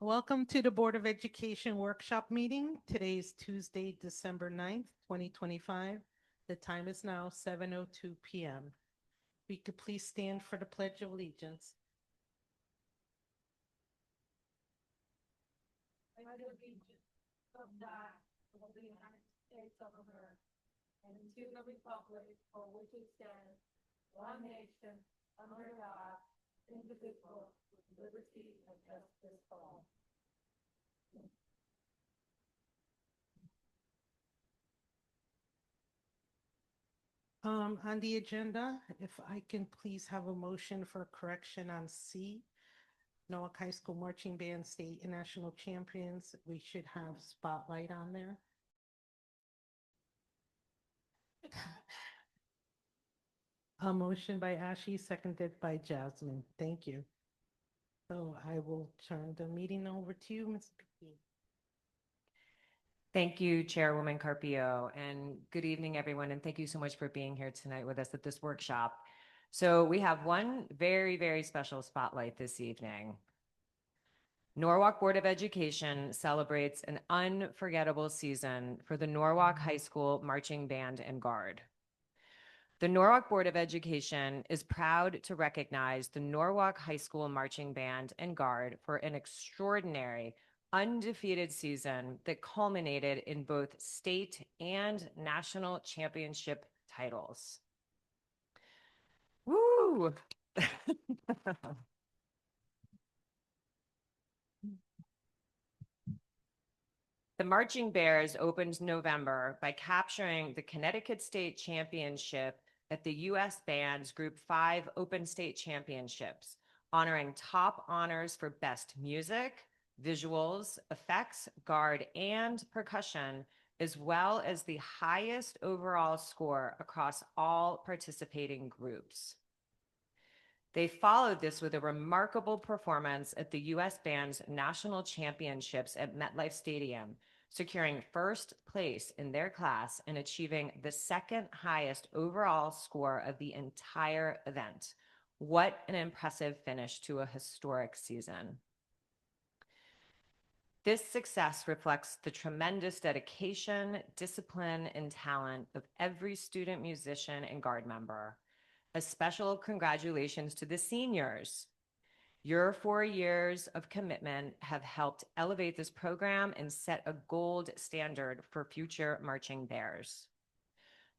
Welcome to the Board of Education workshop meeting. Today is Tuesday, December 9th, 2025. The time is now 7:02 p.m. We could please stand for the Pledge of Allegiance. I pledge allegiance of God of the United States of America and to the republic for which it stands, one nation, under God, indivisible, with liberty and justice for all. On the agenda, if I can please have a motion for correction on C, Norwalk High School Marching Band State and National Champions, we should have spotlight on there. A motion by Ashley, seconded by Jasmine. Thank you. So I will turn the meeting over to you, Ms. P. Thank you, Chairwoman Carpio, and good evening, everyone, and thank you so much for being here tonight with us at this workshop. So we have one very, very special spotlight this evening. Norwalk Board of Education celebrates an unforgettable season for the Norwalk High School Marching Band and Guard. The Norwalk Board of Education is proud to recognize the Norwalk High School Marching Band and Guard for an extraordinary, undefeated season that culminated in both state and national championship titles. Woo! The Marching Bears opened November by capturing the Connecticut State Championship at the U.S. Band's Group 5 Open State Championships, honoring top honors for best music, visuals, effects, guard, and percussion, as well as the highest overall score across all participating groups. They followed this with a remarkable performance at the U.S. Band's National Championships at MetLife Stadium, securing first place in their class and achieving the second highest overall score of the entire event. What an impressive finish to a historic season. This success reflects the tremendous dedication, discipline, and talent of every student, musician, and guard member. A special congratulations to the seniors. Your 4 years of commitment have helped elevate this program and set a gold standard for future marching bears.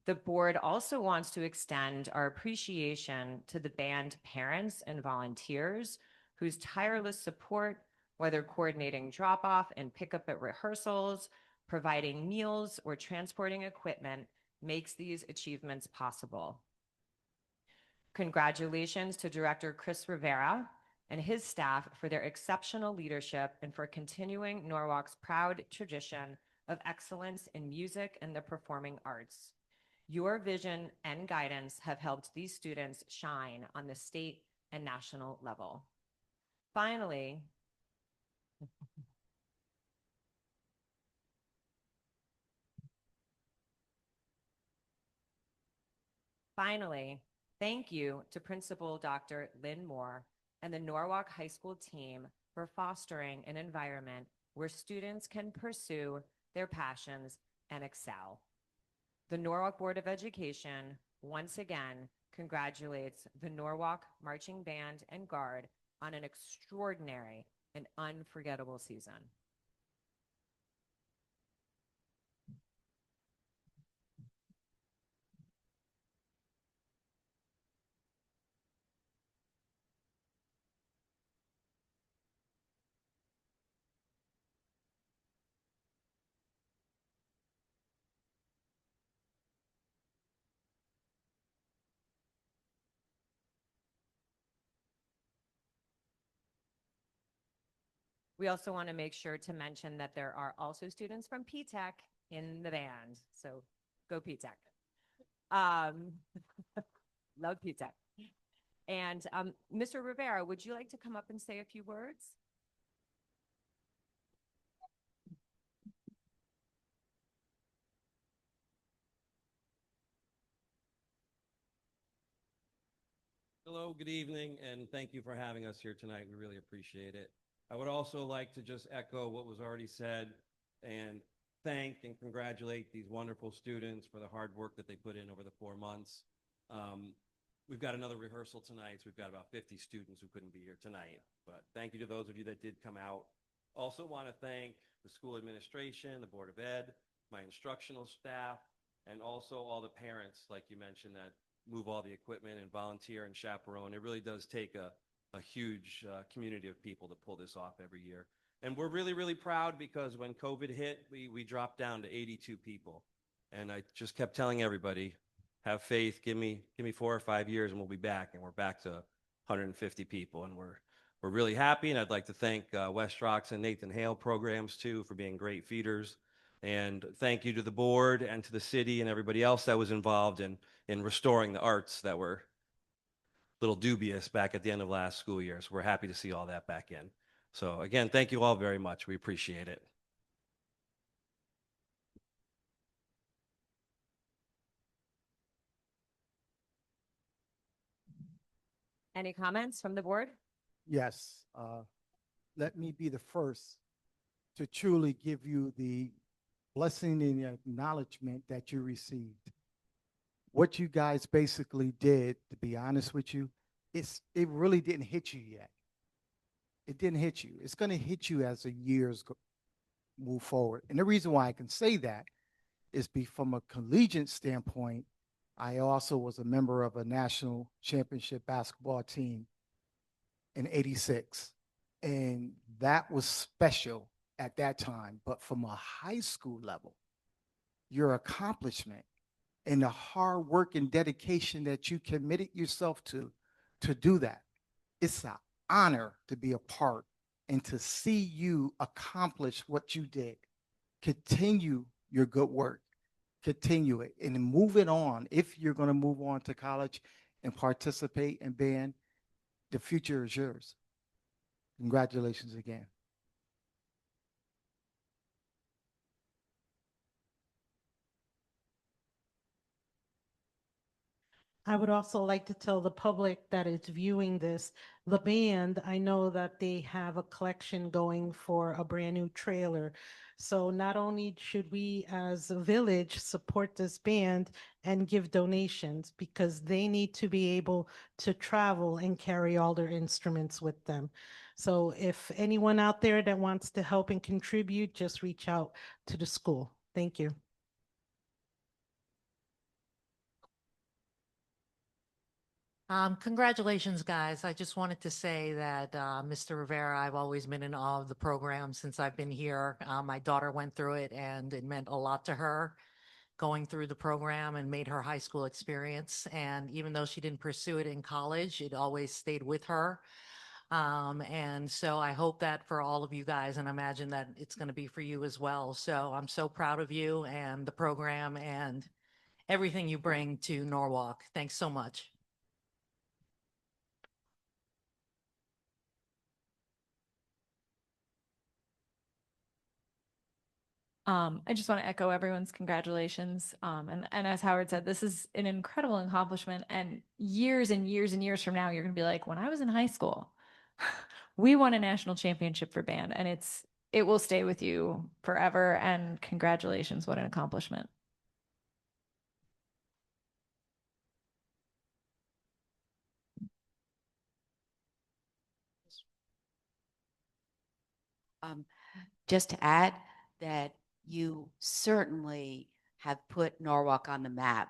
The board also wants to extend our appreciation to the band parents and volunteers whose tireless support, whether coordinating drop-off and pickup at rehearsals, providing meals, or transporting equipment, makes these achievements possible. Congratulations to Director Chris Rivera and his staff for their exceptional leadership and for continuing Norwalk's proud tradition of excellence in music and the performing arts. Your vision and guidance have helped these students shine on the state and national level. Finally, thank you to Principal Dr. Lynn Moore and the Norwalk High School team for fostering an environment where students can pursue their passions and excel. The Norwalk Board of Education once again congratulates the Norwalk Marching Band and Guard on an extraordinary and unforgettable season. We also want to make sure to mention that there are also students from P-TECH in the band. So go P-TECH. Love P-TECH. And Mr. Rivera, would you like to come up and say a few words? Hello, good evening, and thank you for having us here tonight. We really appreciate it. I would also like to just echo what was already said and thank and congratulate these wonderful students for the hard work that they put in over the 4 months. We've got another rehearsal tonight, so we've got about 50 students who couldn't be here tonight. But thank you to those of you that did come out. Also want to thank the school administration, the Board of Ed, my instructional staff, and also all the parents, like you mentioned, that move all the equipment and volunteer and chaperone. It really does take a huge community of people to pull this off every year. And we're really, really proud because when COVID hit, we dropped down to 82 people. And I just kept telling everybody, have faith, give me 4 or 5 years and we'll be back. And we're back to 150 people. And we're really happy. And I'd like to thank West Rocks and Nathan Hale programs too for being great feeders. And thank you to the board and to the city and everybody else that was involved in restoring the arts that were a little dubious back at the end of last school year. So we're happy to see all that back in. So again, thank you all very much. We appreciate it. Any comments from the board? Yes, let me be the first to truly give you the blessing and acknowledgement that you received. What you guys basically did, to be honest with you, it really didn't hit you yet. It didn't hit you. It's going to hit you as the years move forward. And the reason why I can say that is from a collegiate standpoint, I also was a member of a national championship basketball team in '86. And that was special at that time. But from a high school level, your accomplishment and the hard work and dedication that you committed yourself to do that, it's an honor to be a part and to see you accomplish what you did. Continue your good work. Continue it and move it on. If you're going to move on to college and participate in band, the future is yours. Congratulations again. I would also like to tell the public that is viewing this, the band, I know that they have a collection going for a brand new trailer. So not only should we as a village support this band and give donations, because they need to be able to travel and carry all their instruments with them. So if anyone out there that wants to help and contribute, just reach out to the school. Thank you. Congratulations, guys. I just wanted to say that Mr. Rivera, I've always been in awe of the program since I've been here. My daughter went through it and it meant a lot to her going through the program and made her high school experience. And even though she didn't pursue it in college, it always stayed with her. And so I hope that for all of you guys, and I imagine that it's going to be for you as well. So I'm so proud of you and the program and everything you bring to Norwalk. Thanks so much. I just want to echo everyone's congratulations. And as Howard said, this is an incredible accomplishment. And years and years and years from now, you're going to be like, when I was in high school, we won a national championship for band, and it will stay with you forever. And congratulations, what an accomplishment. Just to add that you certainly have put Norwalk on the map.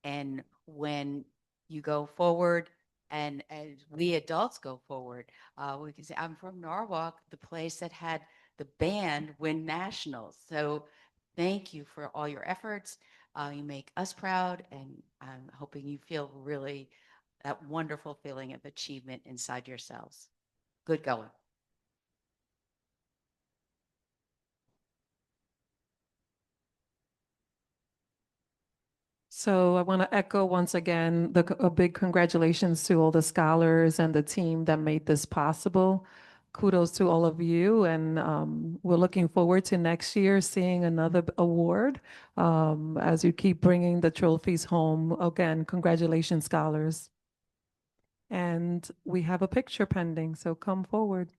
And when you go forward, and as we adults go forward, we can say, I'm from Norwalk, the place that had the band win nationals. So thank you for all your efforts. You make us proud, and I'm hoping you feel really that wonderful feeling of achievement inside yourselves. Good going. So I want to echo once again a big congratulations to all the scholars and the team that made this possible. Kudos to all of you, and we're looking forward to next year seeing another award as you keep bringing the trophies home. Again, congratulations, scholars. And we have a picture pending, so come forward.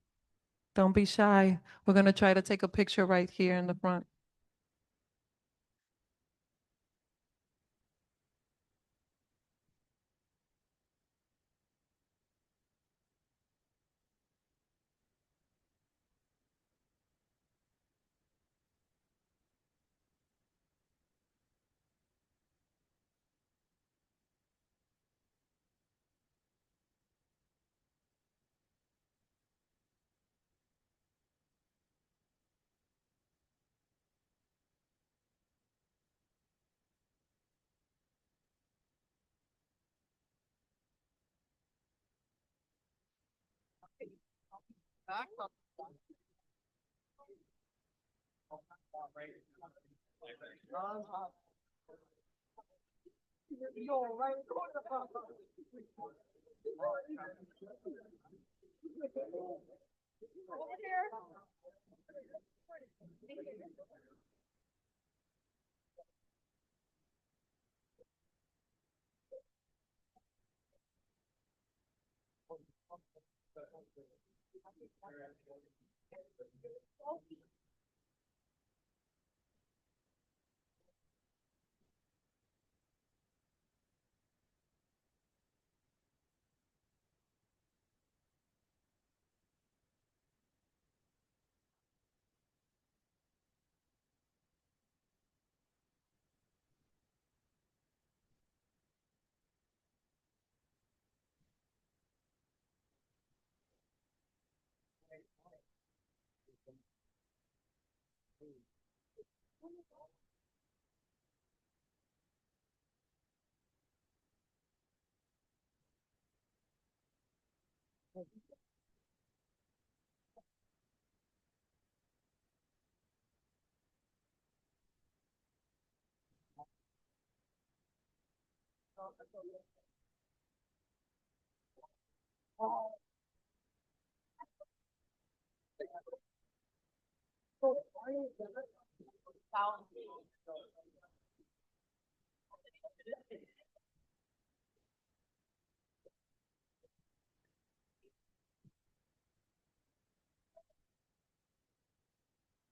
Don't be shy. We're going to try to take a picture right here in the front.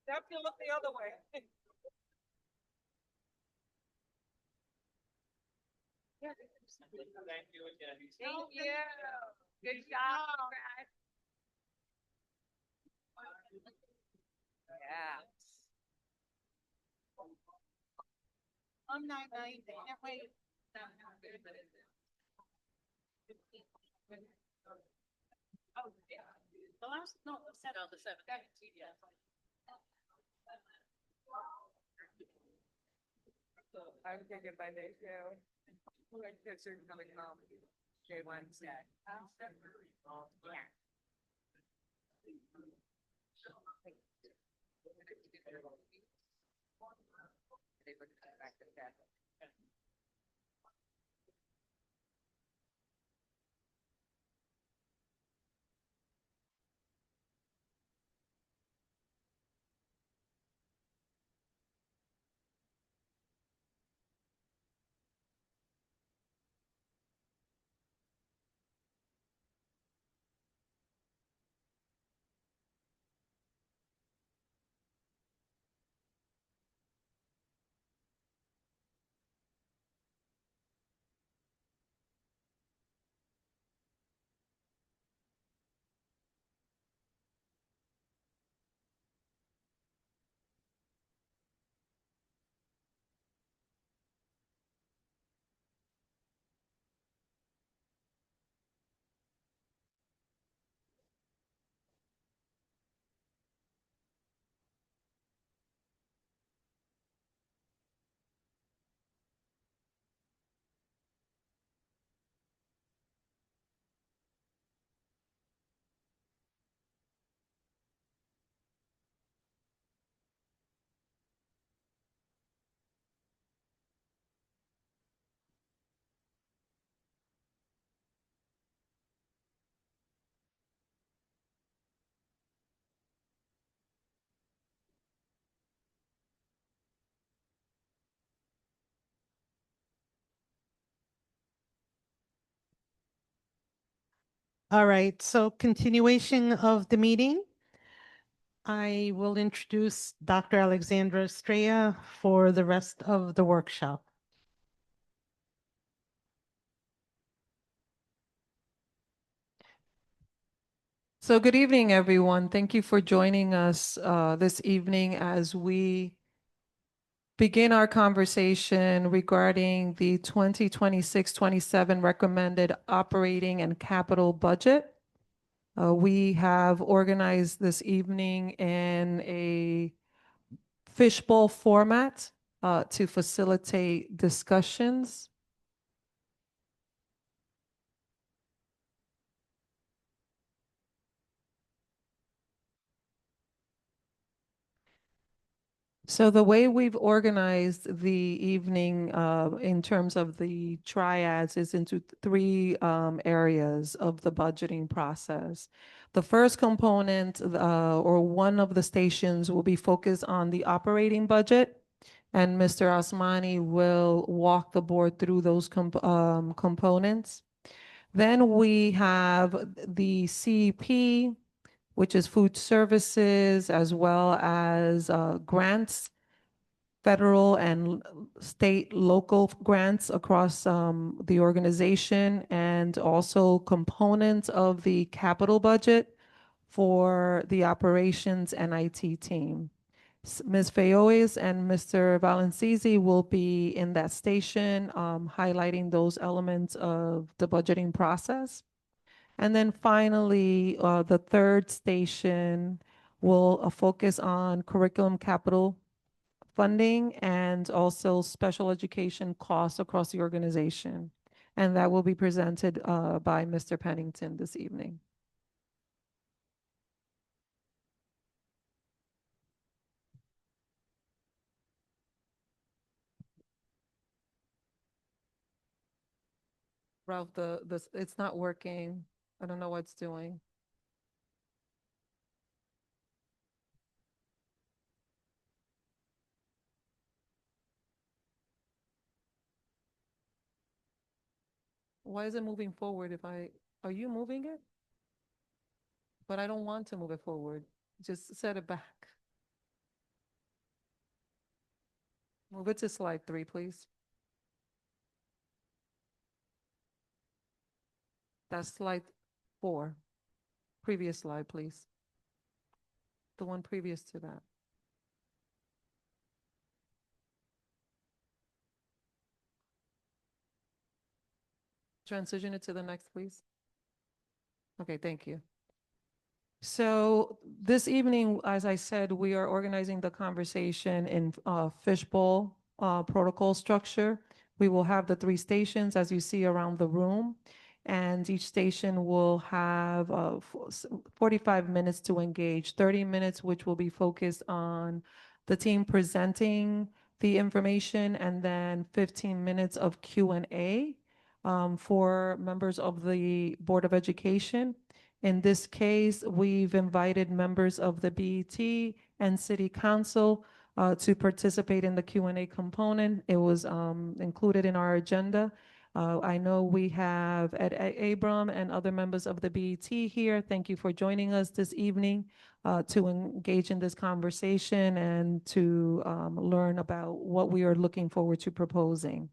Definitely look the other way. Thank you again. Thank you. Good job. Yeah. I'm not nice. Can't wait. Oh, yeah. The last, no, the seventh. Oh, the seventh. Yeah. So I'm thinking by day two. Like this are coming home. Day Wednesday. Yeah. They would cut back to that. All right, so continuation of the meeting. I will introduce Dr. Alexandra Estrella for the rest of the workshop. So good evening, everyone. Thank you for joining us this evening as we begin our conversation regarding the 2026-27 recommended operating and capital budget. We have organized this evening in a fishbowl format to facilitate discussions. So the way we've organized the evening in terms of the triads is into three areas of the budgeting process. The first component or one of the stations will be focused on the operating budget, and Mr. Osmani will walk the board through those components. Then we have the CEP, which is food services, as well as grants, federal and state, local grants across the organization, and also components of the capital budget for the operations and IT team. Ms. Fayoes and Mr. Valencizi will be in that station highlighting those elements of the budgeting process. And then finally, the third station will focus on curriculum capital funding and also special education costs across the organization. And that will be presented by Mr. Pennington this evening. Ralph, it's not working. I don't know what it's doing. Why is it moving forward are you moving it? But I don't want to move it forward. Just set it back. Move it to slide 3, please. That's slide 4. Previous slide, please. The one previous to that. Transition it to the next, please. Okay, thank you. So this evening, as I said, we are organizing the conversation in fishbowl protocol structure. We will have the 3 stations as you see around the room, and each station will have 45 minutes to engage, 30 minutes which will be focused on the team presenting the information, and then 15 minutes of Q&A for members of the Board of Education. In this case, we've invited members of the BET and City Council to participate in the Q&A component. It was included in our agenda. I know we have Ed Abram and other members of the BET here. Thank you for joining us this evening to engage in this conversation and to learn about what we are looking forward to proposing.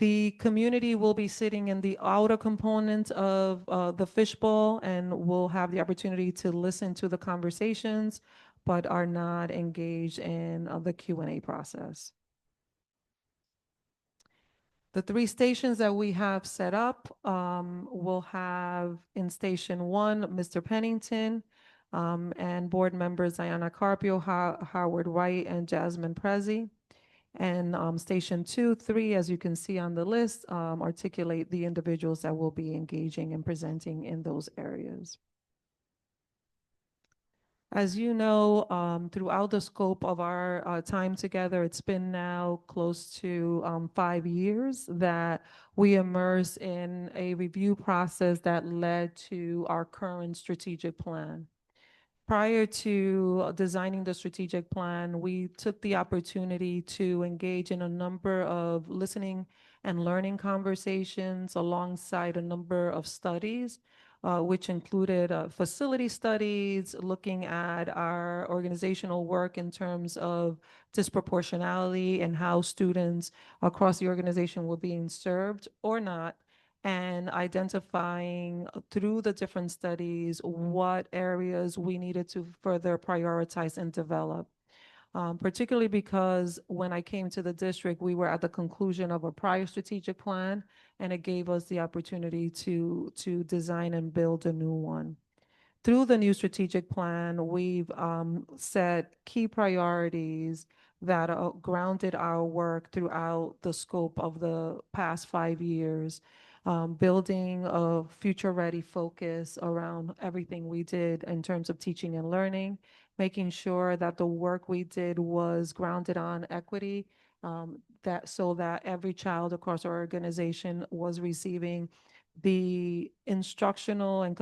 The community will be sitting in the outer component of the fishbowl and will have the opportunity to listen to the conversations, but are not engaged in the Q&A process. The 3 stations that we have set up will have in station 1, Mr. Pennington, and board members Diana Carpio, Howard White, and Jasmine Prezi. And station 2, 3, as you can see on the list, articulate the individuals that will be engaging and presenting in those areas. As you know, throughout the scope of our time together, it's been now close to 5 years that we immersed in a review process that led to our current strategic plan. Prior to designing the strategic plan, we took the opportunity to engage in a number of listening and learning conversations alongside a number of studies which included facility studies, looking at our organizational work in terms of disproportionality and how students across the organization were being served or not, and identifying through the different studies what areas we needed to further prioritize and develop. Particularly because when I came to the district, we were at the conclusion of a prior strategic plan, and it gave us the opportunity to design and build a new one. Through the new strategic plan, we've set key priorities that grounded our work throughout the scope of the past 5 years, building a future-ready focus around everything we did in terms of teaching and learning, making sure that the work we did was grounded on equity, that every child across our organization was receiving the instructional and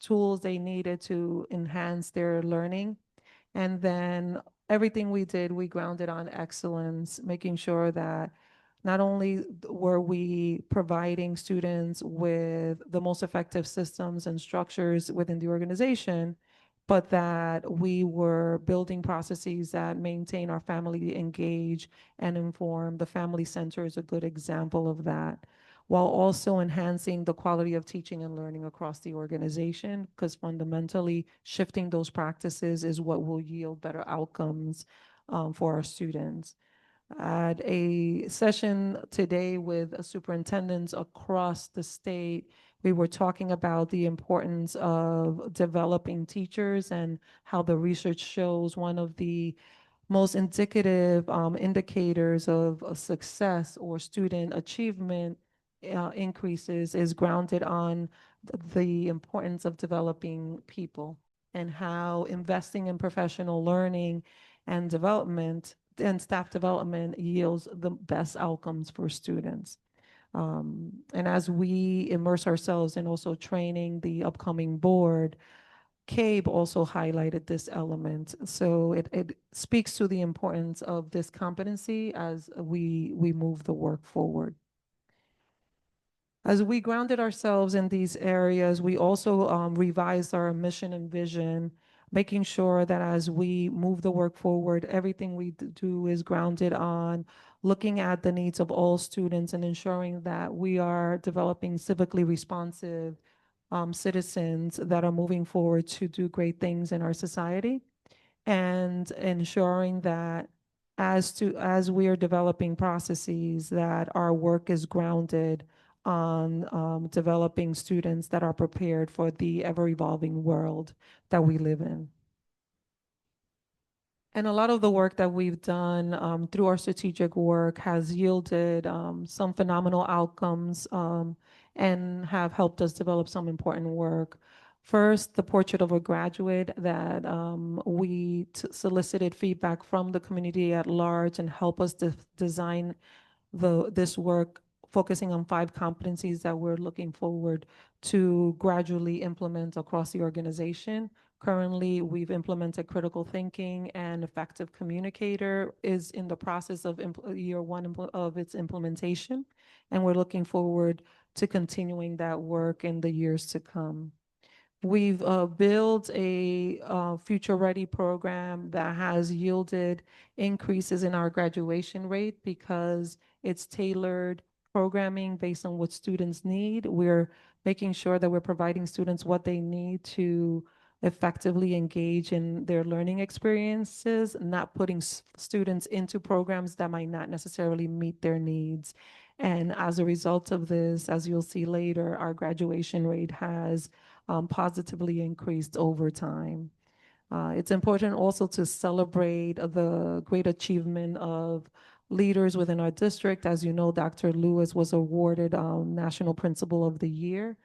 tools they needed to enhance their learning. And then everything we did, we grounded on excellence, making sure that not only were we providing students with the most effective systems and structures within the organization, but that we were building processes that maintain our family engaged and informed. The family center is a good example of that, while also enhancing the quality of teaching and learning across the organization, because fundamentally shifting those practices is what will yield better outcomes for our students. At a session today with superintendents across the state, we were talking about the importance of developing teachers and how the research shows one of the most indicative indicators of success or student achievement increases is grounded on the importance of developing people, and how investing in professional learning and development and staff development yields the best outcomes for students. And as we immerse ourselves in also training the upcoming board, CABE also highlighted this element. So it speaks to the importance of this competency as we move the work forward. As we grounded ourselves in these areas, we also revised our mission and vision, making sure that as we move the work forward, everything we do is grounded on looking at the needs of all students and ensuring that we are developing civically responsive citizens that are moving forward to do great things in our society, and ensuring that as we are developing processes, that our work is grounded on developing students that are prepared for the ever-evolving world that we live in. And a lot of the work that we've done through our strategic work has yielded some phenomenal outcomes and have helped us develop some important work. First, the portrait of a graduate that we solicited feedback from the community at large and help us design this work, focusing on 5 competencies that we're looking forward to gradually implement across the organization. Currently, we've implemented critical thinking, and effective communicator is in the process of year 1 of its implementation. And we're looking forward to continuing that work in the years to come. We've built a future-ready program that has yielded increases in our graduation rate because it's tailored programming based on what students need. We're making sure that we're providing students what they need to effectively engage in their learning experiences, not putting students into programs that might not necessarily meet their needs. And as a result of this, as you'll see later, our graduation rate has positively increased over time. It's important also to celebrate the great achievement of leaders within our district. As you know, Dr. Lewis was awarded National Principal of the Year.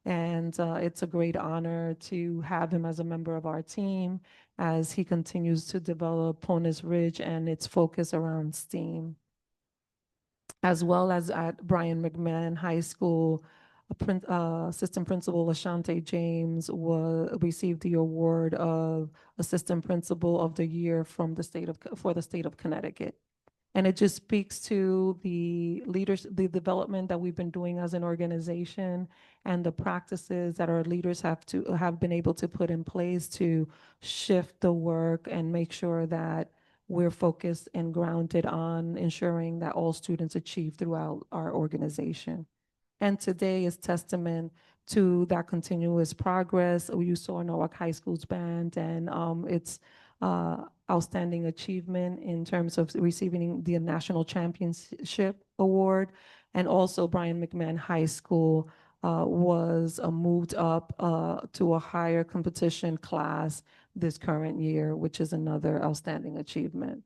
And it's a great honor to have him as a member of our team as he continues to develop Ponus Ridge and its focus around STEAM. As well as at Brian McMahon High School, Assistant Principal Ashante James received the award of Assistant Principal of the Year from the state of Connecticut. And it just speaks to the leaders, the development that we've been doing as an organization and the practices that our leaders have been able to put in place to shift the work and make sure that we're focused and grounded on ensuring that all students achieve throughout our organization. And today is testament to that continuous progress. You saw Norwalk High School's band and its outstanding achievement in terms of receiving the National Championship Award. And also Brian McMahon High School was moved up to a higher competition class this current year, which is another outstanding achievement.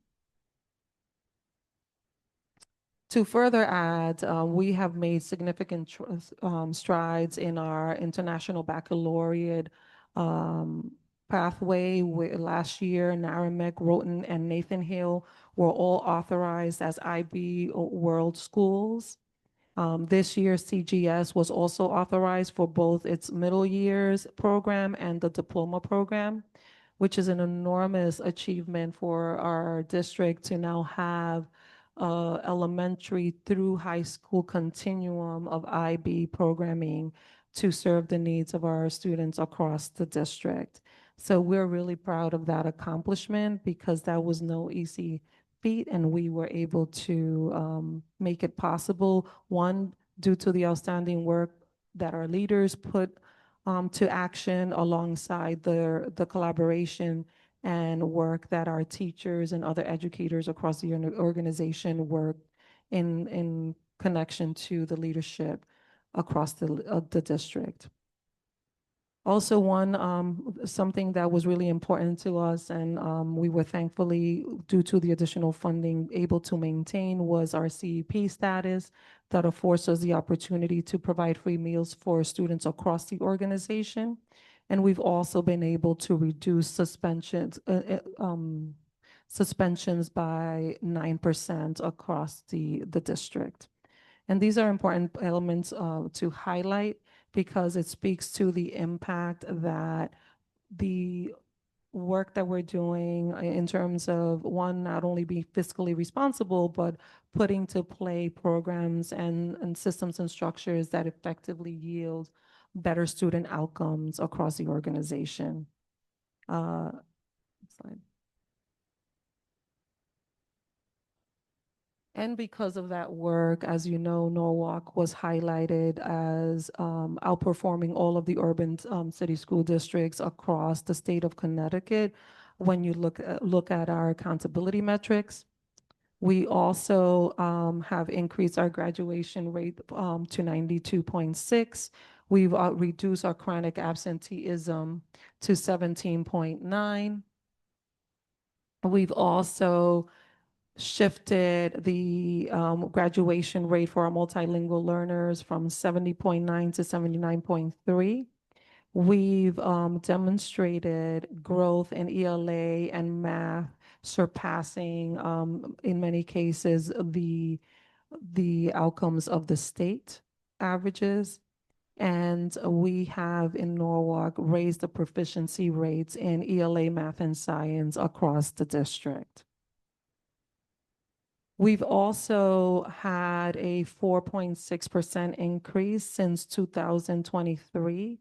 To further add, we have made significant strides in our international baccalaureate pathway. Last year, Naramek, Roten, and Nathan Hill were all authorized as IB World Schools. This year, CGS was also authorized for both its middle years program and the diploma program, which is an enormous achievement for our district to now have elementary through high school continuum of IB programming to serve the needs of our students across the district. So we're really proud of that accomplishment because that was no easy feat, and we were able to make it possible, one, due to the outstanding work that our leaders put to action alongside the collaboration and work that our teachers and other educators across the organization work in connection to the leadership across the district. Also, something that was really important to us, and we were thankfully, due to the additional funding, able to maintain was our CEP status that affords us the opportunity to provide free meals for students across the organization. And we've also been able to reduce suspensions by 9% across the district. And these are important elements to highlight because it speaks to the impact that the work that we're doing in terms of, one, not only be fiscally responsible, but putting to play programs and systems and structures that effectively yield better student outcomes across the organization. Slide. And because of that work, as you know, Norwalk was highlighted as outperforming all of the urban city school districts across the state of Connecticut. When you look at our accountability metrics, we also have increased our graduation rate to 92.6. We've reduced our chronic absenteeism to 17.9. We've also shifted the graduation rate for our multilingual learners from 70.9 to 79.3. We've demonstrated growth in ELA and math, surpassing, in many cases, the outcomes of the state averages. And we have in Norwalk raised the proficiency rates in ELA, math, and science across the district. We've also had a 4.6% increase since 2023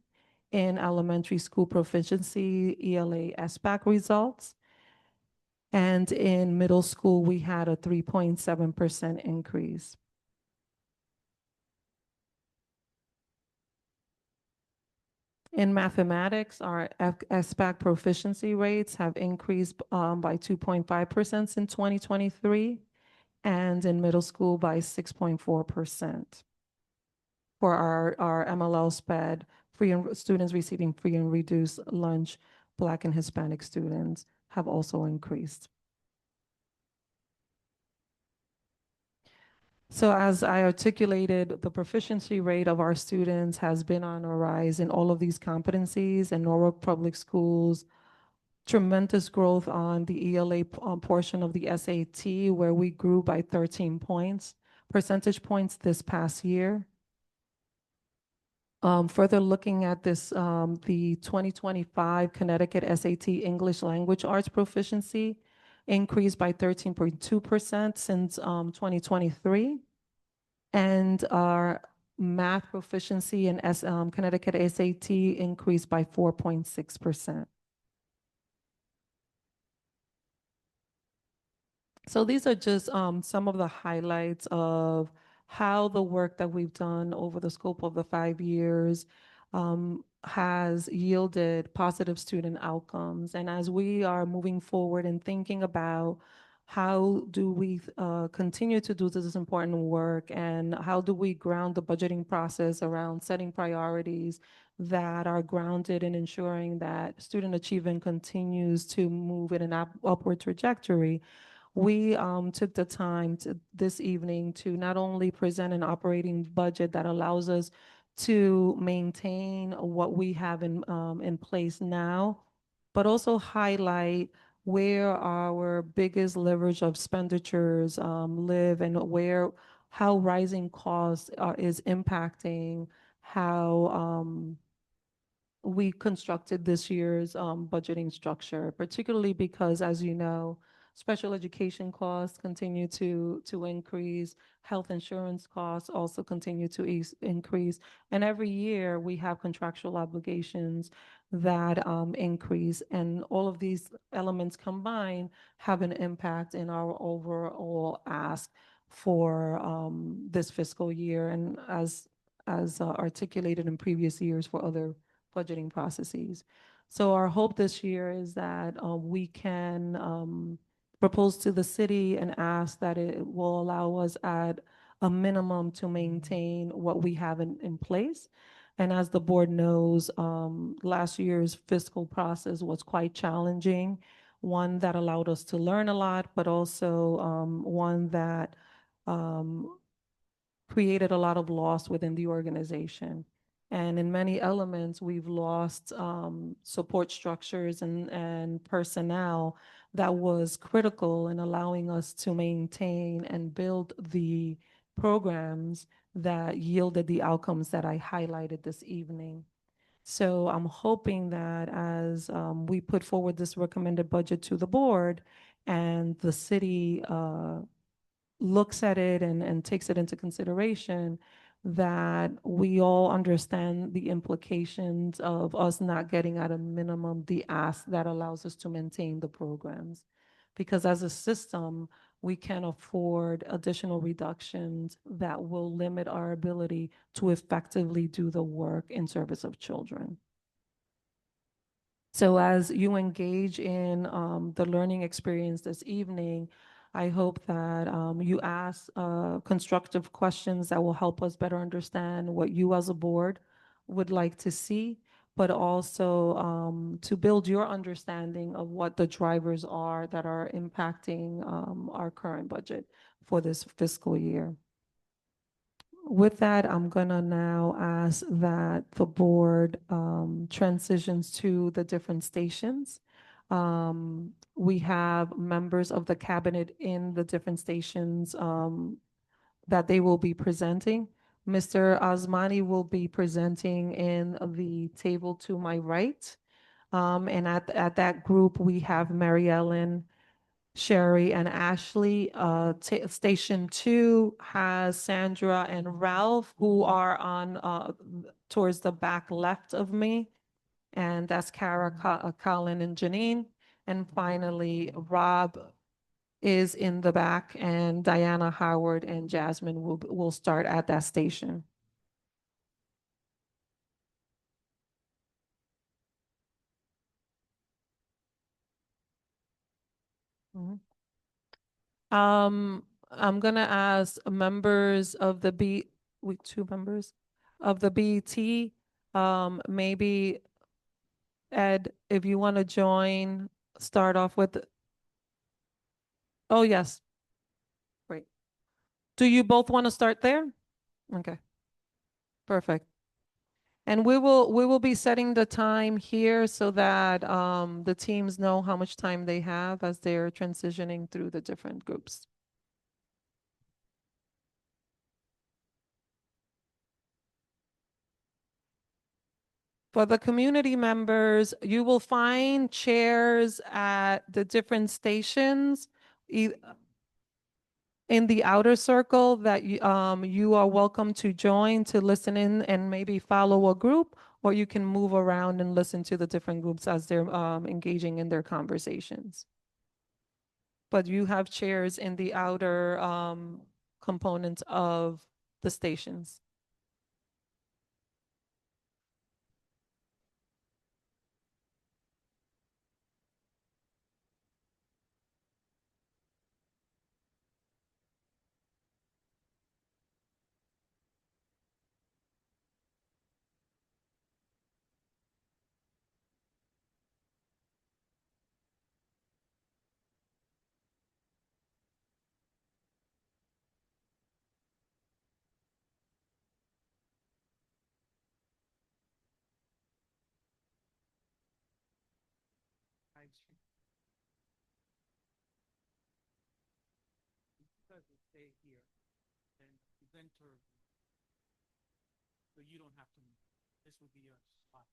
in elementary school proficiency ELA SBAC results. And in middle school, we had a 3.7% increase. In mathematics, our SBAC proficiency rates have increased by 2.5% in 2023. And in middle school by 6.4%. For our MLL SPED, students receiving free and reduced lunch, Black and Hispanic students have also increased. So as I articulated, the proficiency rate of our students has been on a rise in all of these competencies, and Norwalk Public Schools tremendous growth on the ELA portion of the SAT, where we grew by 13 percentage points this past year. Further looking at this, the 2025 Connecticut SAT English Language Arts Proficiency, increased by 13.2% since 2023. And our math proficiency in Connecticut SAT increased by 4.6%. So these are just some of the highlights of how the work that we've done over the scope of the 5 years has yielded positive student outcomes. And as we are moving forward and thinking about how do we continue to do this important work, and how do we ground the budgeting process around setting priorities that are grounded in ensuring that student achievement continues to move in an upward trajectory, we took the time this evening to not only present an operating budget that allows us to maintain what we have in place now, but also highlight where our biggest leverage of expenditures live, and how rising costs is impacting how we constructed this year's budgeting structure, particularly because, as you know, special education costs continue to increase, health insurance costs also continue to increase, and every year we have contractual obligations that increase, and all of these elements combined have an impact in our overall ask for this fiscal year, and as articulated in previous years for other budgeting processes. So our hope this year is that we can propose to the city and ask that it will allow us at a minimum to maintain what we have in place. And as the board knows, last year's fiscal process was quite challenging, one that allowed us to learn a lot, but also one that created a lot of loss within the organization. And in many elements, we've lost support structures and personnel that was critical in allowing us to maintain and build the programs that yielded the outcomes that I highlighted this evening. So I'm hoping that as we put forward this recommended budget to the board, and the city looks at it and takes it into consideration, that we all understand the implications of us not getting at a minimum the ask that allows us to maintain the programs. Because as a system, we can't afford additional reductions that will limit our ability to effectively do the work in service of children. So as you engage in the learning experience this evening, I hope that you ask constructive questions that will help us better understand what you as a board would like to see, but also to build your understanding of what the drivers are that are impacting our current budget for this fiscal year. With that, I'm gonna now ask that the board transitions to the different stations. We have members of the cabinet in the different stations that they will be presenting. Mr. Osmani will be presenting in the table to my right. And at that group, we have Mary Ellen, Sherry, and Ashley. Station 2 has Sandra and Ralph, who are on towards the back left of me. And that's Kara, Colin, and Janine. And finally, Rob is in the back, and Diana, Howard, and Jasmine will start at that station. I'm gonna ask members of the two members of the BET, maybe Ed, if you want to join, start off with. Oh, yes. Great. Do you both want to start there? Okay. Perfect. And we will be setting the time here so that the teams know how much time they have as they're transitioning through the different groups. For the community members, you will find chairs at the different stations in the outer circle that you are welcome to join to listen in and maybe follow a group, or you can move around and listen to the different groups as they're engaging in their conversations. But you have chairs in the outer components of the stations. Stay here and presenter, so you don't have to move. This will be your spot.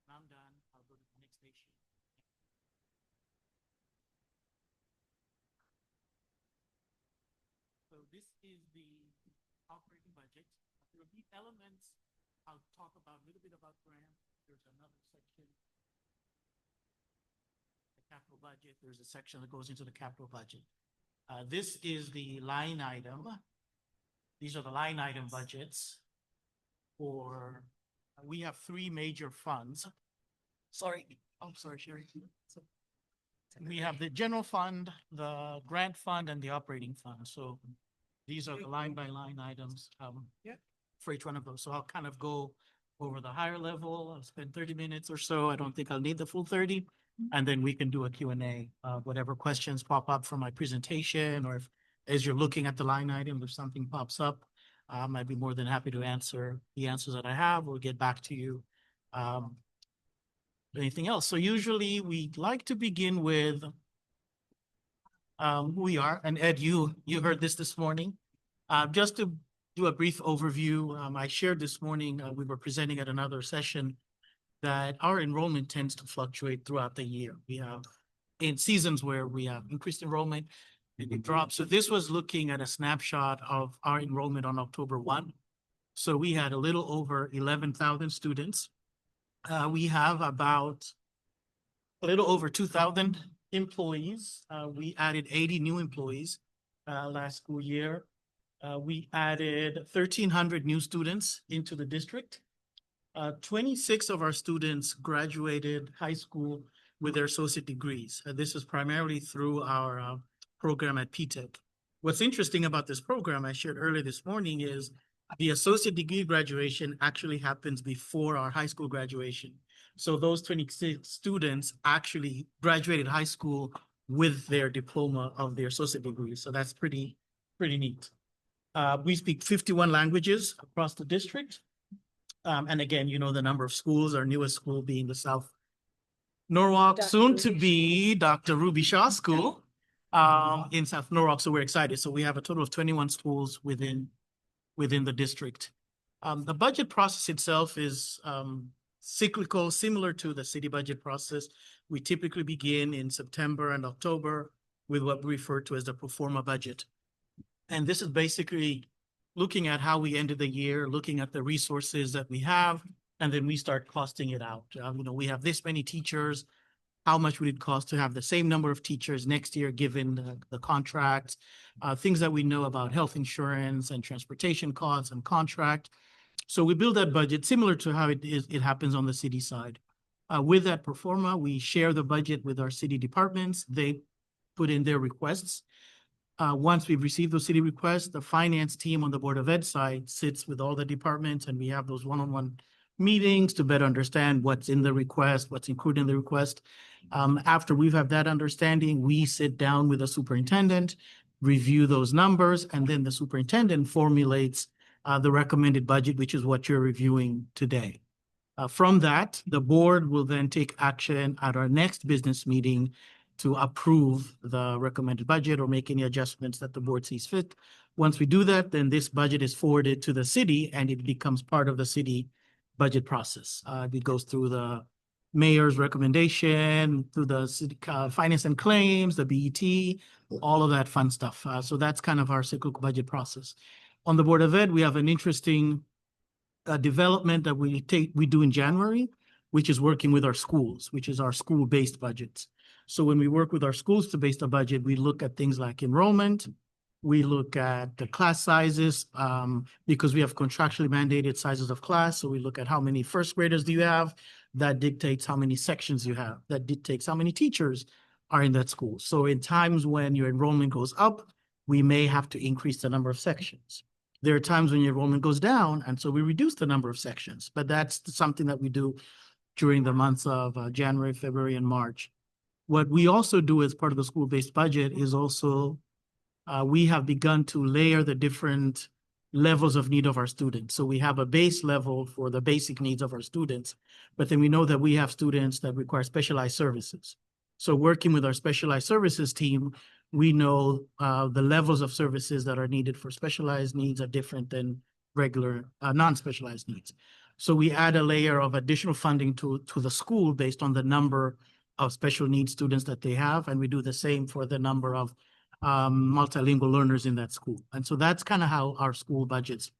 When I'm done, I'll go to the next station. So this is the operating budget. There will be elements I'll talk about a little bit about grants. There's another section, the capital budget. There's a section that goes into the capital budget. This is the line item. These are the line item budgets for, we have three major funds. Sorry, I'm sorry, Sherry. We have the general fund, the grant fund, and the operating fund. So these are the line by line items for each one of those. So I'll kind of go over the higher level. I'll spend 30 minutes or so. I don't think I'll need the full 30. And then we can do a Q&A, whatever questions pop up from my presentation, or if, as you're looking at the line item, if something pops up, I'd be more than happy to answer the answers that I have or get back to you. Anything else? So usually we like to begin with who we are. And Ed, you heard this morning. Just to do a brief overview, I shared this morning, we were presenting at another session that our enrollment tends to fluctuate throughout the year. We have in seasons where we have increased enrollment and it drops. So this was looking at a snapshot of our enrollment on October 1. So we had a little over 11,000 students. We have about a little over 2,000 employees. We added 80 new employees last school year. We added 1,300 new students into the district. 26 of our students graduated high school with their associate degrees. This is primarily through our program at P-TECH. What's interesting about this program I shared earlier this morning is the associate degree graduation actually happens before our high school graduation. So those 26 students actually graduated high school with their diploma of their associate degree. So that's pretty neat. We speak 51 languages across the district. And again, you know, the number of schools, our newest school being the South Norwalk, soon to be Dr. Ruby Shaw School in South Norwalk. So we're excited. So we have a total of 21 schools within the district. The budget process itself is cyclical, similar to the city budget process. We typically begin in September and October with what we refer to as the pro forma budget. And this is basically looking at how we ended the year, looking at the resources that we have, and then we start costing it out. You know, we have this many teachers. How much would it cost to have the same number of teachers next year, given the contracts, things that we know about health insurance and transportation costs and contract. So we build that budget similar to how it happens on the city side. With that pro forma, we share the budget with our city departments. They put in their requests. Once we've received those city requests, the finance team on the Board of Ed side sits with all the departments, and we have those one-on-one meetings to better understand what's in the request, what's included in the request. After we've had that understanding, we sit down with the superintendent, review those numbers, and then the superintendent formulates the recommended budget, which is what you're reviewing today. From that, the board will then take action at our next business meeting to approve the recommended budget or make any adjustments that the board sees fit. Once we do that, then this budget is forwarded to the city and it becomes part of the city budget process. It goes through the mayor's recommendation, through the city, finance and claims, the BET, all of that fun stuff. So that's kind of our cyclical budget process. On the Board of Ed, we have an interesting development that we do in January, which is working with our schools, which is our school-based budgets. So when we work with our schools to base the budget, we look at things like enrollment, we look at the class sizes, because we have contractually mandated sizes of class. So we look at how many first graders do you have. That dictates how many sections you have. That dictates how many teachers are in that school. So in times when your enrollment goes up, we may have to increase the number of sections. There are times when your enrollment goes down, and so we reduce the number of sections. But that's something that we do during the months of January, February, and March. What we also do as part of the school-based budget is also we have begun to layer the different levels of need of our students. So we have a base level for the basic needs of our students, but then we know that we have students that require specialized services. So working with our specialized services team, we know the levels of services that are needed for specialized needs are different than regular non-specialized needs. So we add a layer of additional funding to the school based on the number of special needs students that they have, and we do the same for the number of multilingual learners in that school. And so that's kind of how our school budgets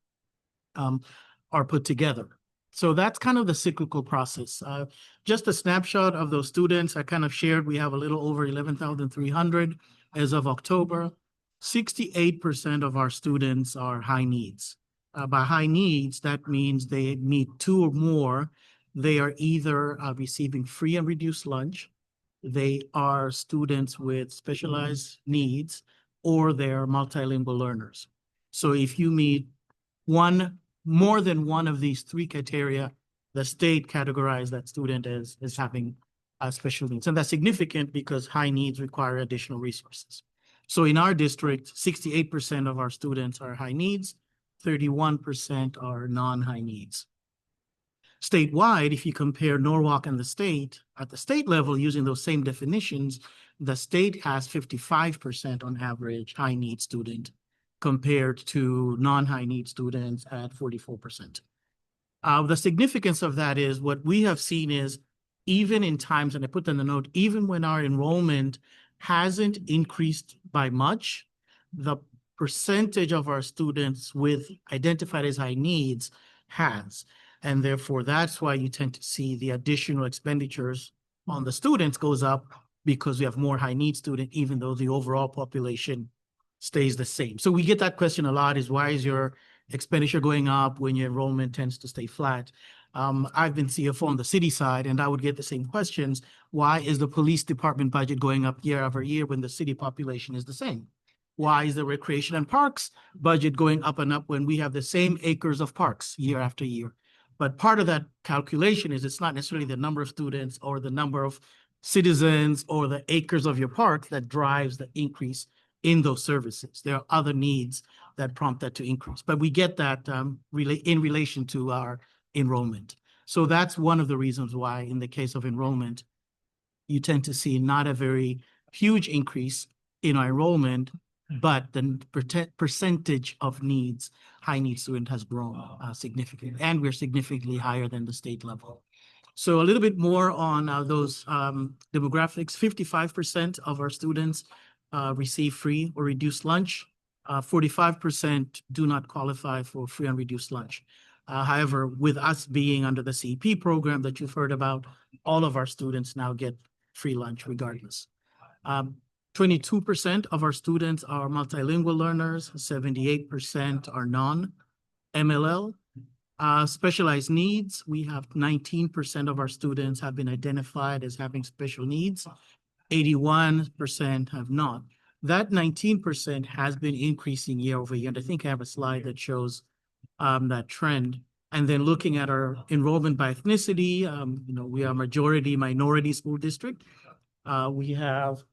are put together. So that's kind of the cyclical process. Just a snapshot of those students I kind of shared. We have a little over 11,300 as of October. 68% of our students are high needs. By high needs, that means they meet two or more. They are either receiving free and reduced lunch, they are students with specialized needs, or they're multilingual learners. So if you meet more than one of these three criteria, the state categorizes that student as having special needs. And that's significant because high needs require additional resources. So in our district, 68% of our students are high needs, 31% are non-high needs. Statewide, if you compare Norwalk and the state, at the state level, using those same definitions, the state has 55% on average high need student compared to non-high need students at 44%. The significance of that is what we have seen is even in times, and I put in the note, even when our enrollment hasn't increased by much, the percentage of our students with identified as high needs has. And therefore, that's why you tend to see the additional expenditures on the students goes up because we have more high need students, even though the overall population stays the same. So we get that question a lot is why is your expenditure going up when your enrollment tends to stay flat? I've been CFO on the city side and I would get the same questions. Why is the police department budget going up year over year when the city population is the same? Why is the recreation and parks budget going up and up when we have the same acres of parks year after year? But part of that calculation is it's not necessarily the number of students or the number of citizens or the acres of your park that drives the increase in those services. There are other needs that prompt that to increase. But we get that in relation to our enrollment. So that's one of the reasons why in the case of enrollment, you tend to see not a very huge increase in our enrollment, but the percentage of needs, high need student has grown significantly, and we're significantly higher than the state level. So a little bit more on those demographics. 55% of our students receive free or reduced lunch. 45% do not qualify for free and reduced lunch. However, with us being under the CEP program that you've heard about, all of our students now get free lunch regardless. 22% of our students are multilingual learners, 78% are non-MLL. Specialized needs, we have 19% of our students have been identified as having special needs, 81% have not. That 19% has been increasing year over year, and I think I have a slide that shows that trend. And then looking at our enrollment by ethnicity, we are a majority minority school district. We have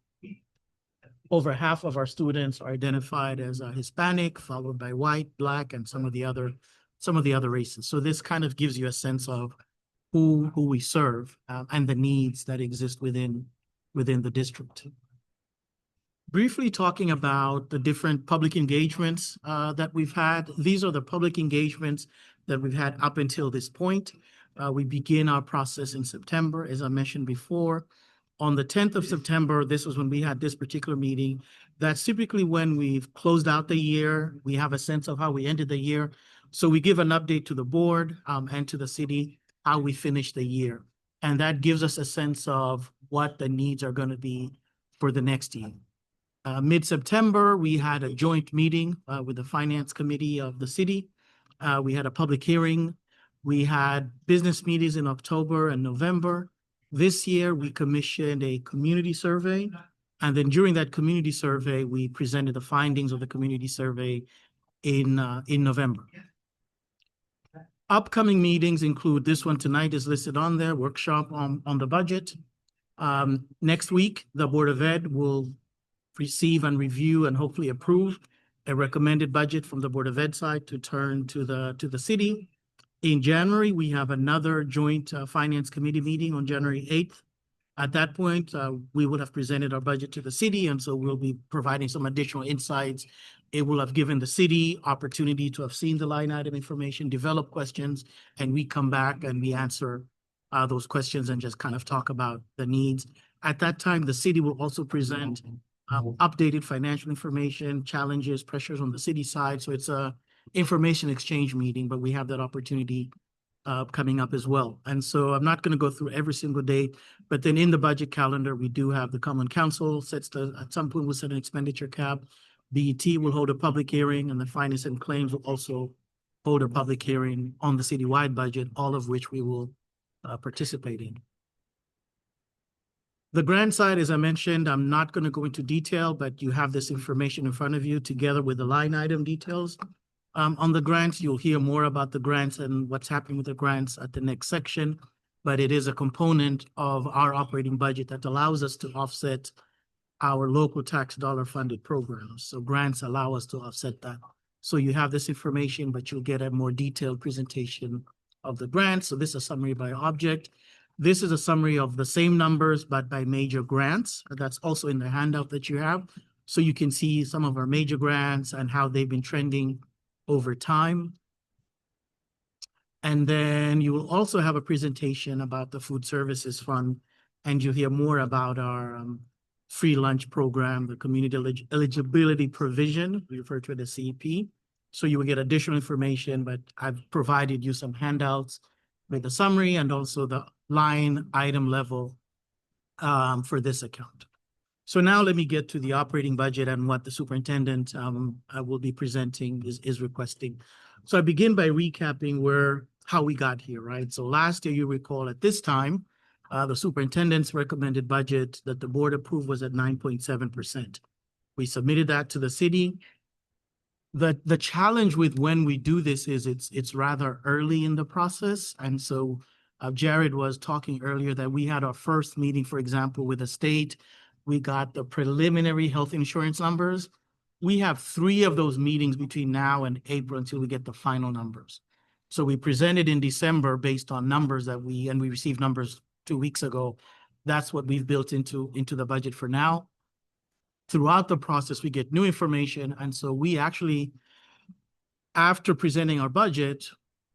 over half of our students are identified as Hispanic, followed by white, Black, and some of the other races. So this kind of gives you a sense of who we serve and the needs that exist within the district. Briefly talking about the different public engagements that we've had. These are the public engagements that we've had up until this point. We begin our process in September, as I mentioned before. On the 10th of September, this was when we had this particular meeting. That's typically when we've closed out the year. We have a sense of how we ended the year. So we give an update to the board and to the city, how we finished the year. And that gives us a sense of what the needs are going to be for the next year. Mid-September, we had a joint meeting with the Finance Committee of the city. We had a public hearing. We had business meetings in October and November. This year, we commissioned a community survey. And then during that community survey, we presented the findings of the community survey in November. Upcoming meetings include this one tonight is listed on there, workshop on the budget. Next week, the Board of Ed will receive and review and hopefully approve a recommended budget from the Board of Ed side to turn to the city. In January, we have another joint Finance Committee meeting on January 8th. At that point, we would have presented our budget to the city, and so we'll be providing some additional insights. It will have given the city opportunity to have seen the line item information, develop questions, and we come back and we answer those questions and just kind of talk about the needs. At that time, the city will also present updated financial information, challenges, pressures on the city side. So it's a information exchange meeting, but we have that opportunity coming up as well. And so I'm not going to go through every single date, but then in the budget calendar, we do have the Common Council at some point we'll set an expenditure cap. BET will hold a public hearing, and the Finance and Claims will also hold a public hearing on the citywide budget, all of which we will participate in. The grant side, as I mentioned, I'm not going to go into detail, but you have this information in front of you together with the line item details. On the grants, you'll hear more about the grants and what's happening with the grants at the next section, but it is a component of our operating budget that allows us to offset our local tax dollar funded programs. So grants allow us to offset that. So you have this information, but you'll get a more detailed presentation of the grants. So this is a summary by object. This is a summary of the same numbers, but by major grants. That's also in the handout that you have. So you can see some of our major grants and how they've been trending over time. And then you will also have a presentation about the Food Services Fund, and you'll hear more about our free lunch program, the community eligibility provision, we refer to it as CEP. So you will get additional information, but I've provided you some handouts with the summary and also the line item level for this account. So now let me get to the operating budget and what the superintendent will be presenting is requesting. So I begin by recapping how we got here, right? So last year, you recall at this time, the superintendent's recommended budget that the board approved was at 9.7%. We submitted that to the city. The challenge with when we do this is it's rather early in the process. And so Jared was talking earlier that we had our first meeting, for example, with the state. We got the preliminary health insurance numbers. We have 3 of those meetings between now and April until we get the final numbers. So we presented in December based on numbers and we received numbers 2 weeks ago. That's what we've built into the budget for now. Throughout the process, we get new information. And so we actually, after presenting our budget,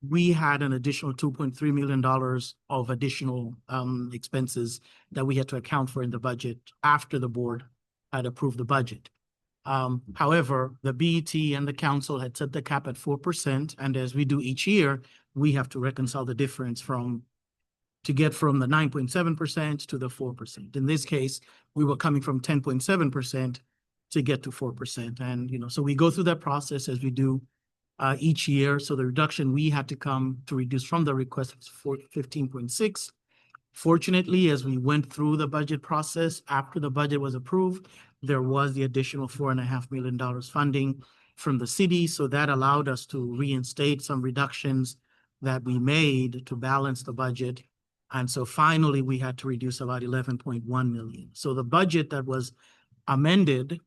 we had an additional $2.3 million of additional expenses that we had to account for in the budget after the board had approved the budget. However, the BET and the council had set the cap at 4%. And as we do each year, we have to reconcile the difference to get from the 9.7% to the 4%. In this case, we were coming from 10.7% to get to 4%. And, so we go through that process as we do each year. So the reduction we had to come to reduce from the request was 15.6. Fortunately, as we went through the budget process, after the budget was approved, there was the additional $4.5 million funding from the city. So that allowed us to reinstate some reductions that we made to balance the budget. And so finally, we had to reduce about 11.1 million. So the budget that was amended,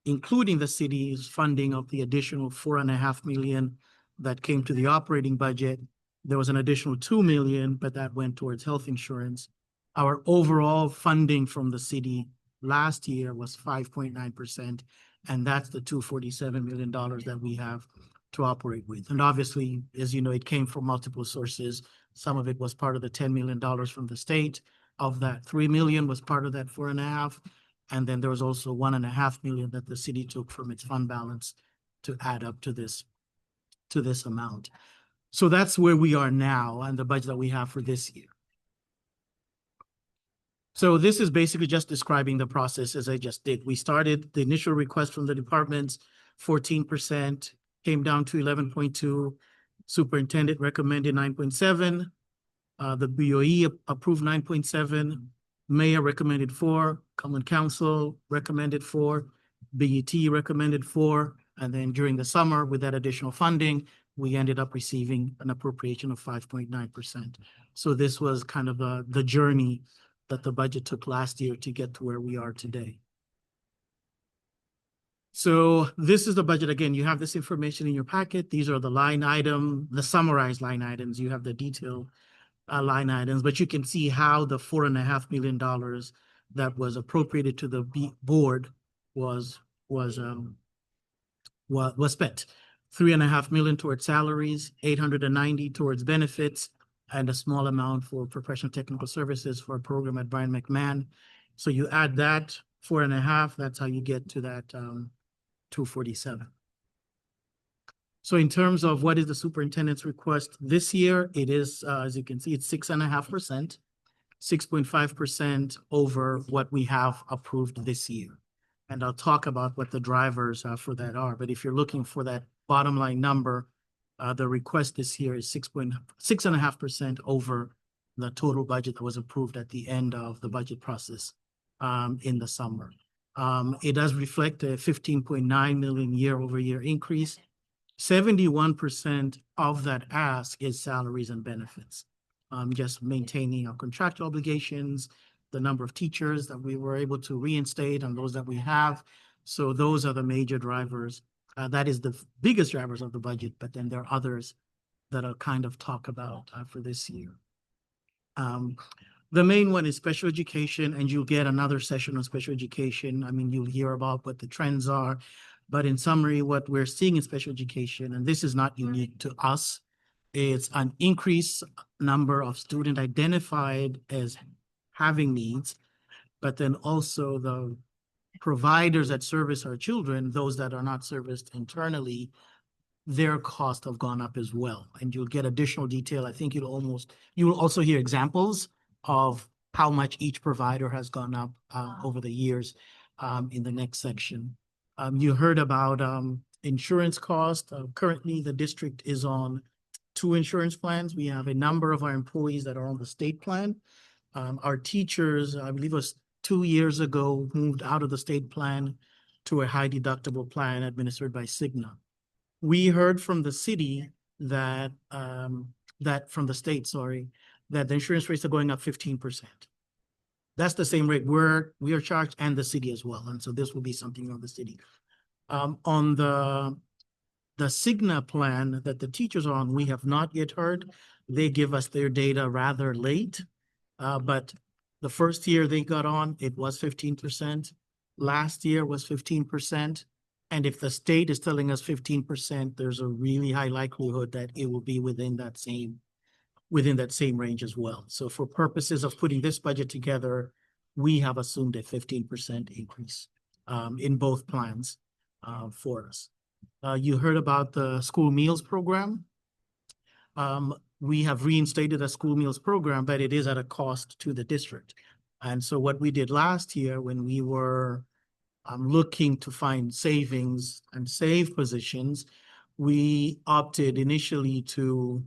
including the city's funding of the additional 4.5 million that came to the operating budget, there was an additional 2 million, but that went towards health insurance. Our overall funding from the city last year was 5.9%, and that's the $247 million that we have to operate with. And obviously, as you know, it came from multiple sources. Some of it was part of the $10 million from the state. Of that, 3 million was part of that 4.5. And then there was also 1.5 million that the city took from its fund balance to add up to this amount. So that's where we are now and the budget that we have for this year. So this is basically just describing the process as I just did. We started the initial request from the departments, 14%, came down to 11.2. Superintendent recommended 9.7. The BOE approved 9.7. Mayor recommended 4. Common Council recommended 4. BET recommended 4. And then during the summer, with that additional funding, we ended up receiving an appropriation of 5.9%. So this was kind of the journey that the budget took last year to get to where we are today. So this is the budget. Again, you have this information in your packet. These are the the summarized line items. You have the detailed line items, but you can see how the $4.5 million that was appropriated to the board was spent. 3.5 million towards salaries, 890 towards benefits, and a small amount for professional technical services for a program at Brian McMahon. So you add that 4.5, that's how you get to that 247. So in terms of what is the superintendent's request this year, it is, as you can see, it's 6.5%, 6.5% over what we have approved this year. And I'll talk about what the drivers for that are. But if you're looking for that bottom line number, the request this year is 6.5% over the total budget that was approved at the end of the budget process in the summer. It does reflect a 15.9 million year-over-year increase. 71% of that ask is salaries and benefits. Just maintaining our contractual obligations, the number of teachers that we were able to reinstate and those that we have. So those are the major drivers. That is the biggest drivers of the budget, but then there are others that I'll kind of talk about for this year. The main one is special education, and you'll get another session on special education. I mean, you'll hear about what the trends are, but in summary, what we're seeing in special education, and this is not unique to us, it's an increased number of students identified as having needs, but then also the providers that service our children, those that are not serviced internally, their costs have gone up as well. And you'll get additional detail. I think you will also hear examples of how much each provider has gone up over the years in the next section. You heard about insurance costs. Currently, the district is on 2 insurance plans. We have a number of our employees that are on the state plan. Our teachers, I believe it was 2 years ago, moved out of the state plan to a high deductible plan administered by Cigna. We heard from the city that, from the state, sorry, that the insurance rates are going up 15%. That's the same rate we are charged, and the city as well. And so this will be something on the city. On the Cigna plan that the teachers are on, we have not yet heard. They give us their data rather late, but the first year they got on, it was 15%. Last year was 15%. And if the state is telling us 15%, there's a really high likelihood that it will be within that same range as well. So for purposes of putting this budget together, we have assumed a 15% increase in both plans for us. You heard about the school meals program. We have reinstated a school meals program, but it is at a cost to the district. And so what we did last year when we were looking to find savings and save positions, we opted initially to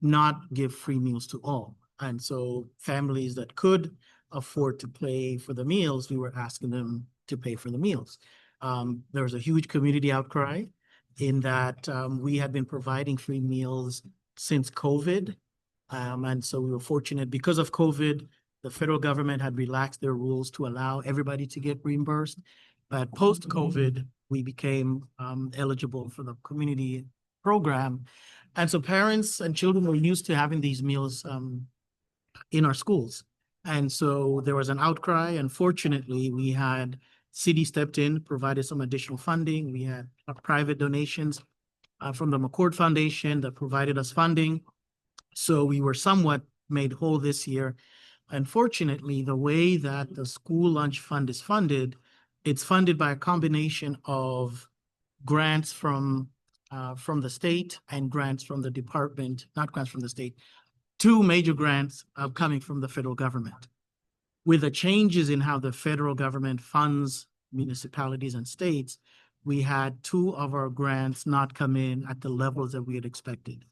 not give free meals to all. And so families that could afford to pay for the meals, we were asking them to pay for the meals. There was a huge community outcry in that we had been providing free meals since COVID. And so we were fortunate because of COVID, the federal government had relaxed their rules to allow everybody to get reimbursed. But post-COVID, we became eligible for the community program. And so parents and children were used to having these meals in our schools. And so there was an outcry. Unfortunately, we had city stepped in, provided some additional funding. We had private donations. from the McCord Foundation that provided us funding. So we were somewhat made whole this year. Unfortunately, the way that the school lunch fund is funded, it's funded by a combination of grants from the state and grants from the department, not grants from the state, two major grants coming from the federal government. With the changes in how the federal government funds municipalities and states, we had two of our grants not come in at the levels that we had expected.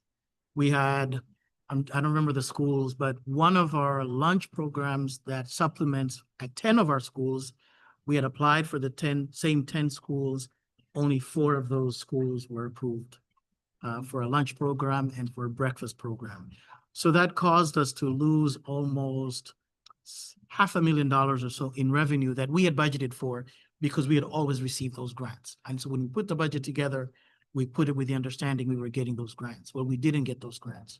We had, I don't remember the schools, but one of our lunch programs that supplements at 10 of our schools, we had applied for the same 10 schools. Only 4 of those schools were approved for a lunch program and for a breakfast program. So that caused us to lose almost $500,000 or so in revenue that we had budgeted for because we had always received those grants. And so when we put the budget together, we put it with the understanding we were getting those grants. Well, we didn't get those grants.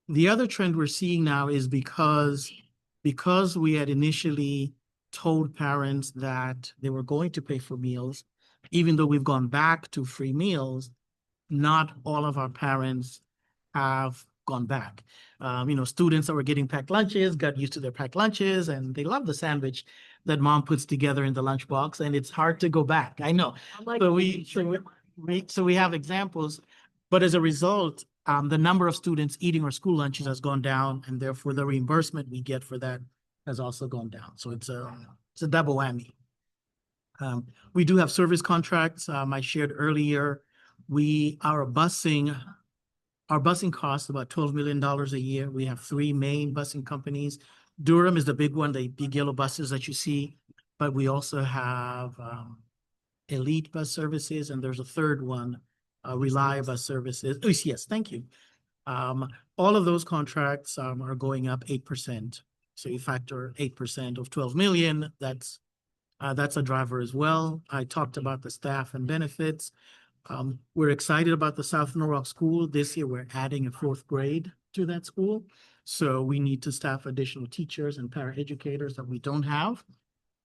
The other trend we're seeing now is because we had initially told parents that they were going to pay for meals, even though we've gone back to free meals, not all of our parents have gone back. Students that were getting packed lunches got used to their packed lunches and they love the sandwich that mom puts together in the lunchbox, and it's hard to go back. I know. So we have examples, but as a result, the number of students eating our school lunches has gone down, and therefore the reimbursement we get for that has also gone down. So it's a double whammy. We do have service contracts. I shared earlier, our busing costs about $12 million a year. We have 3 main busing companies. Durham is the big one, the big yellow buses that you see, but we also have Elite Bus Services, and there's a third one, Rely Bus Services. Oh, yes, thank you. All of those contracts are going up 8%. So you factor 8% of 12 million, that's a driver as well. I talked about the staff and benefits. We're excited about the South Norwalk School. This year, we're adding a 4th grade to that school. So we need to staff additional teachers and paraeducators that we don't have.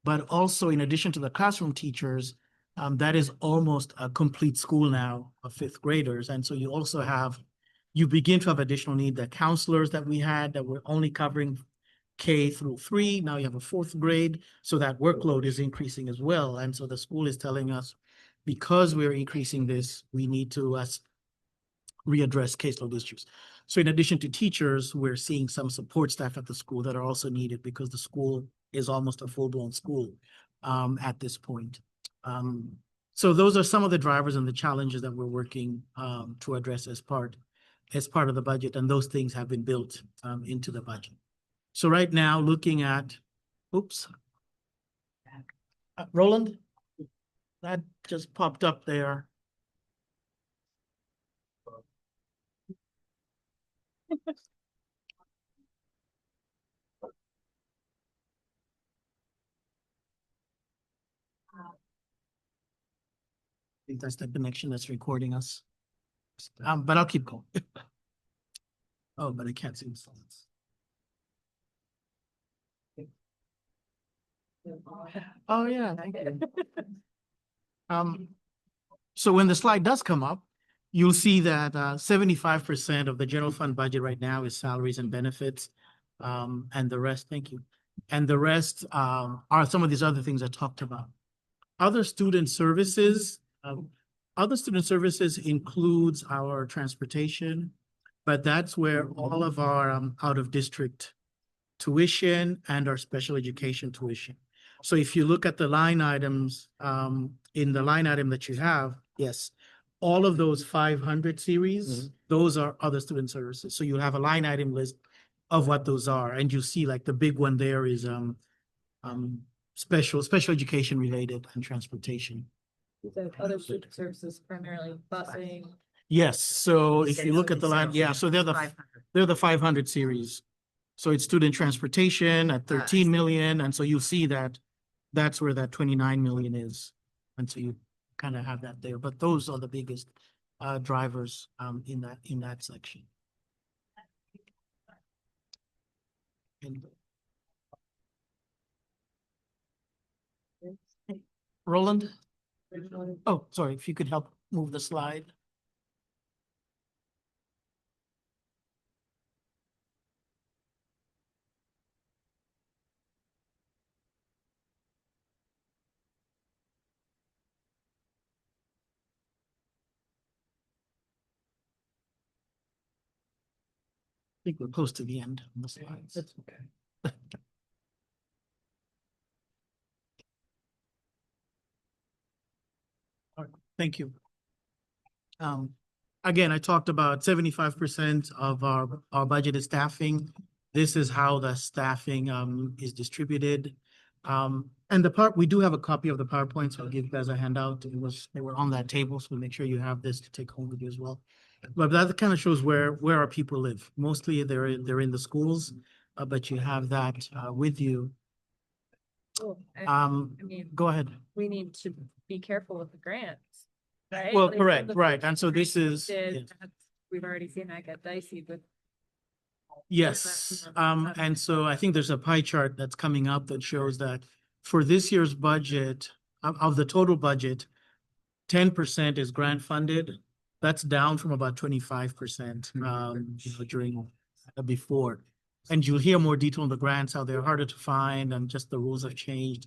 But also, in addition to the classroom teachers, that is almost a complete school now of 5th graders. And so you begin to have additional need. The counselors that we had that were only covering K through 3, now you have a 4th grade. So that workload is increasing as well. And so the school is telling us, because we're increasing this, we need to readdress caseload issues. So in addition to teachers, we're seeing some support staff at the school that are also needed because the school is almost a full-blown school at this point. So those are some of the drivers and the challenges that we're working to address as part of the budget, and those things have been built into the budget. So right now, looking at, Roland, that just popped up there. I think that's the connection that's recording us. But I'll keep going. Oh, but I can't see the slides. Oh, yeah, thank you. So when the slide does come up, you'll see that 75% of the general fund budget right now is salaries and benefits. And the rest, thank you. And the rest are some of these other things I talked about. Other student services includes our transportation, but that's where all of our out-of-district tuition and our special education tuition. So if you look at the line items, in the line item that you have, yes, all of those 500 series, those are other student services. So you have a line item list of what those are, and you see like the big one there is special education related and transportation. So other student services, primarily busing. Yes, so if you look at the line, yeah, so they're the 500 series. So it's student transportation at 13 million, and so you see that that's where that 29 million is. And so you kind of have that there, but those are the biggest drivers in that section. And Roland? Oh, sorry, if you could help move the slide. I think we're close to the end of the slides. That's okay. All right, thank you. Again, I talked about 75% of our budget is staffing. This is how the staffing is distributed. And we do have a copy of the PowerPoint, so I'll give you guys a handout. They were on that table, so make sure you have this to take home with you as well. But that kind of shows where our people live. Mostly they're in the schools, but you have that with you. I mean, Go ahead. we need to be careful with the grants, right? Well, Like, correct, the right. first And so this grant is, we did, yes. we've already seen that get dicey with. Yes, and so I think there's a pie chart that's coming up that shows that for this year's budget, of the total budget, 10% is grant funded. That's down from about 25%, during before. And you'll hear more detail on the grants, how they're harder to find and just the rules have changed.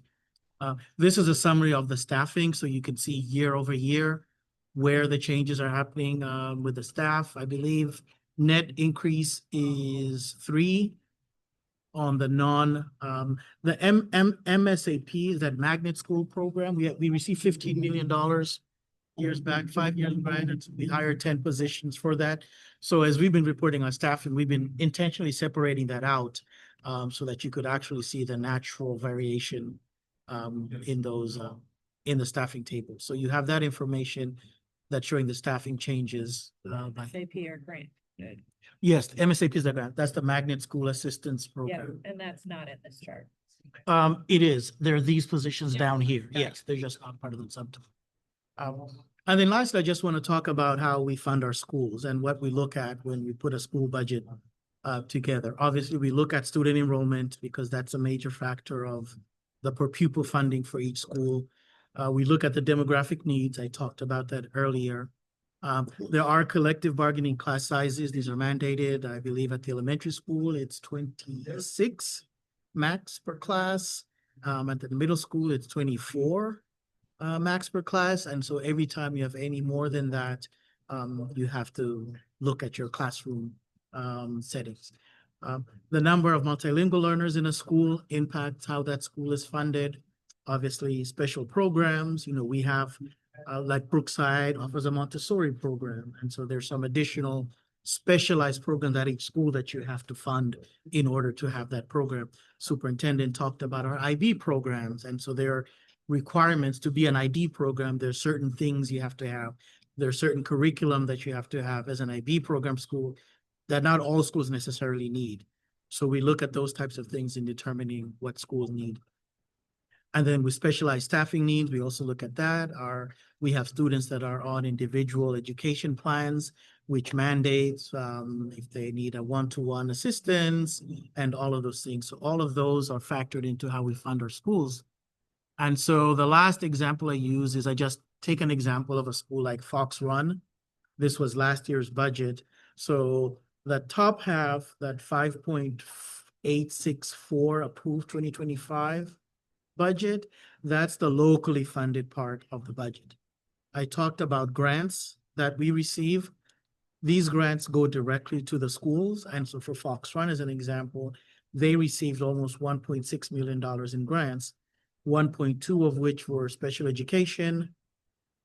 This is a summary of the staffing, so you can see year over year where the changes are happening with the staff. I believe net increase is 3 on the MSAP, that magnet school program. We received $15 million years back, 5 years back. We hired 10 positions for that. So as we've been reporting on staffing, we've been intentionally separating that out so that you could actually see the natural variation in those in the staffing table. So you have that information that's showing the staffing changes. SAP or grant. Good. Yes, the MSAP is the grant. That's the Magnet School Assistance Yeah, Program. and that's not in this chart. It is. There are these positions Yeah. down here. Got it. Yes, they're just not part of the subtotal. And then lastly, I just want to talk about how we fund our schools and what we look at when we put a school budget together. Obviously, we look at student enrollment because that's a major factor of the per pupil funding for each school. We look at the demographic needs. I talked about that earlier. There are collective bargaining class sizes. These are mandated. I believe at the elementary school, it's 26 max per class. At the middle school, it's 24 max per class. And so every time you have any more than that, you have to look at your classroom settings. The number of multilingual learners in a school impacts how that school is funded. Obviously, special programs, we have like Brookside offers a Montessori program. And so there's some additional specialized programs at each school that you have to fund in order to have that program. Superintendent talked about our IB programs. And so there are requirements to be an ID program. There's certain things you have to have. There's certain curriculum that you have to have as an IB program school that not all schools necessarily need. So we look at those types of things in determining what schools need. And then with specialized staffing needs, we also look at that. We have students that are on individual education plans, which mandates if they need a one-to-one assistance and all of those things. So all of those are factored into how we fund our schools. And so the last example I use is I just take an example of a school like Fox Run. This was last year's budget. So the top half, that 5.864 approved 2025 budget, that's the locally funded part of the budget. I talked about grants that we receive. These grants go directly to the schools. And so for Fox Run, as an example, they received almost $1.6 million in grants, 1.2 of which were special education.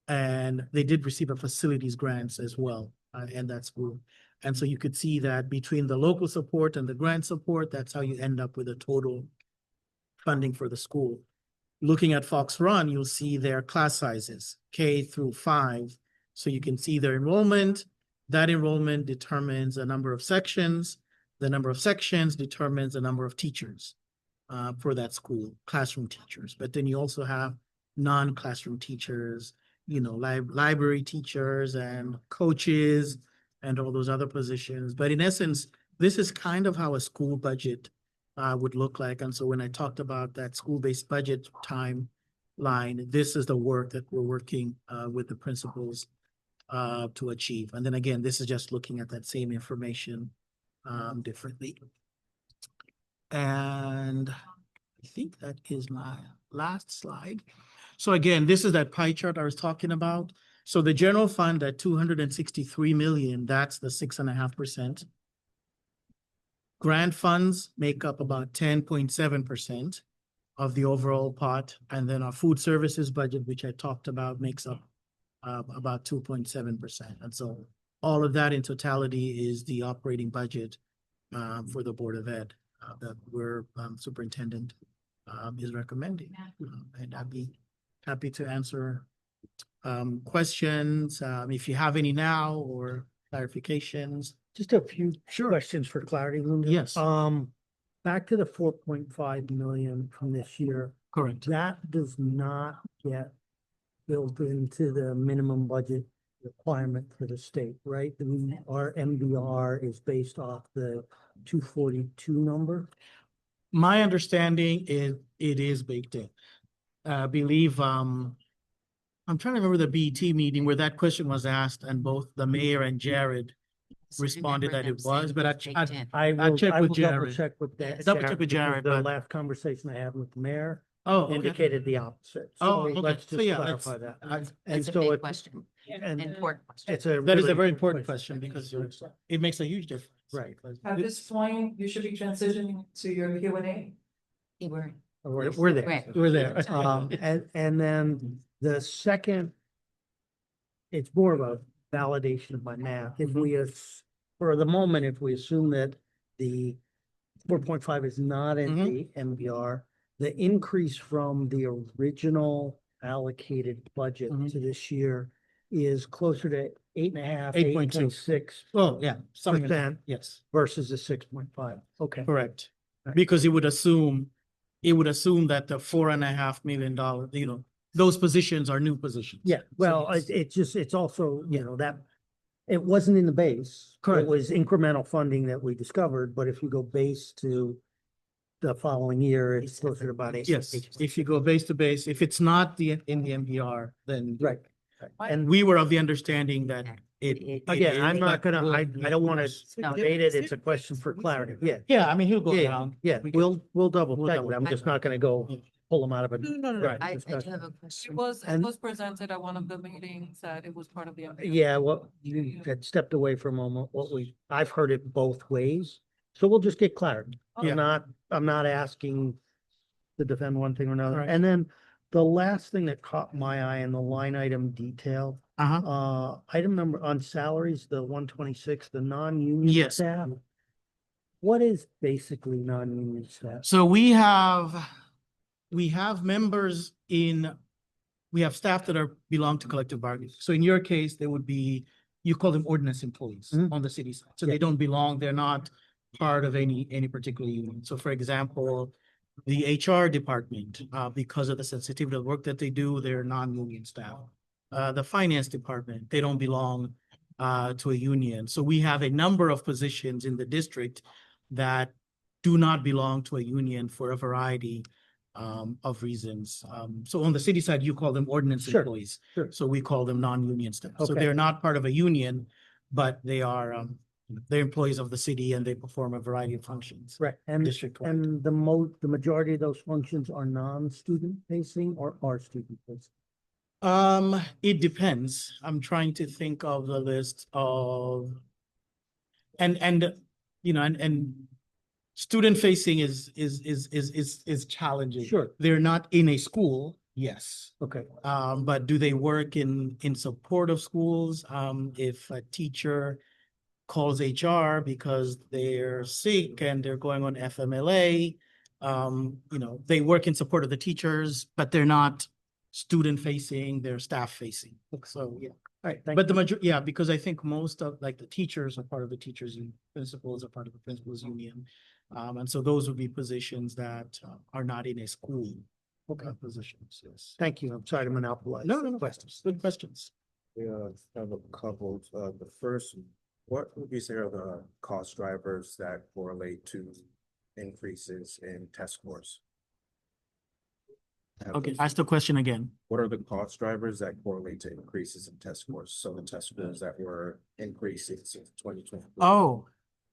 And they did receive a facilities grants as well in that school. And so you could see that between the local support and the grant support, that's how you end up with a total funding for the school. Looking at Fox Run, you'll see their class sizes, K through 5. So you can see their enrollment. That enrollment determines the number of sections. The number of sections determines the number of teachers for that school, classroom teachers. But then you also have non-classroom teachers, library teachers and coaches and all those other positions. But in essence, this is kind of how a school budget would look like. And so when I talked about that school-based budget timeline, this is the work that we're working with the principals to achieve. And then again, this is just looking at that same information differently. And I think that is my last slide. So again, this is that pie chart I was talking about. So the general fund at 263 million, that's the 6.5%. Grant funds make up about 10.7% of the overall pot. And then our food services budget, which I talked about, makes up about 2.7%. And so all of that in totality is the operating budget for the Board of Ed that we're superintendent is recommending. And I'd be happy to answer questions if you have any now or clarifications. Just a few questions for clarity, Linda. Yes. Back to the 4.5 million from this year, Correct. that does not get built into the minimum budget requirement for the state, right? Our MBR is based off the 242 number. My understanding is it is baked in. I believe, I'm trying to remember the BET meeting where that question was asked and both the mayor and Jared responded that it was, but I'll check with Double Jared. check with that. Double check with because Jared, The but- last conversation I had with the mayor Oh, okay. indicated the opposite. Oh, So okay. let's So just yeah, clarify that. That's And a so big it- question, And important question. it's a. That is really a very good important question because it makes a huge difference. Right. At this point, you should be transitioning to your Q&A. We're there. Right. We're there. And then the second, it's more of a validation of my math. If we, for the moment, if we assume that the 4.5 is not in the MBR, the increase from the original allocated budget to this year is closer to 8.5, 8.2. 8.6 Oh, yeah. something like that. percent Yes, versus the 6.5. Okay. correct. Right. Because it would assume that the $4.5 million, those positions are new positions. Yeah, well, yes. it's also, that, it wasn't in the base. Correct. It was incremental funding that we discovered, but if you go base to the following year, it's closer to about 8. Yes, if you go base to base, if it's not in the MBR, then. Right. And we were of the understanding that it. Again, I'm is, not but gonna, I don't want to No. debate it. It's a question for clarity. Yeah. Yeah, I mean, he'll go Yeah, down. yeah, We can- we'll double we'll check double it. I'm check. just not gonna go pull them out of it. No. Right. I do discussion. have a question. And- was presented at one of the meetings that it was part of the. Yeah, well, you had stepped away for a moment. I've heard it both ways. So we'll just get clarity. Yeah. I'm not asking to defend one thing or another. Right. And then the last thing that caught my eye in the line item detail, item number on salaries, the 126, the non-union Yes. staff. What is basically non-union staff? So we have members we have staff that belong to collective bargaining. So in your case, they would be, you call them ordinance employees on the city side. So they don't belong, they're not part of any particular union. So for example, the HR department, because of the sensitivity of the work that they do, they're non-union staff. The finance department, they don't belong to a union. So we have a number of positions in the district that do not belong to a union for a variety of reasons. So on the city side, you call them ordinance Sure, employees. sure. So we call them non-union staff. So Okay. they're not part of a union, but they are, they're employees of the city and they perform a variety of functions. Right, and District-wide. the majority of those functions are non-student facing or are student facing? It depends. I'm trying to think of the list of, and student facing is challenging. Sure. They're not in a school, yes. Okay, But do they work in support of schools? If a teacher calls HR because they're sick and they're going on FMLA, they work in support of the teachers, but they're not student facing, they're staff facing. So, yeah. all right, thank But you. because I think most of the teachers are part of the teachers union, principals are part of the principals union. And so those would be positions that are not in a school. Okay. Positions, yes. Thank you. I'm sorry to monopolize. No. Questions, good questions. Yeah, I have a couple. The first, what would you say are the cost drivers that correlate to increases in test scores? Okay, ask the question again. What are the cost drivers that correlate to increases in test scores? So the test scores that were increasing since 2020. Oh,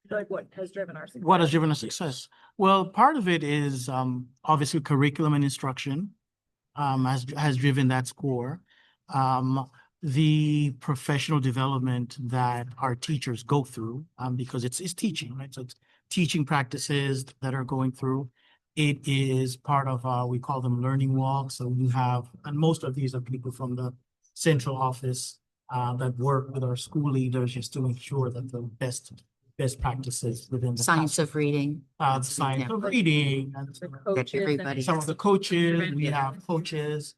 Like what has driven our success? what has driven us success? Well, part of it is obviously curriculum and instruction has driven that score. The professional development that our teachers go through because it's teaching, right? So it's teaching practices that are going through. It is part of we call them learning walks. So you have, and most of these are people from the central office that work with our school leaders just to ensure that the best practices within the Science of reading. science of reading, and Everybody. some of the coaches, we have coaches.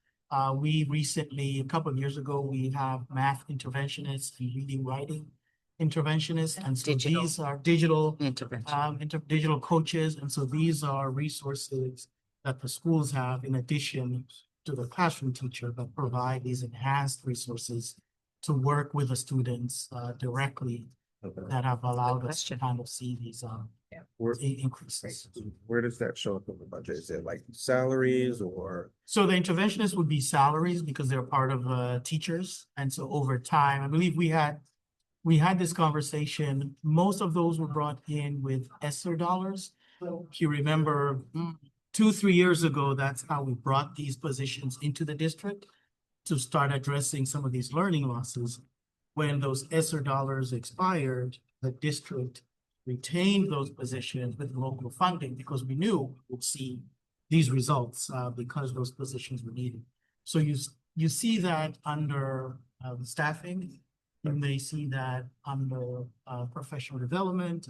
We recently, a couple of years ago, we have math interventionists and reading, writing interventionists. And so Digital. these are digital, Intervention. digital coaches. And so these are resources that the schools have in addition to the classroom teacher that provide these enhanced resources to work with the students directly that have allowed us to question. kind of see these Where, increases. where does that show up in the budget? Is it like salaries or? So the interventionists would be salaries because they're part of teachers. And so over time, I believe we had this conversation. Most of those were brought in with ESSER dollars. If you remember 2-3 years ago, that's how we brought these positions into the district to start addressing some of these learning losses. When those ESSER dollars expired, the district retained those positions with local funding because we knew we would see these results because those positions were needed. So you see that under staffing, you may see that under professional development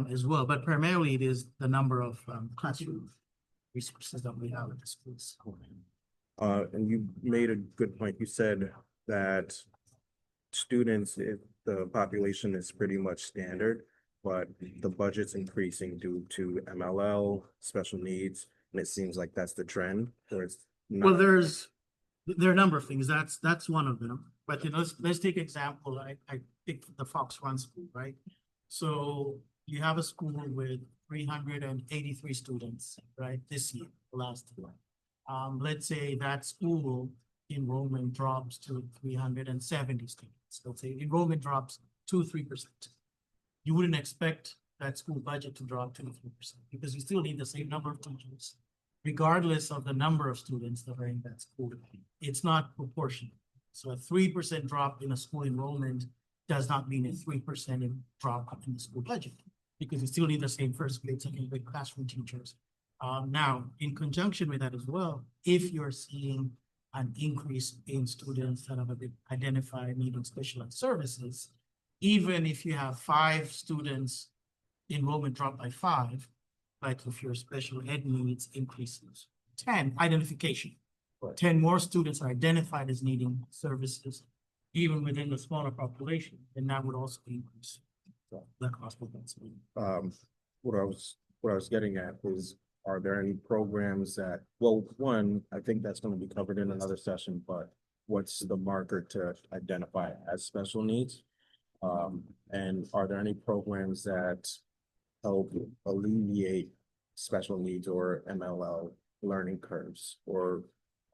as well, but primarily it is the number of classroom resources that we have at the schools. And you made a good point. You said that students, if the population is pretty much standard, but the budget's increasing due to MLL, special needs, and it seems like that's the trend, or it's Well, not. there are a number of things. That's one of them. But let's take example. I pick the Fox Run School, right? So you have a school with 383 students, right? This year, last year. Let's say that school enrollment drops to 370 students. Let's say enrollment drops 2-3%. You wouldn't expect that school budget to drop 2-3% because you still need the same number of teachers, regardless of the number of students that are in that school. It's not proportional. So a 3% drop in a school enrollment does not mean a 3% drop in the school budget because you still need the same first grade, second grade classroom teachers. Now, in conjunction with that as well, if you're seeing an increase in students that have identified needing specialized services, even if you have 5 students, enrollment drop by 5, but if your special ed needs increases 10, identification, 10 more students are identified as needing services, even within the smaller population, then that would also increase the cost of that school. What I was getting at is, are there any programs that, well, one, I think that's going to be covered in another session, but what's the marker to identify as special needs? And are there any programs that help alleviate special needs or MLL learning curves? Or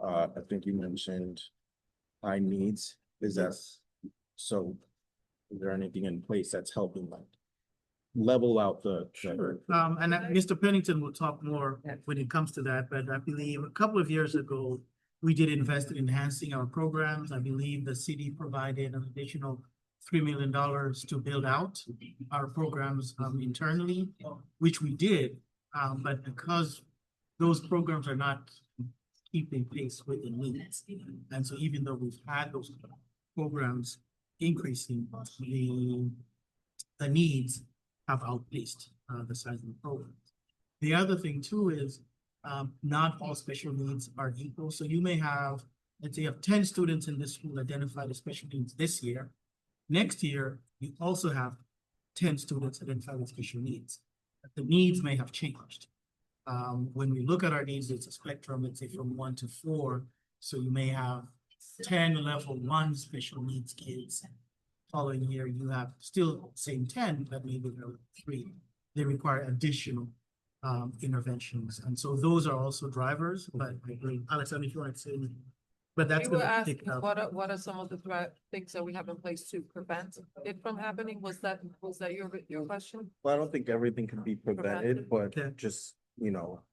I think you mentioned high needs. Is that so? Is there anything in place that's helping like level out the? Sure. And Mr. Pennington will talk more when it comes to that, but I believe a couple of years ago, we did invest in enhancing our programs. I believe the city provided an additional $3 million to build out our programs internally, which we did. But because those programs are not keeping pace with the needs, and so even though we've had those programs increasing, the needs have outpaced the size of the program. The other thing too is not all special needs are equal. So you may have, let's say you have 10 students in this school identified as special needs this year. Next year, you also have 10 students identified with special needs. But the needs may have changed. When we look at our needs, it's a spectrum, let's say from 1 to 4. So you may have 10 level 1 special needs kids. Following year, you have still same 10, but maybe they're 3. They require additional interventions. And so those are also drivers, but Alexander, if you want to say, anything. But that's You were gonna asking, pick up. what are some of the things that we have in place to prevent it from happening? Was that your question? Well, I don't think everything can be prevented, but Okay. just,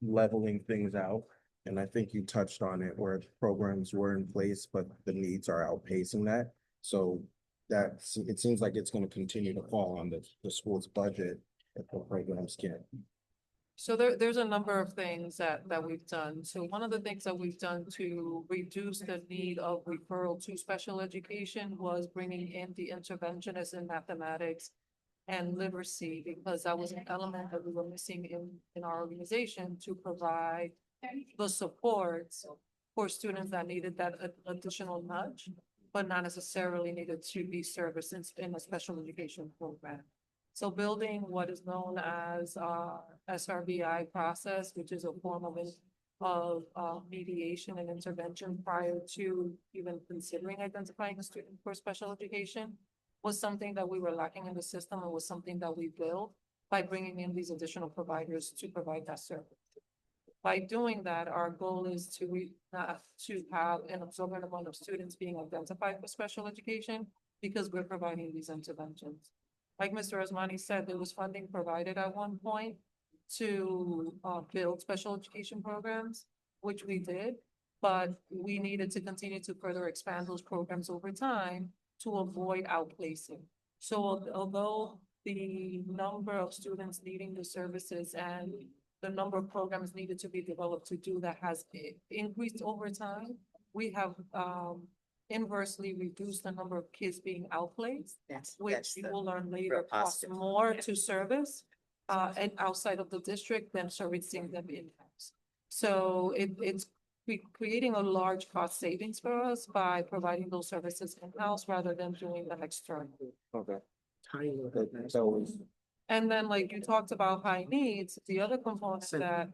leveling things out. And I think you touched on it where programs were in place, but the needs are outpacing that. So it seems like it's going to continue to fall on the school's budget if the programs can't. So there's a number of things that we've done. So one of the things that we've done to reduce the need of referral to special education was bringing in the interventionists in mathematics and literacy, because that was an element that we were missing in our organization to provide the supports for students that needed that additional nudge, but not necessarily needed to be serviced in a special education program. So building what is known as SRBI process, which is a form of mediation and intervention prior to even considering identifying a student for special education, was something that we were lacking in the system, and was something that we built by bringing in these additional providers to provide that service. By doing that, our goal is to have an absorbent amount of students being identified for special education, because we're providing these interventions. Like Mr. Osmani said, there was funding provided at one point to build special education programs, which we did, but we needed to continue to further expand those programs over time to avoid outplacing. So although the number of students needing the services and the number of programs needed to be developed to do that has increased over time, we have inversely reduced the number of kids being outplaced, which you will learn later costs more to service and outside of the district than servicing them in-house. So it's creating a large cost savings for us by providing those services in-house rather than doing them externally. Okay. So And then, like you talked about high needs, the other component that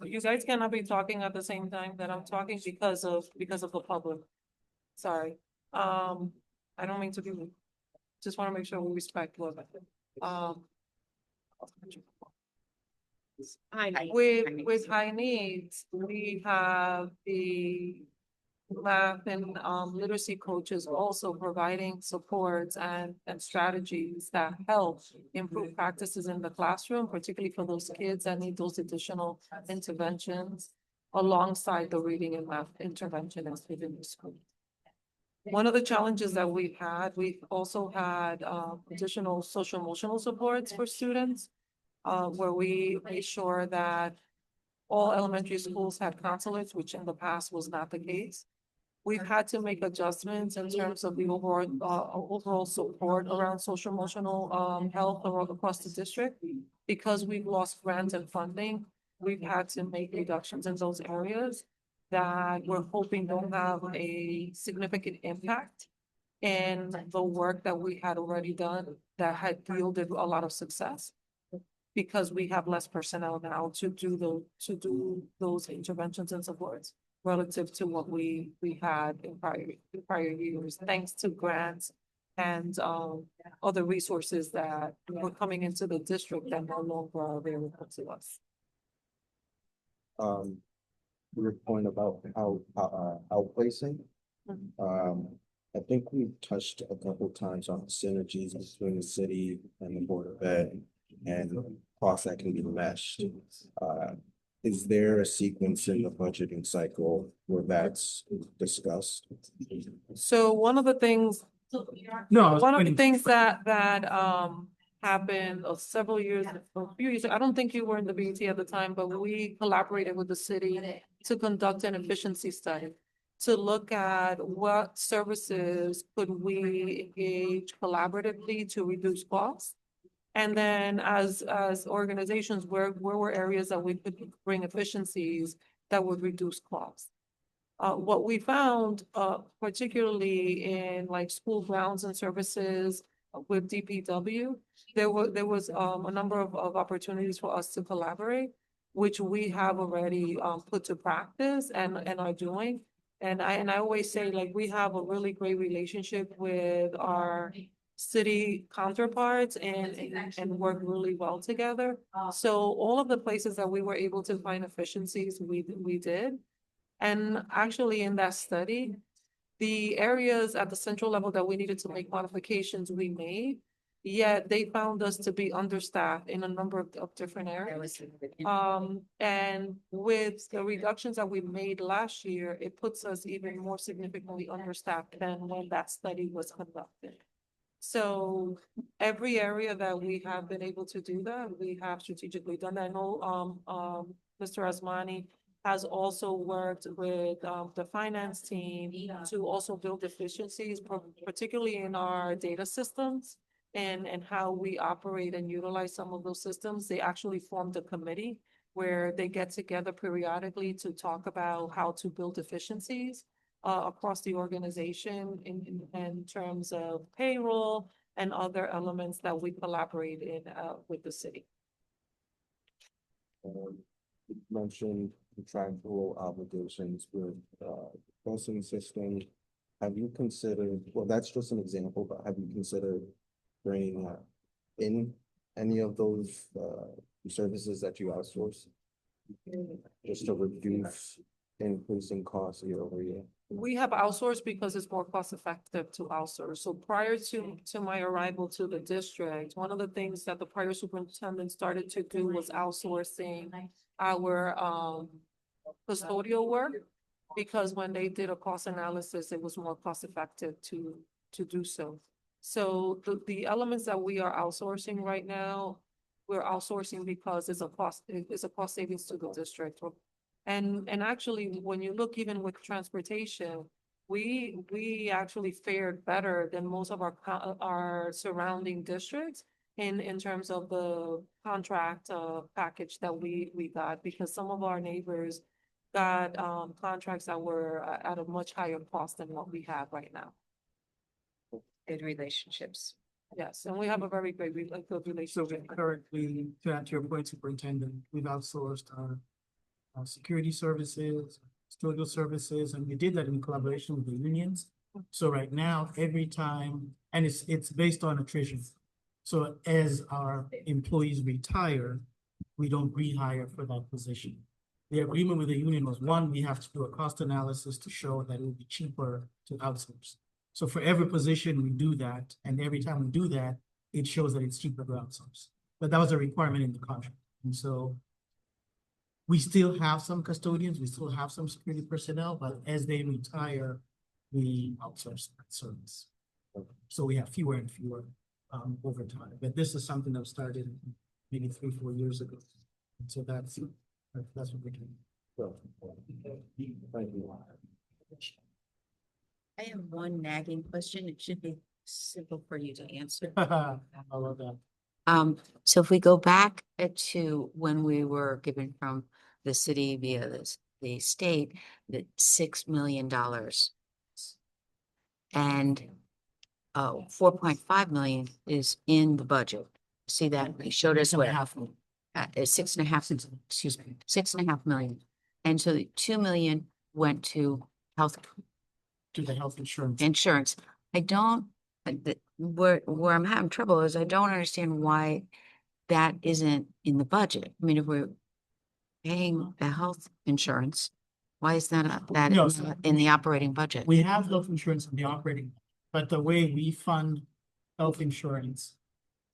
you guys cannot be talking at the same time that I'm talking because of the public. Sorry. I don't mean to be rude. Just want to make sure we respect what with high needs, we have the math and literacy coaches also providing supports and strategies that help improve practices in the classroom, particularly for those kids that need those additional interventions alongside the reading and math interventionists within the school. One of the challenges that we've also had additional social emotional supports for students, where we made sure that all elementary schools had counselors, which in the past was not the case. We've had to make adjustments in terms of the overall support around social emotional health across the district. Because we've lost grants and funding, we've had to make reductions in those areas that we're hoping don't have a significant impact in the work that we had already done that had yielded a lot of success. Because we have less personnel now to do those interventions and supports relative to what we had in prior years, thanks to grants and other resources that were coming into the district that no longer are available to us. Your point about outplacing. I think we've touched a couple times on the synergies between the city and the Board of Ed and costs that can be meshed. Is there a sequence in the budgeting cycle where that's discussed? So one of the things that happened several years, a few years, I don't think you were in the BET at the time, but we collaborated with the city to conduct an efficiency study to look at what services could we engage collaboratively to reduce costs. And then as organizations, where were areas that we could bring efficiencies that would reduce costs? What we found, particularly in like school grounds and services with DPW, there was a number of opportunities for us to collaborate, which we have already put to practice and are doing. And I always say, like, we have a really great relationship with our city counterparts and work really well together. So all of the places that we were able to find efficiencies, we did. And actually in that study, the areas at the central level that we needed to make modifications, we made. Yet they found us to be understaffed in a number of different areas. And with the reductions that we made last year, it puts us even more significantly understaffed than when that study was conducted. So every area that we have been able to do that, we have strategically done that. I know, Mr. Asmani has also worked with, the finance team to also build efficiencies, particularly in our data systems and how we operate and utilize some of those systems. They actually formed a committee where they get together periodically to talk about how to build efficiencies across the organization in terms of payroll and other elements that we collaborate in with the city. You mentioned contractual obligations with busing system. Have you considered, well, that's just an example, but have you considered bringing in any of those services that you outsource? Just to reduce increasing costs year over year? We have outsourced because it's more cost effective to outsource. So prior to my arrival to the district, one of the things that the prior superintendent started to do was outsourcing our custodial work, because when they did a cost analysis, it was more cost effective to do so. So the elements that we are outsourcing right now, we're outsourcing because it's a cost savings to the district. And actually, when you look even with transportation, we actually fared better than most of our surrounding districts in terms of the contract package that we got, because some of our neighbors got contracts that were at a much higher cost than what we have right now. Good relationships. Yes, and we have a very great good So relationship. currently, to answer your point, Superintendent, we've outsourced our security services, custodial services, and we did that in collaboration with the unions. So right now, every time, and it's based on attrition. So as our employees retire, we don't rehire for that position. The agreement with the union was, one, we have to do a cost analysis to show that it would be cheaper to outsource. So for every position, we do that, and every time we do that, it shows that it's cheaper to outsource. But that was a requirement in the contract. And so we still have some custodians, we still have some security personnel, but as they retire, we outsource that service. So we have fewer and fewer over time. But this is something that started maybe 3-4 years ago. And so that's what we're doing. Thank you. I have one nagging question. It should be simple for you to answer. I love that. So if we go back to when we were given from the city via the state, the $6 million. And 4.5 million is in the budget. See that? They showed us where. It's 6.5, excuse me, 6.5 million. And so the 2 million went to health. To the health insurance. Insurance. I don't, where I'm having trouble is I don't understand why that isn't in the budget. I mean, if we're paying the health insurance, why is that No, in the operating budget? We have health insurance in the operating, but the way we fund health insurance,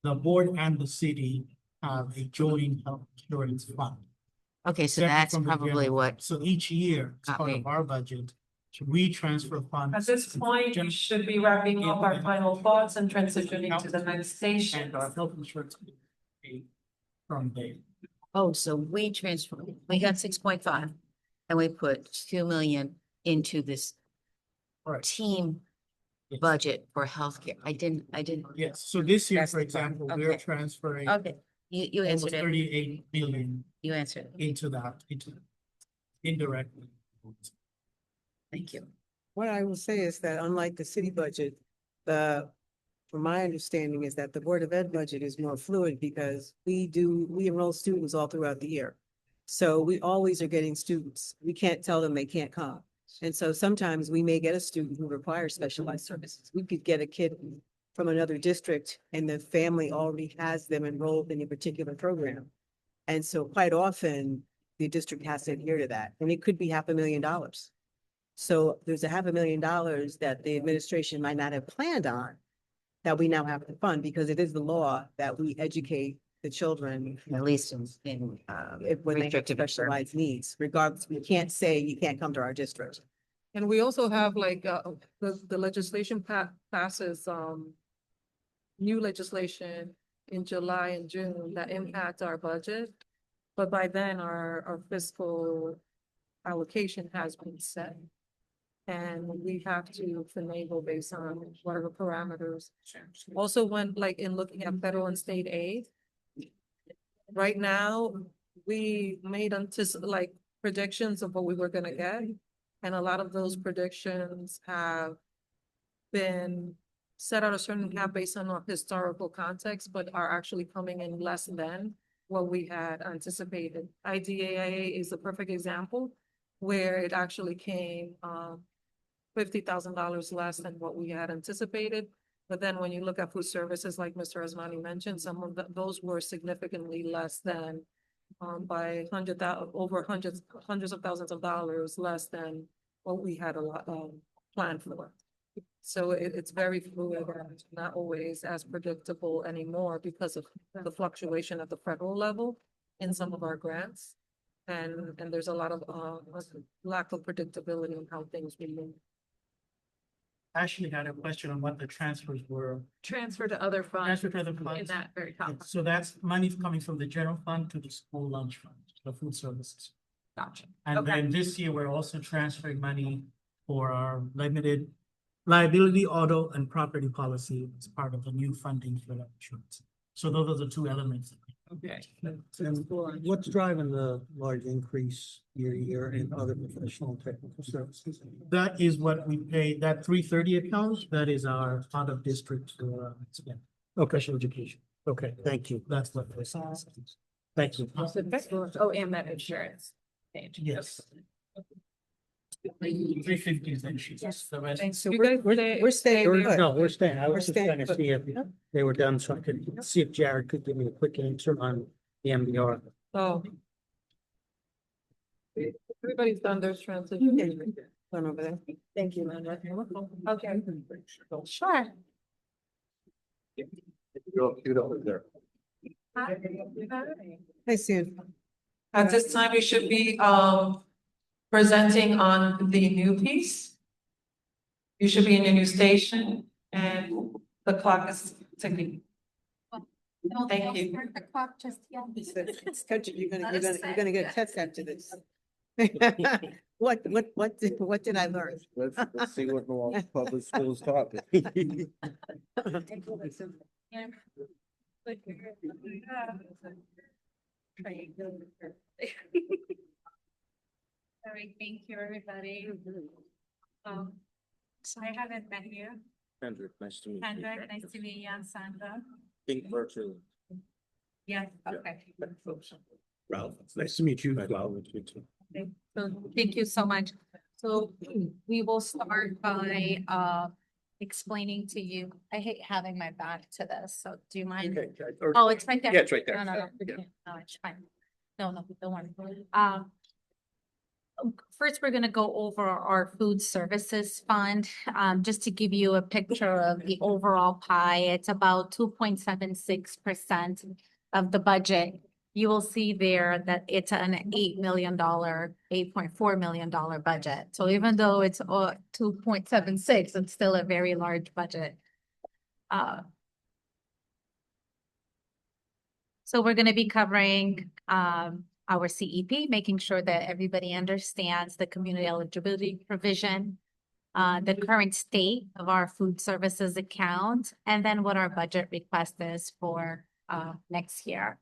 the board and the city have a joint health insurance fund. Okay, so separate that's from the probably general what. fund. So each year, as Got part me. of our budget, we transfer funds. At this point, we should be wrapping up our final thoughts and transitioning to the next station. And our health insurance will be from there. Oh, so we got 6.5 and we put 2 million into this Right. team Yes. budget for healthcare. I didn't. Yes, so this year, That's for the example, part. we're Okay. transferring Okay, you almost answered it. 38 billion You answered it. into that, indirectly. Thank you. What I will say is that unlike the city budget, from my understanding is that the Board of Ed budget is more fluid because we enroll students all throughout the year. So we always are getting students. We can't tell them they can't come. And so sometimes we may get a student who requires specialized services. We could get a kid who from another district and the family already has them enrolled in a particular program. And so quite often, the district has to adhere to that, and it could be $500,000. So there's $500,000 that the administration might not have planned on that we now have to fund because it is the law that we educate the children, At least in when they have restrictive specialized needs, regardless, we can't say you can't come to our district. And we also have like, the legislation passes, new legislation in July and June that impact our budget. But by then our fiscal allocation has been set. And we have to finagle based on whatever parameters. Also, when like in looking at federal and state aid, right now, we made like predictions of what we were gonna get. And a lot of those predictions have been set out a certain cap based on our historical context, but are actually coming in less than what we had anticipated. IDAA is a perfect example where it actually came $50,000 less than what we had anticipated. But then when you look at food services, like Mr. Asmani mentioned, some of those were significantly less than by over hundreds of thousands of dollars less than what we had planned for. So it's very fluid and not always as predictable anymore because of the fluctuation at the federal level in some of our grants. And there's a lot of lack of predictability in how things will move. Ashley had a question on what the transfers were. Transfer to other funds Transfer to other funds. in that very top. So that's money coming from the general fund to the school lunch fund, the food services. Gotcha. And Okay. then this year, we're also transferring money for our limited liability, auto, and property policy as part of the new funding for that insurance. So those are the two elements. Okay. And what's driving the large increase year to year in other professional and technical services? That is what we pay, that 330 account, that is our out of district special education. Okay, thank you. That's what this is. Thank you. Oh, and that insurance. Page. Yes. 350 is the issues. The rest- Thanks. So You we're, guys we're, stay- we're staying stay put. No, we're staying. I We're was just staying trying to put. see if they were done so I could see if Jared could give me a quick answer on the MBR. Oh. Everybody's done their transition. One over there. Thank you, Linda. Okay. Sure. Hi, Sue. At this time, we should be presenting on the new piece. You should be in your new station and the clock is ticking. Thank you. The clock just, yeah. It's touching. You're gonna get a test after this. What did I learn? Let's see what Norwalk Public Schools taught me. All right, thank you, everybody. So I haven't met you. Kendrick, nice to meet you. Kendrick, nice to meet you, and Sandra. Think virtually. Yes, okay. Ralph, nice to meet you. So thank you so much. So we will start by explaining to you, I hate having my back to this, so do you mind? Oh, it's right there. Yeah, it's right there. No, Yeah. no, it's fine. No, don't worry. First, we're gonna go over our food services fund, just to give you a picture of the overall pie. It's about 2.76% of the budget. You will see there that it's an $8.4 million budget. So even though it's 2.76, it's still a very large budget. So we're gonna be covering our CEP, making sure that everybody understands the community eligibility provision, the current state of our food services account, and then what our budget request is for next year.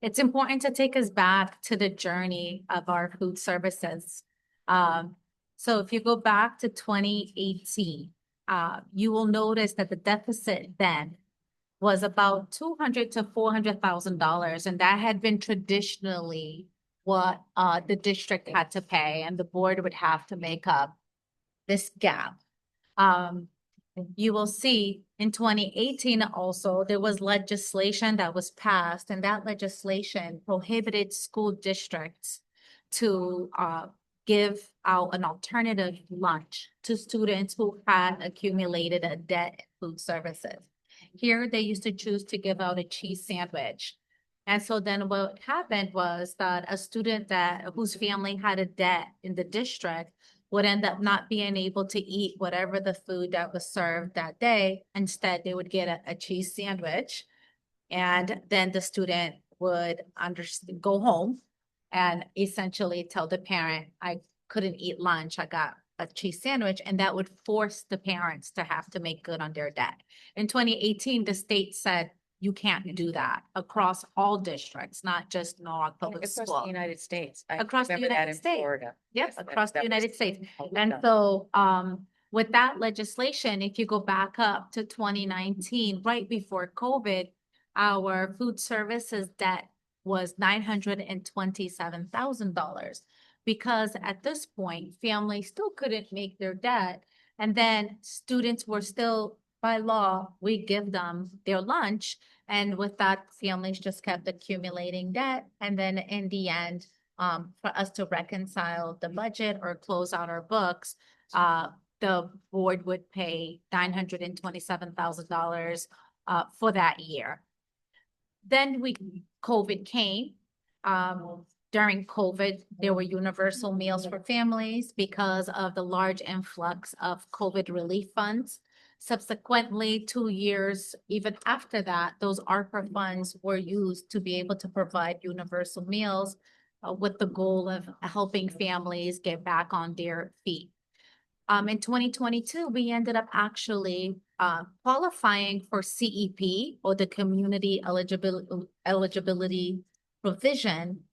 It's important to take us back to the journey of our food services. So if you go back to 2018, you will notice that the deficit then was about $200,000 to $400,000, and that had been traditionally what the district had to pay, and the board would have to make up this gap. you will see in 2018 also, there was legislation that was passed, and that legislation prohibited school districts to give out an alternative lunch to students who had accumulated a debt in food services. Here, they used to choose to give out a cheese sandwich. And so then what happened was that a student whose family had a debt in the district would end up not being able to eat whatever the food that was served that day. Instead, they would get a cheese sandwich. And then the student would go home and essentially tell the parent, I couldn't eat lunch, I got a cheese sandwich, and that would force the parents to have to make good on their debt. In 2018, the state said, you can't do that across all districts, not just Norwalk Public Schools. Across the United States. I Across the remember that United in States. Florida. Yes, That- across the that was- United States. Oh, And done. so, with that legislation, if you go back up to 2019, right before COVID, our food services debt was $927,000. Because at this point, families still couldn't make their debt. And then students were still, by law, we give them their lunch. And with that, families just kept accumulating debt. And then in the end, for us to reconcile the budget or close out our books, the board would pay $927,000 for that year. Then COVID came. During COVID, there were universal meals for families because of the large influx of COVID relief funds. Subsequently, 2 years, even after that, those ARPA funds were used to be able to provide universal meals with the goal of helping families get back on their feet. In 2022, we ended up actually qualifying for CEP, or the Community Eligibility Provision,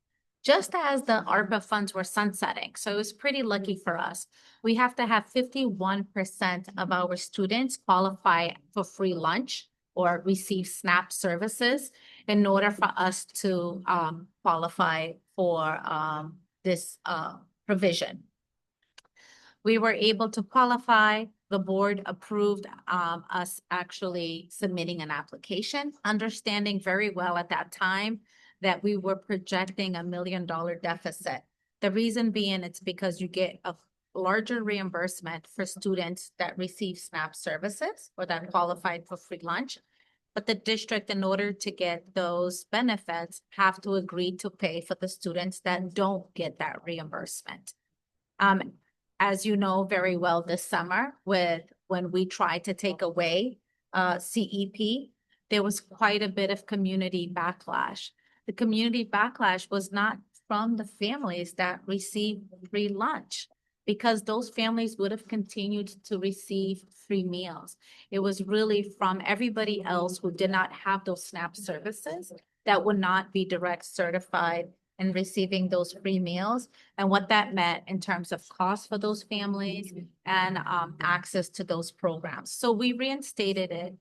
just as the ARPA funds were sunsetting. So it was pretty lucky for us. We have to have 51% of our students qualify for free lunch or receive SNAP services in order for us to qualify for this provision. We were able to qualify. The board approved us actually submitting an application, understanding very well at that time that we were projecting $1 million deficit. The reason being, it's because you get a larger reimbursement for students that receive SNAP services or that qualified for free lunch. But the district, in order to get those benefits, have to agree to pay for the students that don't get that reimbursement. As you know very well, this summer, when we tried to take away CEP, there was quite a bit of community backlash. The community backlash was not from the families that received free lunch, because those families would have continued to receive free meals. It was really from everybody else who did not have those SNAP services that would not be direct certified in receiving those free meals, and what that meant in terms of cost for those families and access to those programs. So we reinstated it.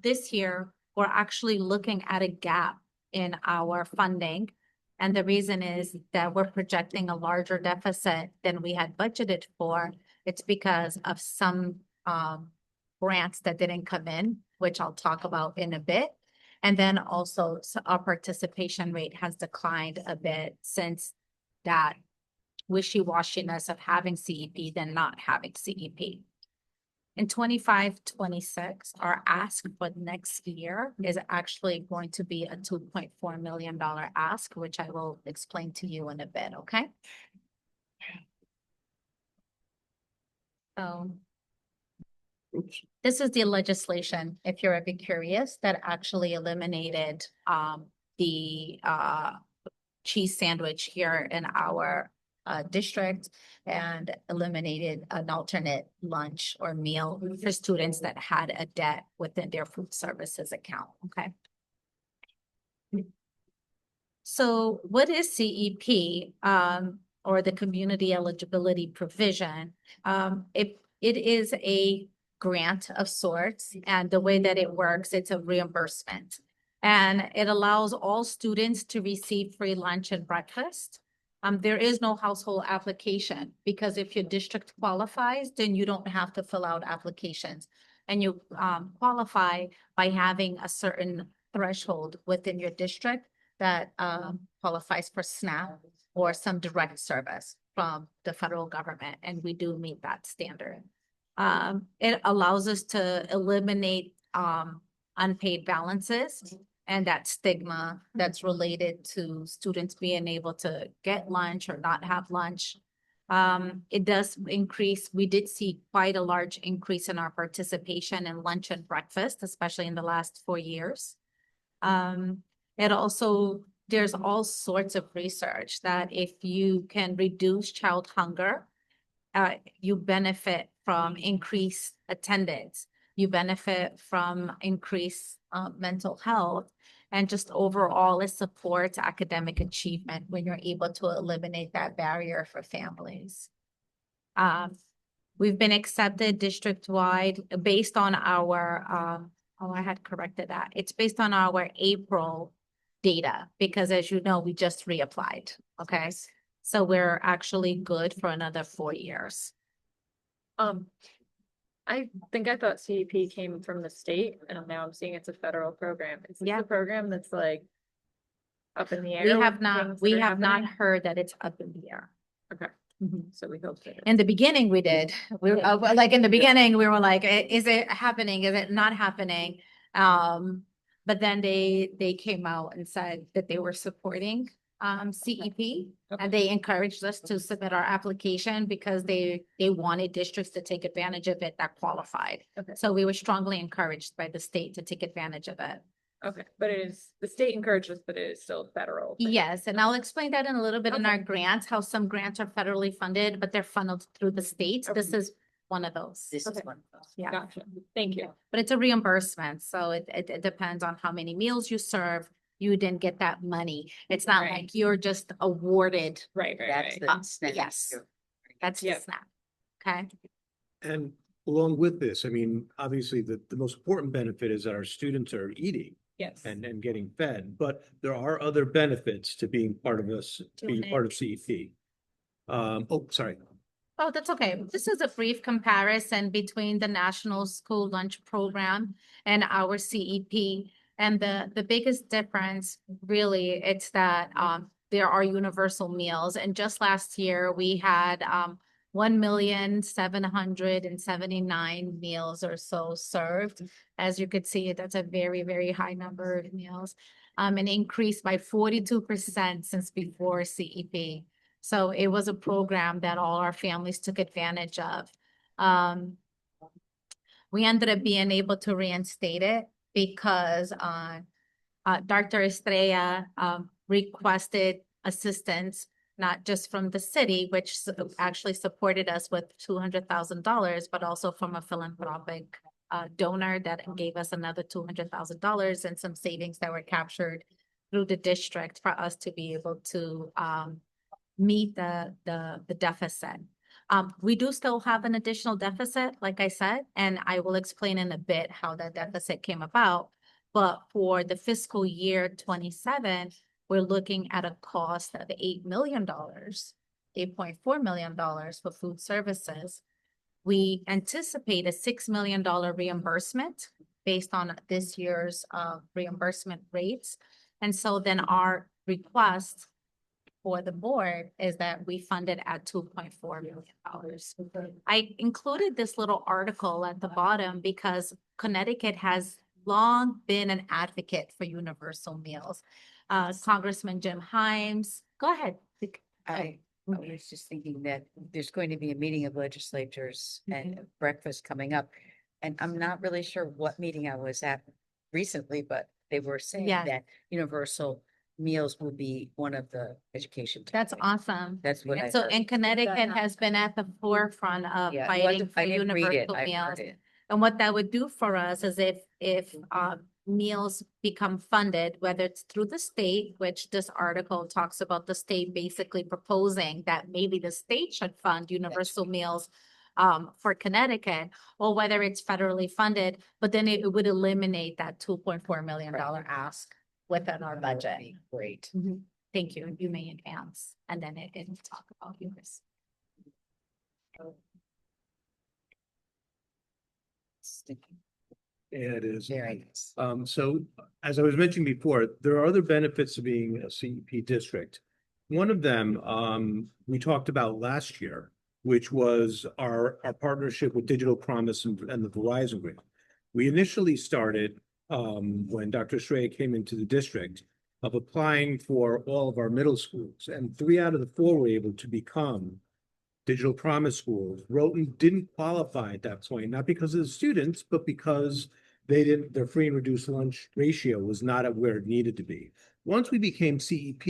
This year, we're actually looking at a gap in our funding. And the reason is that we're projecting a larger deficit than we had budgeted for. It's because of some grants that didn't come in, which I'll talk about in a bit. And then also our participation rate has declined a bit since that wishy-washiness of having CEP than not having CEP. In 25-26, our ask for next year is actually going to be a $2.4 million ask, which I will explain to you in a bit, okay? So this is the legislation, if you're ever curious, that actually eliminated the cheese sandwich here in our district and eliminated an alternate lunch or meal for students that had a debt within their food services account, okay? So what is CEP, or the Community Eligibility Provision? It is a grant of sorts, and the way that it works, it's a reimbursement. And it allows all students to receive free lunch and breakfast. There is no household application, because if your district qualifies, then you don't have to fill out applications. and you qualify by having a certain threshold within your district that qualifies for SNAP or some direct service from the federal government, and we do meet that standard. It allows us to eliminate unpaid balances and that stigma that's related to students being able to get lunch or not have lunch. It does increase, we did see quite a large increase in our participation in lunch and breakfast, especially in the last 4 years. It also, there's all sorts of research that if you can reduce child hunger, you benefit from increased attendance, you benefit from increased mental health, and just overall it supports academic achievement when you're able to eliminate that barrier for families. We've been accepted district-wide based on our, oh, I had corrected that. It's based on our April data, because as you know, we just reapplied, okay? So we're actually good for another 4 years. I think I thought CEP came from the state, and now I'm seeing it's a federal program. Is this Yeah. a program that's like up in the air? We with have not, things we that are have not happening? heard that it's up in the air. Okay, so we hope that. In the beginning, we did. We were like, in the beginning, we were like, is it happening? Is it not happening? But then they came out and said that they were supporting CEP, and they encouraged us to submit our application because they wanted districts to take advantage of it that qualified. Okay. So we were strongly encouraged by the state to take advantage of it. Okay, but it is, the state encouraged us, but it is still federal. Yes, and I'll explain that in a little bit in Okay. our grants, how some grants are federally funded, but they're funneled through the state. This is one of those. This is Okay. one of those. Yeah. Gotcha, thank you. But it's a reimbursement, so it depends on how many meals you serve. You didn't get that money. It's not Right. like you're just awarded. Right, That's right. the SNAP. Yes. That's the Yep. SNAP. Okay, And along with this, I mean, obviously the most important benefit is that our students are eating Yes. and getting fed, but there are other benefits to being part of us, being part of CEP. Oh, sorry. oh, that's okay. This is a brief comparison between the National School Lunch Program and our CEP. And the biggest difference, really, it's that there are universal meals. And just last year, we had 1,779 meals or so served. As you could see, that's a very, very high number of meals. An increase by 42% since before CEP. So it was a program that all our families took advantage of. We ended up being able to reinstate it because Dr. Estrella requested assistance, not just from the city, which actually supported us with $200,000, but also from a philanthropic donor that gave us another $200,000 and some savings that were captured through the district for us to be able to meet the deficit. We do still have an additional deficit, like I said, and I will explain in a bit how that deficit came about. But for the fiscal year 27, we're looking at a cost of $8 million, $8.4 million for food services. We anticipate a $6 million reimbursement based on this year's reimbursement rates. And so then our request for the board is that we fund it at $2.4 million. I included this little article at the bottom because Connecticut has long been an advocate for universal meals. Congressman Jim Himes, go ahead. I was just thinking that there's going to be a meeting of legislators and breakfast coming up. And I'm not really sure what meeting I was at recently, but they were saying Yeah. that universal meals will be one of the education. That's topics. awesome. That's what I And so, heard. and Connecticut has been at the forefront of Yeah, fighting for I didn't read it. universal I meals. heard it. And what that would do for us is if meals become funded, whether it's through the state, which this article talks about the state basically proposing that maybe the state should fund universal meals for Connecticut, or whether it's federally funded, but then it would eliminate that $2.4 million ask within our That would budget. be Great. Thank you. You may advance, and then it will talk about yours. interesting. Yeah, it is. Very nice. So as I was mentioning before, there are other benefits to being a CEP district. One of them, we talked about last year, which was our partnership with Digital Promise and the Verizon Group. We initially started, when Dr. Shrey came into the district, of applying for all of our middle schools, and 3 out of the 4 were able to become Digital Promise schools. Rowton didn't qualify at that point, not because of the students, but because their free and reduced lunch ratio was not at where it needed to be. Once we became CEP,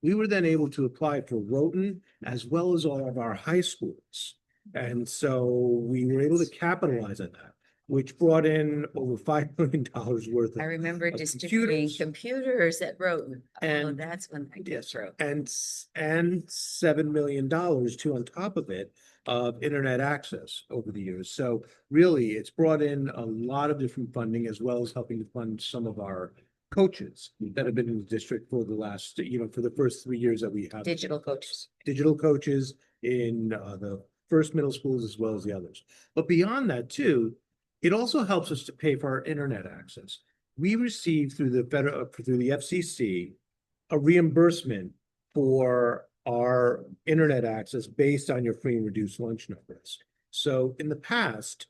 we were then able to apply for Rowton as well as all of our high schools. And so we were able to capitalize on that, which brought in over $5 million worth I of remember of distributing computers at Rowton. Oh, And- that's when I Yes, did Rowton. and $7 million too on top of it of internet access over the years. So really, it's brought in a lot of different funding as well as helping to fund some of our coaches that have been in the district for the last, for the first 3 years that we have. Digital coaches. Digital coaches in the first middle schools as well as the others. But beyond that too, it also helps us to pay for our internet access. We receive through the FCC a reimbursement for our internet access based on your free and reduced lunch numbers. So in the past,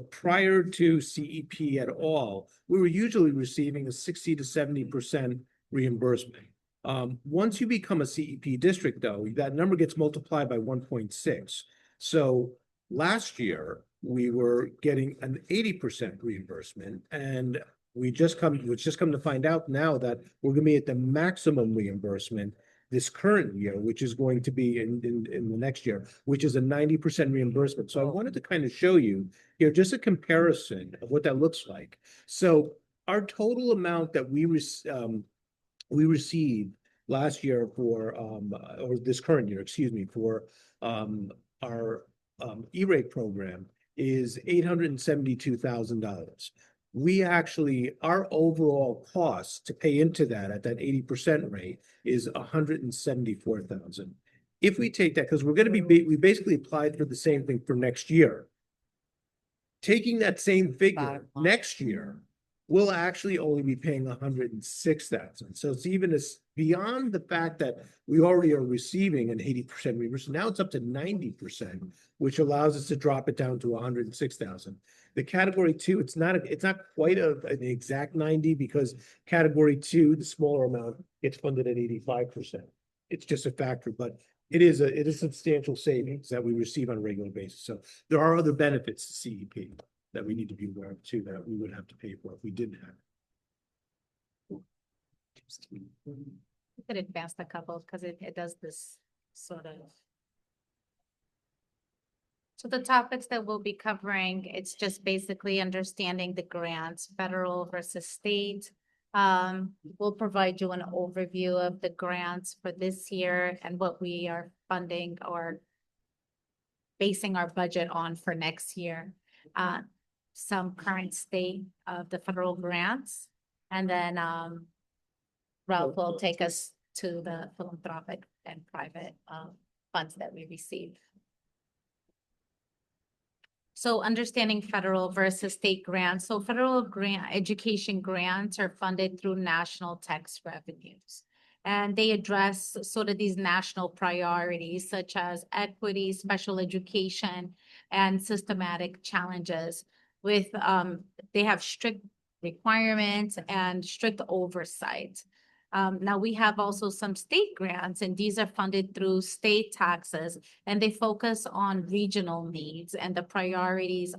prior to CEP at all, we were usually receiving a 60 to 70% reimbursement. Once you become a CEP district, though, that number gets multiplied by 1.6. So last year, we were getting an 80% reimbursement, and it's just come to find out now that we're going to be at the maximum reimbursement this current year, which is going to be in the next year, which is a 90% reimbursement. So I wanted to kind of show you here just a comparison of what that looks like. So our total amount that we received last year for, or this current year, excuse me, for our E-rate program is $872,000. We actually, our overall cost to pay into that at that 80% rate is $174,000. If we take that, because we're going to be, we basically applied for the same thing for next year. Taking that same figure next year, we'll actually only be paying $106,000. So it's even beyond the fact that we already are receiving an 80% reimbursement. Now it's up to 90%, which allows us to drop it down to $106,000. The category 2, it's not quite an exact 90 because category 2, the smaller amount, gets funded at 85%. It's just a factor, but it is substantial savings that we receive on a regular basis. So there are other benefits to CEP that we need to be aware of too, that we would have to pay for if we didn't have it. You could advance a couple because it does this sort of. So the topics that we'll be covering, it's just basically understanding the grants, federal versus state. We'll provide you an overview of the grants for this year and what we are funding or basing our budget on for next year. Some current state of the federal grants, and then Ralph will take us to the philanthropic and private funds that we receive. So understanding federal versus state grants. So federal education grants are funded through national tax revenues. And they address sort of these national priorities such as equity, special education, and systematic challenges with, they have strict requirements and strict oversight. Now we have also some state grants, and these are funded through state taxes, and they focus on regional needs and the priorities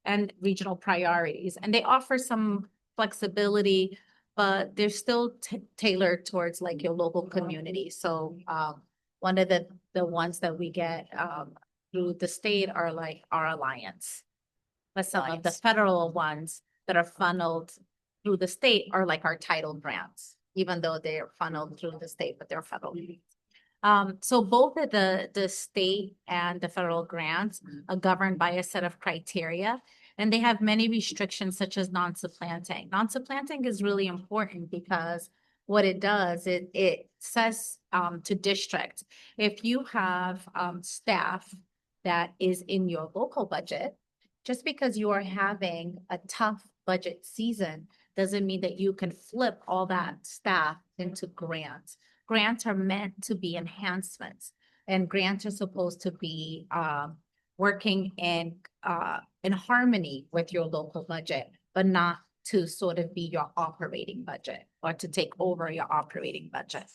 and regional priorities. And they offer some flexibility, but they're still tailored towards like your local community. So one of the ones that we get through the state are like our Alliance. But some of the federal ones that are funneled through the state are like our title grants, even though they're funneled through the state, but they're federal. So both of the state and the federal grants are governed by a set of criteria, and they have many restrictions such as non-supplanting. Non-supplanting is really important because what it does, it says to districts, if you have staff that is in your local budget, just because you are having a tough budget season doesn't mean that you can flip all that staff into grants. Grants are meant to be enhancements, and grants are supposed to be working in harmony with your local budget, but not to sort of be your operating budget or to take over your operating budget.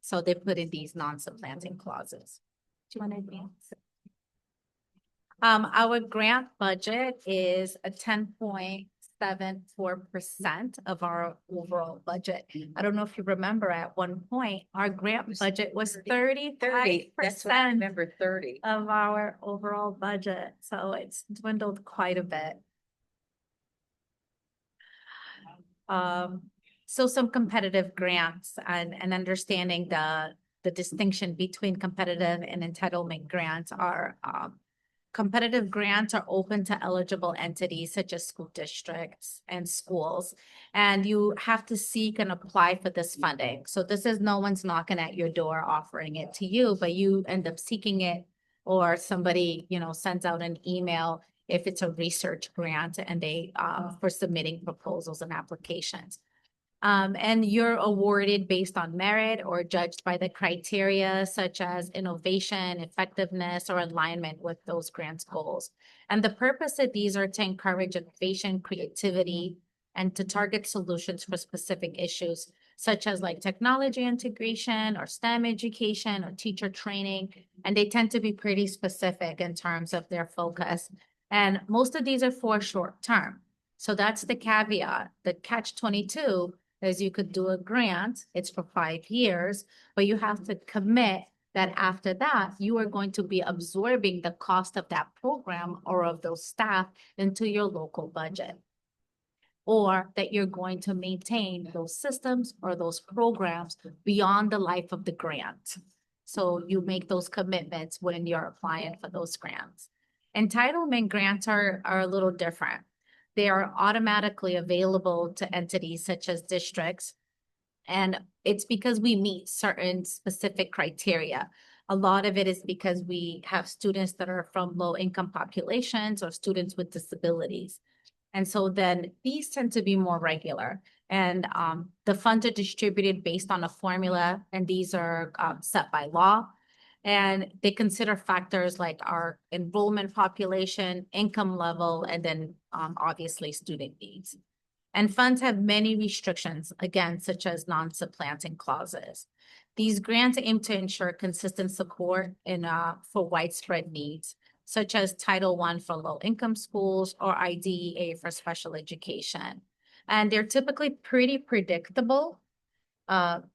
So they put in these non-supplanting clauses. Do you want to advance? Our grant budget is a 10.74% of our overall budget. I don't know if you remember at one point, our grant budget was 30%. Remember 30. Of our overall budget. So it's dwindled quite a bit. So some competitive grants and understanding the distinction between competitive and entitlement grants are competitive grants are open to eligible entities such as school districts and schools, and you have to seek and apply for this funding. So this is no one's knocking at your door offering it to you, but you end up seeking it, or somebody, sends out an email if it's a research grant and they for submitting proposals and applications. And you're awarded based on merit or judged by the criteria such as innovation, effectiveness, or alignment with those grants goals. And the purpose of these are to encourage innovation, creativity, and to target solutions for specific issues, such as like technology integration or STEM education or teacher training. And they tend to be pretty specific in terms of their focus. And most of these are for short term. So that's the caveat. The catch-22 is you could do a grant, it's for 5 years, but you have to commit that after that, you are going to be absorbing the cost of that program or of those staff into your local budget. Or that you're going to maintain those systems or those programs beyond the life of the grant. So you make those commitments when you're applying for those grants. Entitlement grants are a little different. They are automatically available to entities such as districts. And it's because we meet certain specific criteria. A lot of it is because we have students that are from low-income populations or students with disabilities. And so then these tend to be more regular. And the funds are distributed based on a formula, and these are set by law. And they consider factors like our enrollment population, income level, and then obviously student needs. And funds have many restrictions, again, such as non-supplanting clauses. These grants aim to ensure consistent support for widespread needs, such as Title I for low-income schools or IDEA for special education. And they're typically pretty predictable.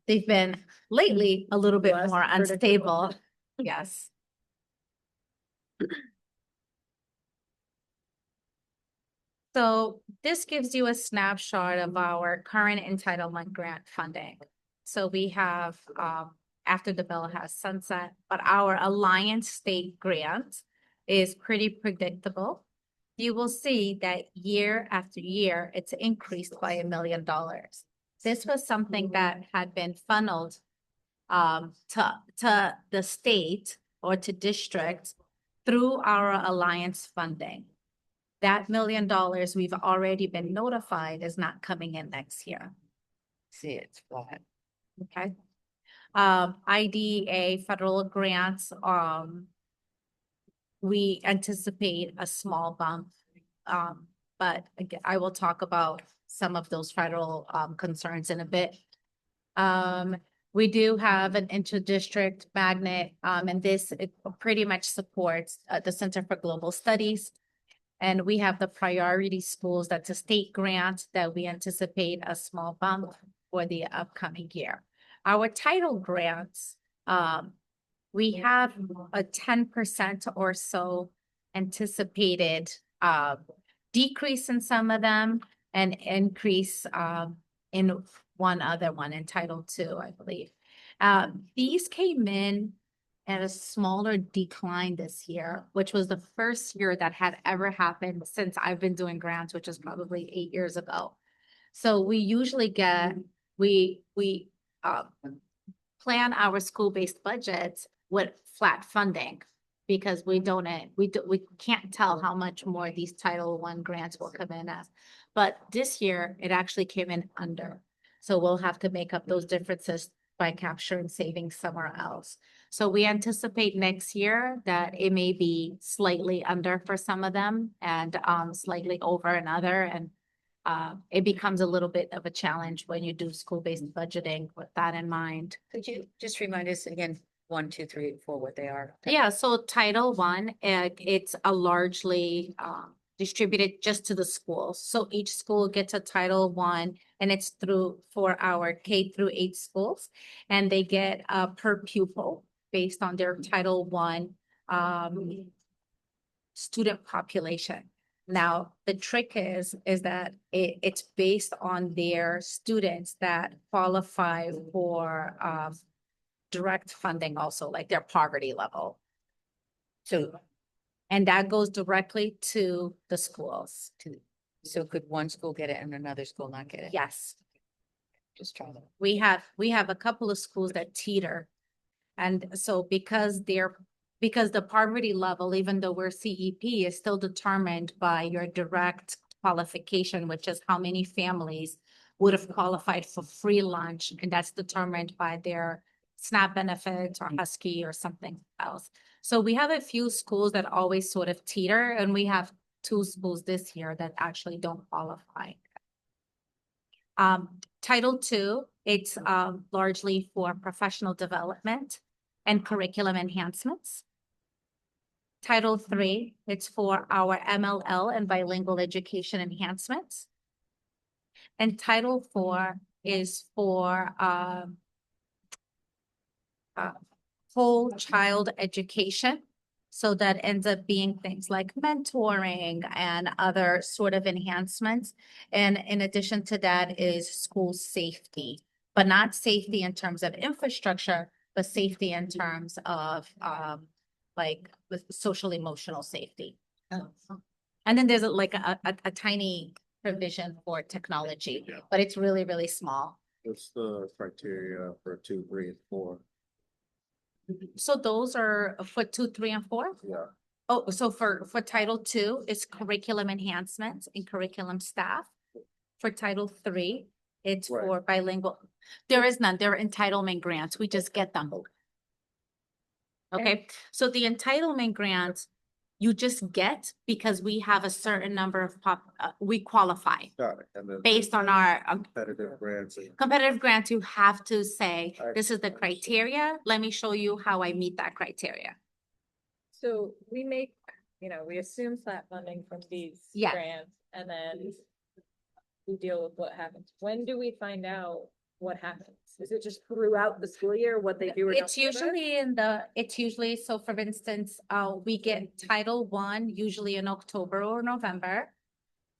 They've been lately a little bit more unstable. Yes. So this gives you a snapshot of our current entitlement grant funding. So we have, after the bill has sunset, but our Alliance State grant is pretty predictable. You will see that year after year, it's increased by $1 million. This was something that had been funneled to the state or to districts through our alliance funding. That $1 million we've already been notified is not coming in next year. See, it's flat. Okay. IDEA federal grants, we anticipate a small bump. But again, I will talk about some of those federal concerns in a bit. We do have an inter-district magnet, and this it pretty much supports the Center for Global Studies. And we have the priority schools, that's a state grant that we anticipate a small bump for the upcoming year. Our title grants, we have a 10% or so anticipated decrease in some of them and increase in one other one, in Title II, I believe. These came in at a smaller decline this year, which was the first year that had ever happened since I've been doing grants, which is probably 8 years ago. So we usually get, we plan our school-based budgets with flat funding. because we can't tell how much more these Title I grants will come in as. But this year, it actually came in under. So we'll have to make up those differences by capturing savings somewhere else. So we anticipate next year that it may be slightly under for some of them and slightly over another. And it becomes a little bit of a challenge when you do school-based budgeting with that in mind. Could you just remind us again, 1, 2, 3, and 4, what they are? Yeah, so Title I, it's a largely distributed just to the schools. So each school gets a Title I, and it's for our K through 8 schools, and they get per pupil based on their Title I student population. Now, the trick is that it's based on their students that qualify for direct funding also, like their poverty level. And that goes directly to the schools. So could one school get it and another school not get it? Yes. Just try that. We have a couple of schools that teeter. And so because the poverty level, even though we're CEP, is still determined by your direct qualification, which is how many families would have qualified for free lunch. And that's determined by their SNAP benefits or Husky or something else. So we have a few schools that always sort of teeter, and we have 2 schools this year that actually don't qualify. Title II, it's largely for professional development and curriculum enhancements. Title III, it's for our MLL and bilingual education enhancements. And Title IV is for whole child education. So that ends up being things like mentoring and other sort of enhancements. And in addition to that is school safety, but not safety in terms of infrastructure, but safety in terms of like with social emotional safety. And then there's like a tiny provision for technology, but it's really, really small. What's the criteria for 2, 3, and 4? So those are for 2, 3, and 4? Yeah. Oh, so for Title II, it's curriculum enhancements and curriculum staff. For Title III, it's Right. for bilingual. There is none. There are entitlement grants. We just get them. Okay, so the entitlement grants you just get because we have a certain number of we qualify Got it. And then based on our competitive grants. competitive grants. You have to say, I this is the criteria. Let me show you how I meet that criteria. So we make, we assume flat funding from these Yeah. grants, and then we deal with what happens. When do we find out what happens? Is it just throughout the school year, what they do? Or It's don't give us? usually, so for instance, we get Title I usually in October or November.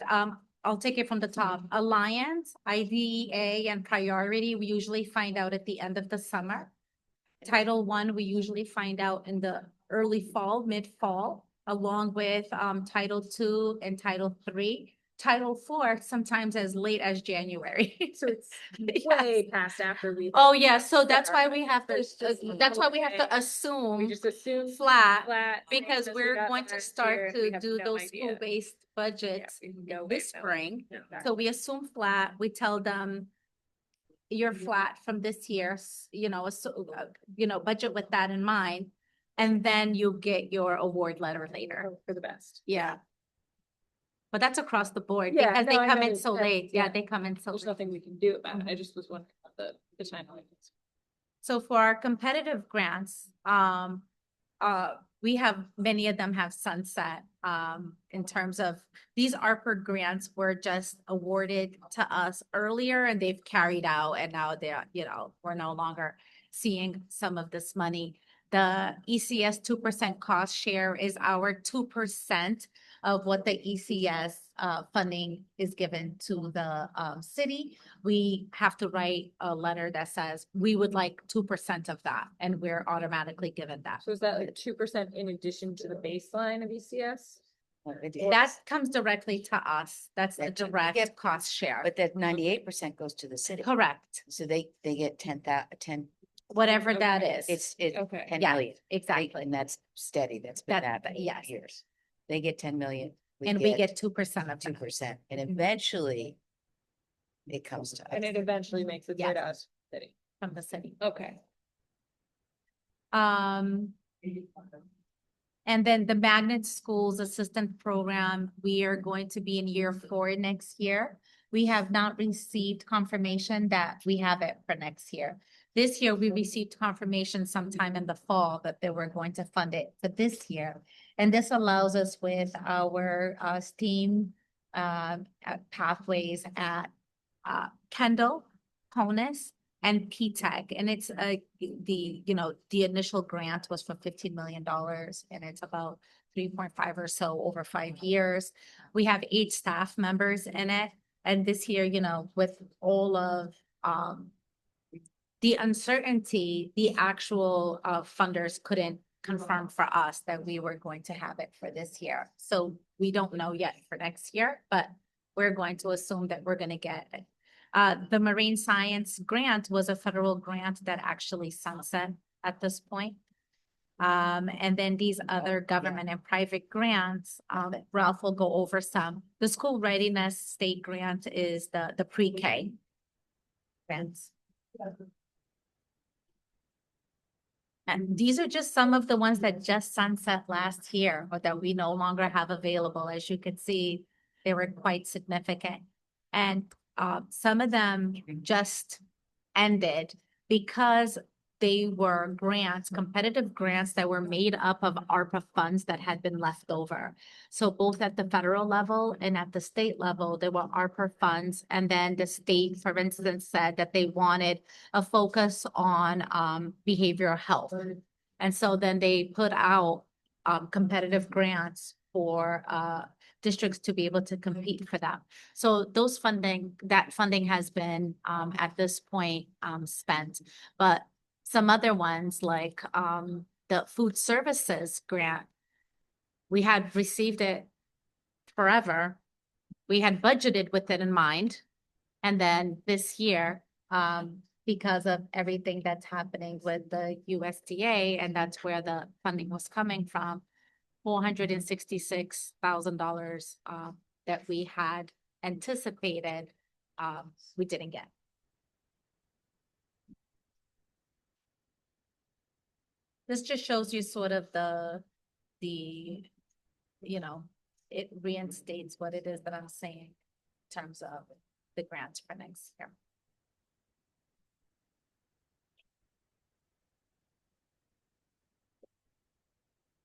I'll take it from the top. Alliance, IDEA, and Priority, we usually find out at the end of the summer. Title I, we usually find out in the early fall, mid-fall, along with Title II and Title III. Title IV, sometimes as late as January. So it's Yes. way past after we. Oh, yeah, so that's why we have to, It's just that's why we have to okay. We assume just assume flat, flat. because because we we're got going to last start year and to we have do no those idea. school-based budgets Yeah, we have no this way of spring. knowing. So we assume flat, we tell them you're flat from this year, budget with that in mind. And then you get your award letter later. For the best. Yeah. But that's across the board Yeah, because no, they I come know in that- so that- late. Yeah, yeah. they come in so There's late. nothing we can do about it. I just was wondering about the timeline. So for our competitive grants, we have, many of them have sunset, in terms of, these ARPA grants were just awarded to us earlier and they've carried out, and now they're, we're no longer seeing some of this money. The ECS 2% cost share is our 2% of what the ECS funding is given to the city. We have to write a letter that says we would like 2% of that, and we're automatically given that. So is that like 2% in addition to the baseline of ECS? That comes directly to us. That's the That's what we direct get. cost share. But that 98% goes to the city. Correct. So they get 10 whatever that is. It's Okay. 10 Yeah, million. exactly. And that's steady. That's been That- that for yes. years. They get 10 million. And we get 2% of that. 2%. And eventually it comes to us. And it eventually makes its way Yes. to us city. From the city. Okay. And then the Magnet Schools Assistant Program, we are going to be in year 4 next year. We have not received confirmation that we have it for next year. This year, we received confirmation sometime in the fall that they were going to fund it for this year. And this allows us with our STEAM pathways at Kendall, Conus, and P-TECH. And it's the initial grant was for $15 million and it's about 3.5 or so over 5 years. We have 8 staff members in it. And this year, with all of the uncertainty, the actual funders couldn't confirm for us that we were going to have it for this year. So we don't know yet for next year, but we're going to assume that we're going to get it. The Marine Science Grant was a federal grant that actually sunset at this point. And then these other government and private grants, Ralph will go over some. The School Readiness State Grant is the pre-K grants. And these are just some of the ones that just sunset last year or that we no longer have available. As you can see, they were quite significant. And some of them just ended because they were grants, competitive grants that were made up of ARPA funds that had been left over. So both at the federal level and at the state level, there were ARPA funds. And then the state, for instance, said that they wanted a focus on behavioral health. And so then they put out competitive grants for districts to be able to compete for them. So that funding has been at this point spent. But some other ones like the food services grant, we had received it forever. We had budgeted with it in mind. And then this year, because of everything that's happening with the USDA, and that's where the funding was coming from, $466,000 that we had anticipated, we didn't get. This just shows you sort of it reinstates what it is that I'm saying in terms of the grants for next year.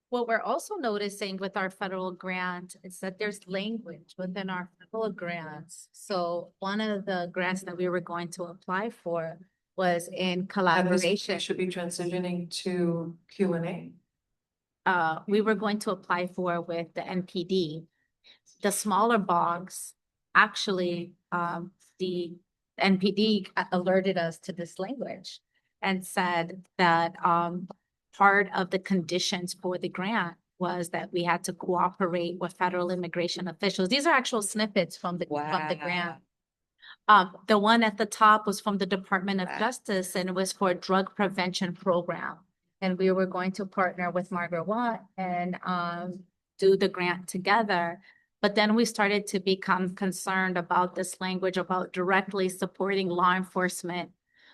What we're also noticing with our federal grant is that there's language within our federal grants. So one of the grants that we were going to apply for was in collaboration. Should be transitioning to Q&A. We were going to apply for with the NPD. The smaller bogs, actually, the NPD alerted us to this language and said that part of the conditions for the grant was that we had to cooperate with federal immigration officials. These are actual snippets from the grant. The one at the top was from the Department of Justice, and it was for a drug prevention program. And we were going to partner with Margaret Watt and do the grant together. But then we started to become concerned about this language about directly supporting law enforcement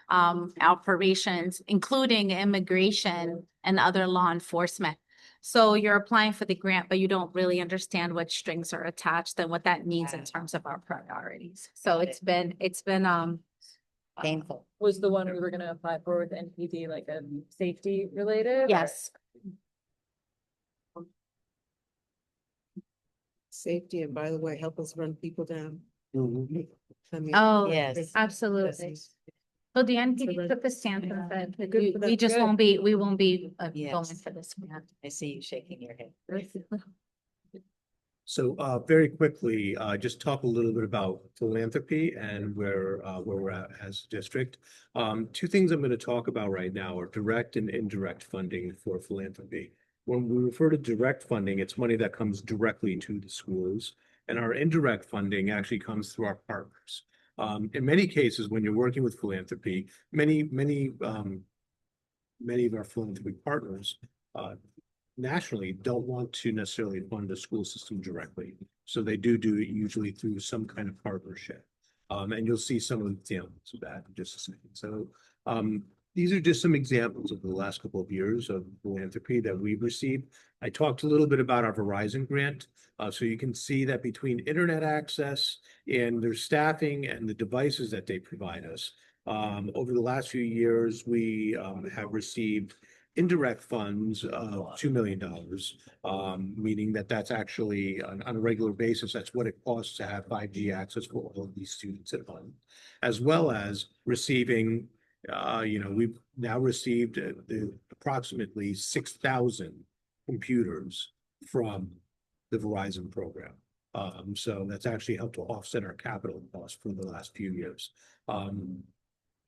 operations, including immigration and other law enforcement. So you're applying for the grant, but you don't really understand what strings are attached and what that means in terms of our priorities. So it's been Painful. Was the one we were gonna apply for with NPD like a safety related? Yes. Safety, and by the way, help us run people down. I mean, Oh, Yes. absolutely. So the NPD took a stance and said, Good for them. we just Good. we won't be going Yes. for this grant. I see you shaking your head. So very quickly, just talk a little bit about philanthropy and where we're at as a district. 2 things I'm going to talk about right now are direct and indirect funding for philanthropy. When we refer to direct funding, it's money that comes directly to the schools, and our indirect funding actually comes through our partners. In many cases, when you're working with philanthropy, many many of our philanthropic partners, nationally don't want to necessarily fund the school system directly. So they do it usually through some kind of partnership. And you'll see some of the examples of that in just a second. So, these are just some examples of the last couple of years of philanthropy that we've received. I talked a little bit about our Verizon grant. So you can see that between internet access and their staffing and the devices that they provide us, over the last few years, we have received indirect funds of $2 million, meaning that that's actually on a regular basis, that's what it costs to have 5G access for all of these students at home, as well as receiving, we've now received approximately 6,000 computers from the Verizon program. So that's actually helped to offset our capital costs for the last few years.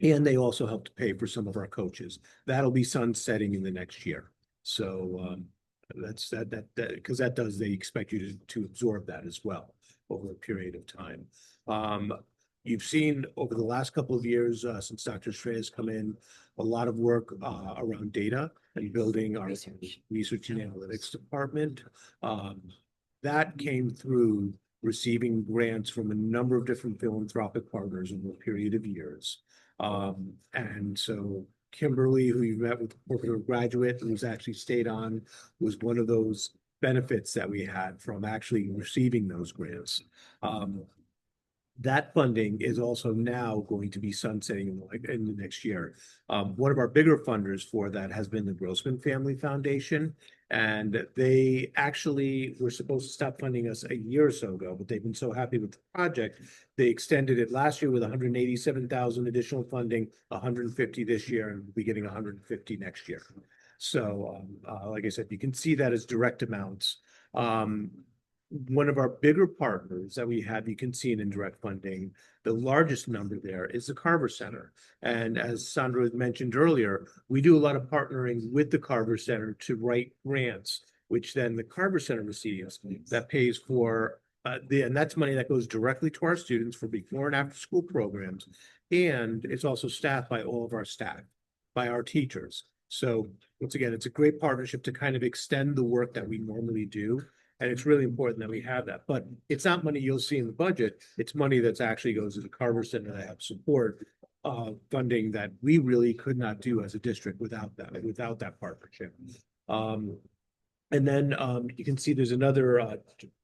And they also help to pay for some of our coaches. That'll be sunsetting in the next year. So that's because they expect you to absorb that as well over a period of time. You've seen over the last couple of years, since Dr. Shreya has come in, a lot of work around data and building our research and analytics department. That came through receiving grants from a number of different philanthropic partners over a period of years. And so Kimberly, who you met with, corporate graduate, who's actually stayed on, was one of those benefits that we had from actually receiving those grants. That funding is also now going to be sunsetting in the next year. One of our bigger funders for that has been the Grossman Family Foundation. And they actually were supposed to stop funding us a year or so ago, but they've been so happy with the project. They extended it last year with 187,000 additional funding, 150 this year, and we'll be getting 150 next year. So, like I said, you can see that as direct amounts. One of our bigger partners that we have, you can see in indirect funding, the largest number there is the Carver Center. And as Sandra mentioned earlier, we do a lot of partnering with the Carver Center to write grants, which then the Carver Center receives that pays for, and that's money that goes directly to our students for before and after school programs. And it's also staffed by all of our staff, by our teachers. So once again, it's a great partnership to kind of extend the work that we normally do. And it's really important that we have that, but it's not money you'll see in the budget. It's money that's actually goes to the Carver Center to help support funding that we really could not do as a district without that partnership. And then you can see there's another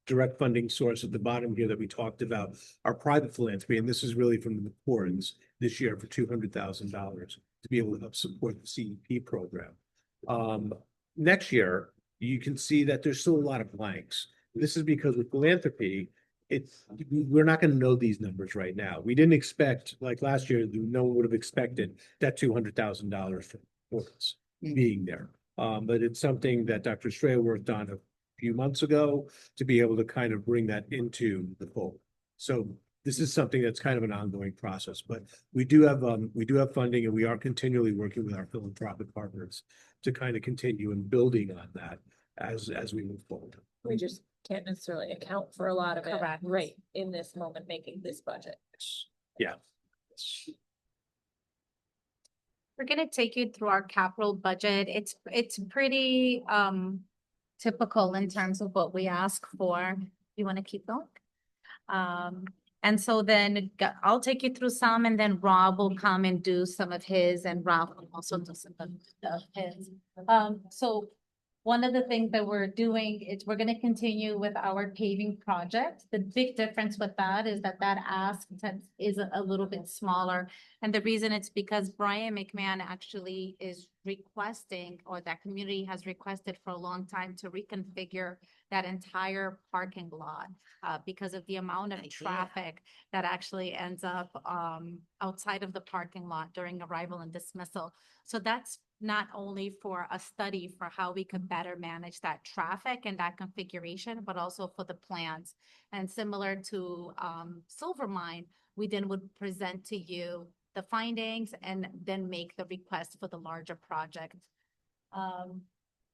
direct funding source at the bottom here that we talked about, our private philanthropy, and this is really from the McCords this year for $200,000 to be able to help support the CEP program. Next year, you can see that there's still a lot of blanks. This is because with philanthropy, we're not going to know these numbers right now. We didn't expect, like last year, no one would have expected that $200,000 for us being there. But it's something that Dr. Shreya worked on a few months ago to be able to kind of bring that into the fold. So this is something that's kind of an ongoing process, but we do have funding, and we are continually working with our philanthropic partners to kind of continue and building on that as we move forward. We just can't necessarily account for a lot of it, Correct. right, in this moment, making this budget. Yeah. We're gonna take you through our capital budget. It's pretty typical in terms of what we ask for. You want to keep going? And so then I'll take you through some, and then Rob will come and do some of his, and Rob will also do some of his. So one of the things that we're doing is we're going to continue with our paving project. The big difference with that is that ask is a little bit smaller. And the reason it's because Brian McMahon actually is requesting, or that community has requested for a long time, to reconfigure that entire parking lot because of the amount of traffic that actually ends up outside of the parking lot during arrival and dismissal. So that's not only for a study for how we could better manage that traffic and that configuration, but also for the plans. And similar to Silver Mine, we then would present to you the findings and then make the request for the larger project.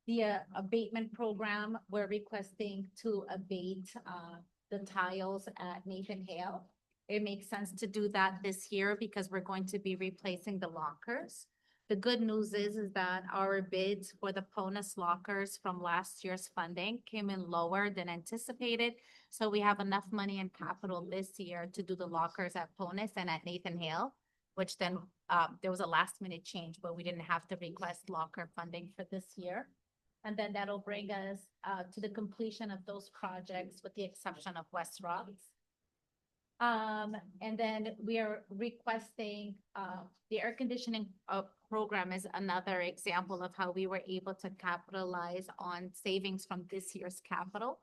The abatement program, we're requesting to abate the tiles at Nathan Hale. It makes sense to do that this year because we're going to be replacing the lockers. The good news is that our bids for the PONUS lockers from last year's funding came in lower than anticipated. So we have enough money in capital this year to do the lockers at PONUS and at Nathan Hale, which then there was a last minute change, but we didn't have to request locker funding for this year. And then that'll bring us to the completion of those projects with the exception of West Rocks. And then we are requesting, the air conditioning program is another example of how we were able to capitalize on savings from this year's capital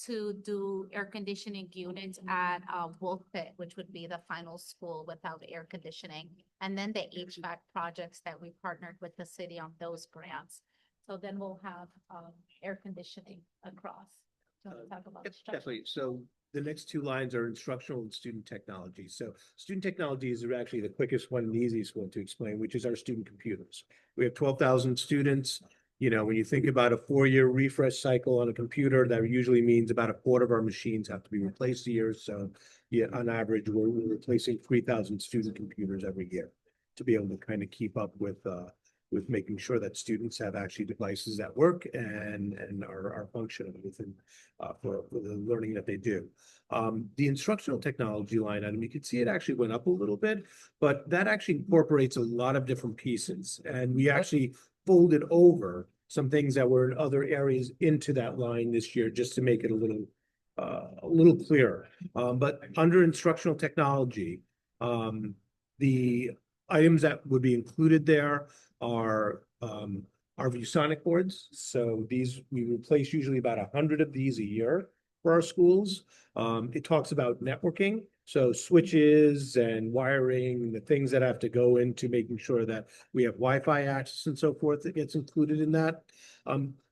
to do air conditioning units at Wolf Pit, which would be the final school without air conditioning. And then the HVAC projects that we partnered with the city on those grants. So then we'll have air conditioning across. Do you want to talk about Yep, structure? definitely. So the next two lines are instructional and student technology. So student technologies are actually the quickest one and the easiest one to explain, which is our student computers. We have 12,000 students. You know, when you think about a 4-year refresh cycle on a computer, that usually means about a quarter of our machines have to be replaced a year. So yeah, on average, we're replacing 3,000 student computers every year to be able to kind of keep up with making sure that students have actually devices that work and are functioning within for the learning that they do. The instructional technology line item, you can see it actually went up a little bit, but that actually incorporates a lot of different pieces. And we actually folded over some things that were in other areas into that line this year, just to make it a little clearer. But under instructional technology, the items that would be included there are our ViewSonic boards. So these, we replace usually about 100 of these a year for our schools. It talks about networking. So switches and wiring, the things that have to go into making sure that we have Wi-Fi access and so forth that gets included in that.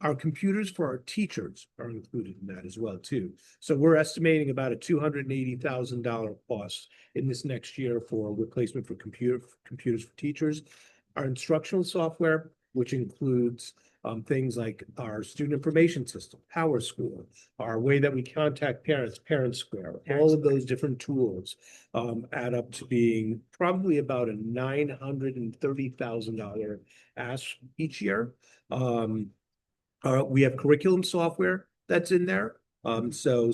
Our computers for our teachers are included in that as well too. So we're estimating about a $280,000 cost in this next year for replacement for computers for teachers. Our instructional software, which includes things like our student information system, Power School, our way that we contact parents, Parent Square, all of those different tools add up to being probably about a $930,000 ask each year. We have curriculum software that's in there. So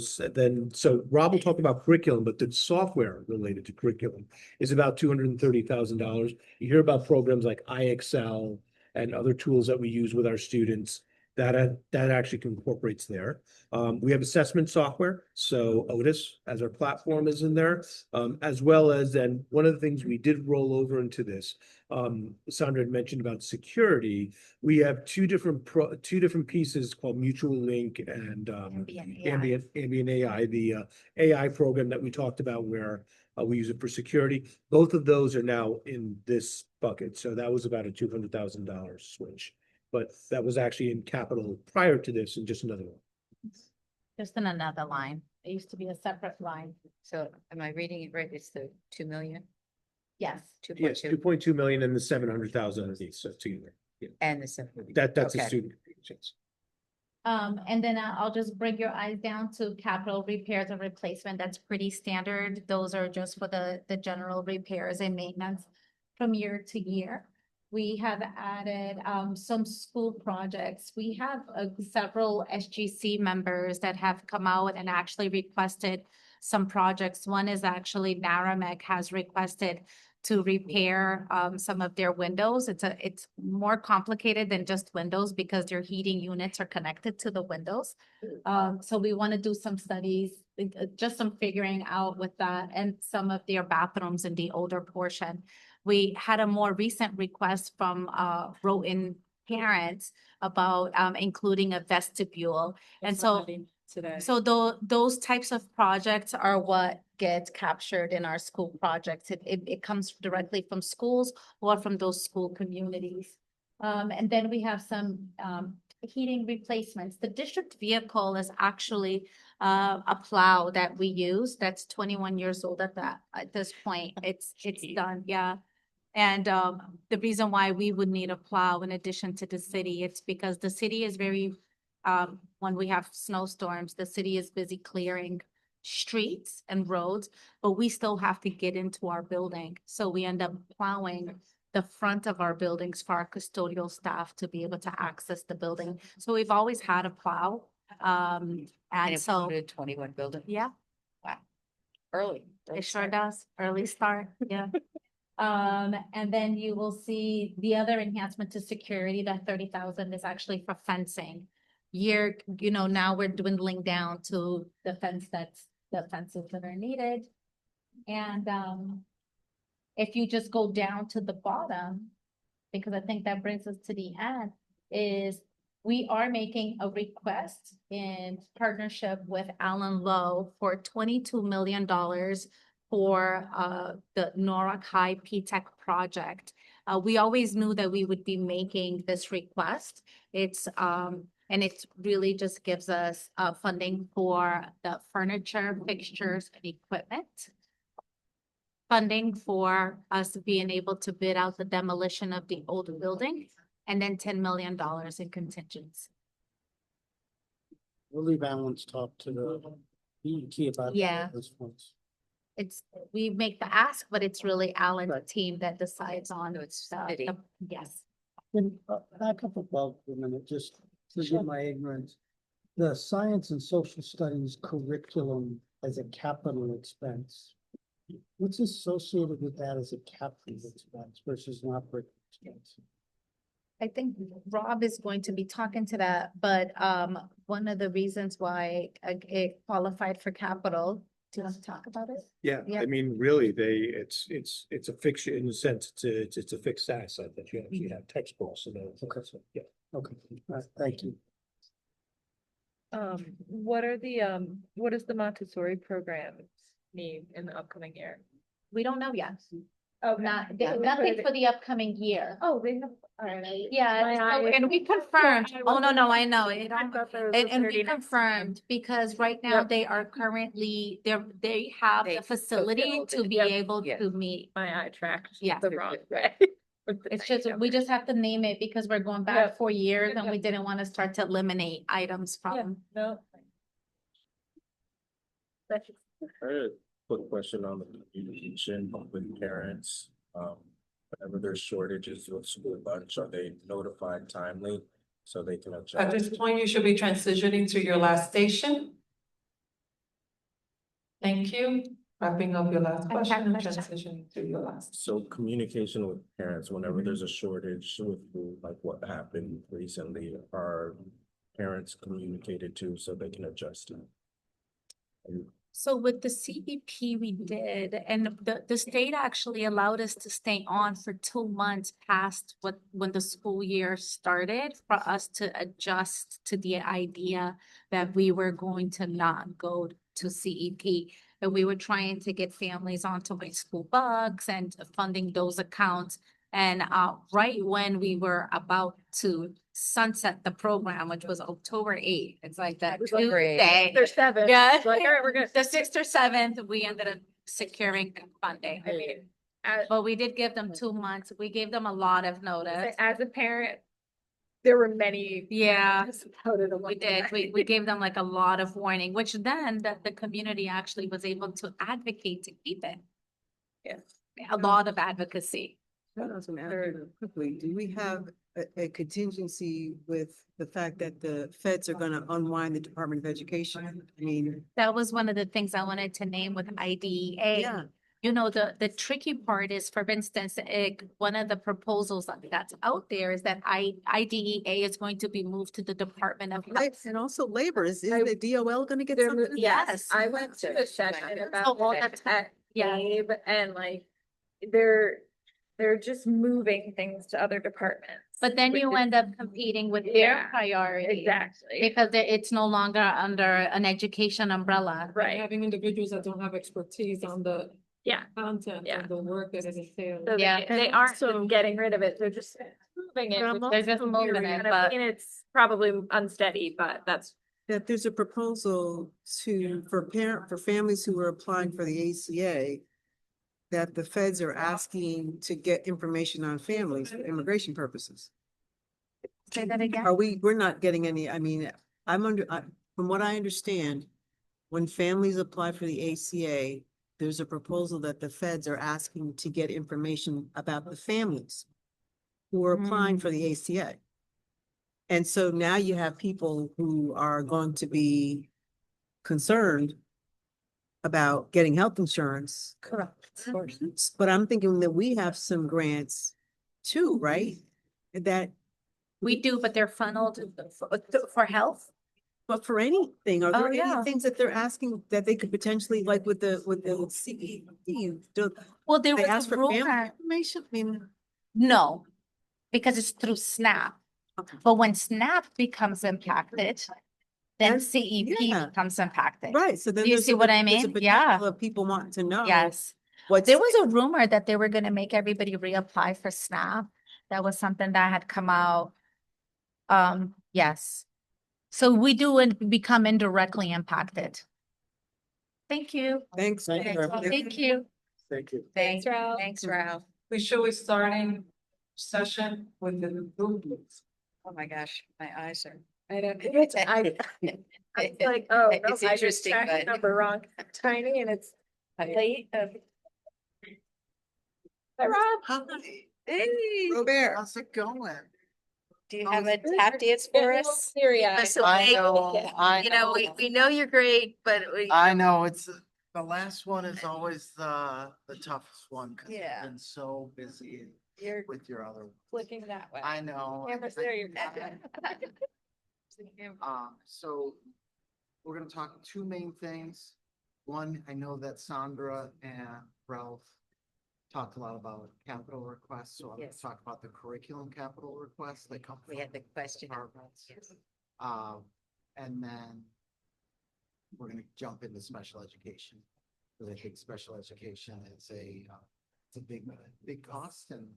Rob will talk about curriculum, but the software related to curriculum is about $230,000. You hear about programs like iExcel and other tools that we use with our students that actually incorporates there. We have assessment software, so Otis as our platform is in there, as well as then one of the things we did roll over into this. Sandra had mentioned about security. We have two different pieces called Mutual Link and Ambient AI, the AI program that we talked about where we use it for security. Both of those are now in this bucket. So that was about a $200,000 switch, but that was actually in capital prior to this and just another one. Just in another line. It used to be a separate line. So am I reading it right? It's the 2 million? Yes. Yes, 2.2 million and the 700,000 of these, so together. Yeah. And the 7. That's a Okay. student. And then I'll just bring your eyes down to capital repairs and replacement. That's pretty standard. Those are just for the general repairs and maintenance from year to year. We have added some school projects. We have several SGC members that have come out and actually requested some projects. One is actually Naramec has requested to repair some of their windows. It's more complicated than just windows because their heating units are connected to the windows. So we want to do some studies, just some figuring out with that and some of their bathrooms in the older portion. We had a more recent request from Roten parents about including a vestibule. And so those types of projects are what gets captured in our school projects. It comes directly from schools or from those school communities. And then we have some heating replacements. The district vehicle is actually a plow that we use that's 21 years old at this point. It's done, yeah. And the reason why we would need a plow in addition to the city, it's because the city is very, when we have snowstorms, the city is busy clearing streets and roads, but we still have to get into our building. So we end up plowing the front of our buildings for our custodial staff to be able to access the building. So we've always had a plow. And And it so, included 21 buildings. yeah, Wow. Early. it sure does. Early start, yeah. And then you will see the other enhancement to security, that 30,000 is actually for fencing. Now we're dwindling down to the fences that are needed. And, if you just go down to the bottom, because I think that brings us to the end, is we are making a request in partnership with Allen Lowe for $22 million for the Norwalk High P-Tech project. We always knew that we would be making this request. And it really just gives us funding for the furniture, fixtures, and equipment. Funding for us being able to bid out the demolition of the old building, and then $10 million in contingents. We'll leave Alan's talk to the key about Yeah. those points. We make the ask, but it's really Alan's team that decides on. So it's city. Yes. Then back up above for a minute, just forgive my ignorance. The science and social studies curriculum as a capital expense. What's associated with that as a capital expense versus an operating expense? I think Rob is going to be talking to that, but one of the reasons why it qualified for capital, do you want to talk about it? Yeah, Yeah. I mean, really, it's a fixture in the sense, it's a fixed asset that you actually have textbooks and everything. Okay. So, yeah. Okay, thank you. What does the Montessori program need in the upcoming year? We don't know yet. Oh, Nothing for the upcoming year. Oh, they have, all right. Yeah, so- and we confirmed, oh, no, I know, and we confirmed, because right now Yep. they are currently, they have the facility to be Yep. able Yeah. to meet. My eye tracked Yeah. the wrong way. It's just, we just have to name it because we're going back Yep. 4 years and Yep. we didn't want to start to eliminate items Yeah, from. no. That's I had a quick question on the communication with parents. Whenever there's shortages with school lunch, are they notified timely so they can At adjust? this point, you should be transitioning to your last station. Thank you. Wrapping up your last question and transitioning to your last. So communication with parents, whenever there's a shortage with food, like what happened recently, are parents communicated to so they can adjust it? So with the CEP we did, and the state actually allowed us to stay on for 2 months past when the school year started, for us to adjust to the idea that we were going to not go to CEP. And we were trying to get families onto my school bucks and funding those accounts. And right when we were about to sunset the program, which was October 8th, it's like that Tuesday. There's 7. Yeah. Like, all right, we're gonna. The 6th or 7th, we ended up securing funding. I mean, But we did give them 2 months. We gave them a lot of notice. as a parent, there were many. Yeah, About it we did. We gave them like a lot of warning, which then the community actually was able to advocate to keep it. Yeah. A lot of advocacy. I was gonna ask you quickly, do we have a contingency with the fact that the feds are gonna unwind the Department of Education? I mean, That was one of the things I wanted to name with IDEA. yeah, You know, the tricky part is, for instance, one of the proposals that's out there is that IDEA is going to be moved to the Department of Health. and also labor, is the DOL gonna get There- something? Yes. I went to a session about all that that- at yeah. Gabe, and like, they're just moving things to other departments. But then which you is- end up competing with their Yeah, priority. Exactly. Because it's no longer under an education umbrella. Right. Having individuals that don't have expertise on the Yeah. content Yeah. and the work that it entails. So Yeah. they aren't just getting rid of it, they're just moving it. which They're just is moving weird, it, and I but- mean, it's probably unsteady, but that's. That there's a proposal for families who are applying for the ACA, that the feds are asking to get information on families for immigration purposes. Say that again? We're not getting any, I mean, from what I understand, when families apply for the ACA, there's a proposal that the feds are asking to get information about the families who are applying for the ACA. And so now you have people who are going to be concerned about getting health insurance. Correct. But I'm thinking that we have some grants too, right? That, We do, but they're funneled for health. but for anything, are Oh, there yeah. any things that they're asking that they could potentially, like with the CED? Well, there They was ask a for family rumor. information? I mean, No, because it's through SNAP. okay. But when SNAP becomes impacted, then And- CEP yeah. becomes impacted. Right, so then Do you there's see a what pot- I there's a mean? Yeah. potential of people wanting to know. Yes. What's, There was a rumor that they were gonna make everybody reapply for SNAP. That was something that had come out. Yes. So we do become indirectly impacted. Thank you. thanks. Thank you. Thank you. Thanks, Ralph. Thanks, Ralph. We should be starting session with the movements. Oh my gosh, my eyes are. I don't, it's, it's like, oh, no, It's I just interesting, tracked the but- number wrong, tiny, and it's late. Hi, Rob. Hi. Hey. Robert. How's it going? Do you have a tap dance for us? I know, We know you're great, but I know, it's, the last one is always the toughest one, because Yeah. I've been so busy you're with your other. Flicking that way. I know. Camera's there, you're. So we're gonna talk two main things. One, I know that Sandra and Ralph talked a lot about capital requests, so I'm gonna Yes. talk about the curriculum capital requests that come. We had the from question. departments. Yes. And then we're gonna jump into special education. Because I think special education is it's a big cost, and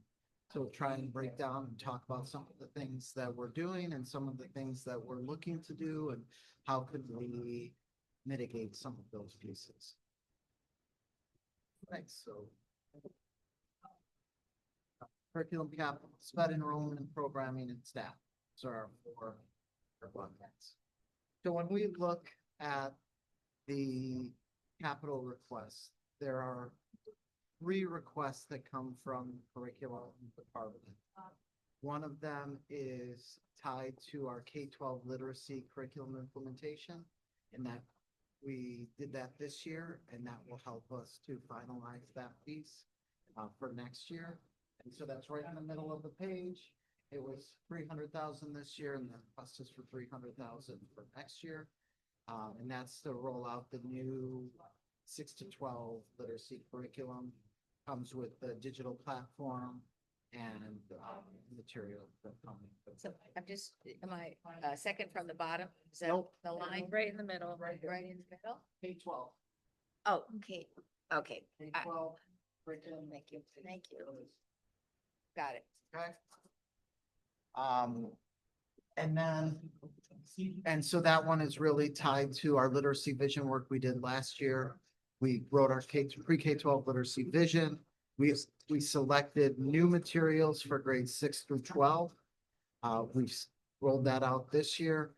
so try and break down and talk about some of the things that we're doing and some of the things that we're looking to do and how could we mitigate some of those pieces. Right, so. Curriculum capital, sped enrollment and programming and staff. So our four buckets. So when we look at the capital requests, there are three requests that come from curriculum department. One of them is tied to our K-12 literacy curriculum implementation, and that we did that this year, and that will help us to finalize that piece for next year. And so that's right in the middle of the page. It was 300,000 this year, and the request is for 300,000 for next year. And that's to roll out the new 6 to 12 literacy curriculum. Comes with the digital platform and material that come. So I'm just, am I, second from the bottom? Is that Nope. the line? Right in the middle. Right in the middle? K-12. Oh, okay, okay. K-12 curriculum. Thank you, thank you. Got it. Okay. And then, and so that one is really tied to our literacy vision work we did last year. We wrote our pre-K-12 literacy vision. We selected new materials for grades 6 through 12. We've rolled that out this year,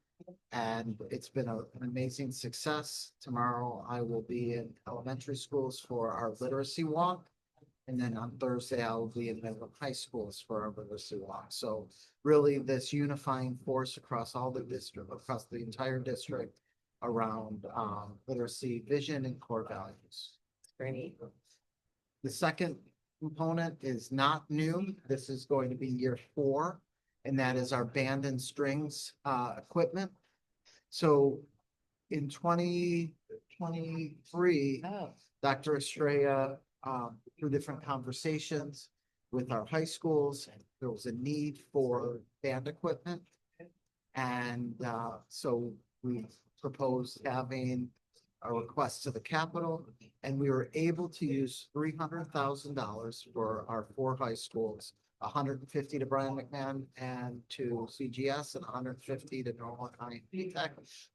and it's been an amazing success. Tomorrow I will be in elementary schools for our literacy walk. And then on Thursday, I'll be in middle high schools for our literacy walk. So really this unifying force across all the district, across the entire district around literacy vision and core values. Great. The second component is not new. This is going to be year 4, and that is our band and strings equipment. So in 2023, Dr. Estrella, through different conversations with our high schools, there was a need for band equipment. And so we proposed having a request to the Capitol, and we were able to use $300,000 for our 4 high schools, 150 to Brian McMahon and to CGS, and 150 to Norwalk IMP Tech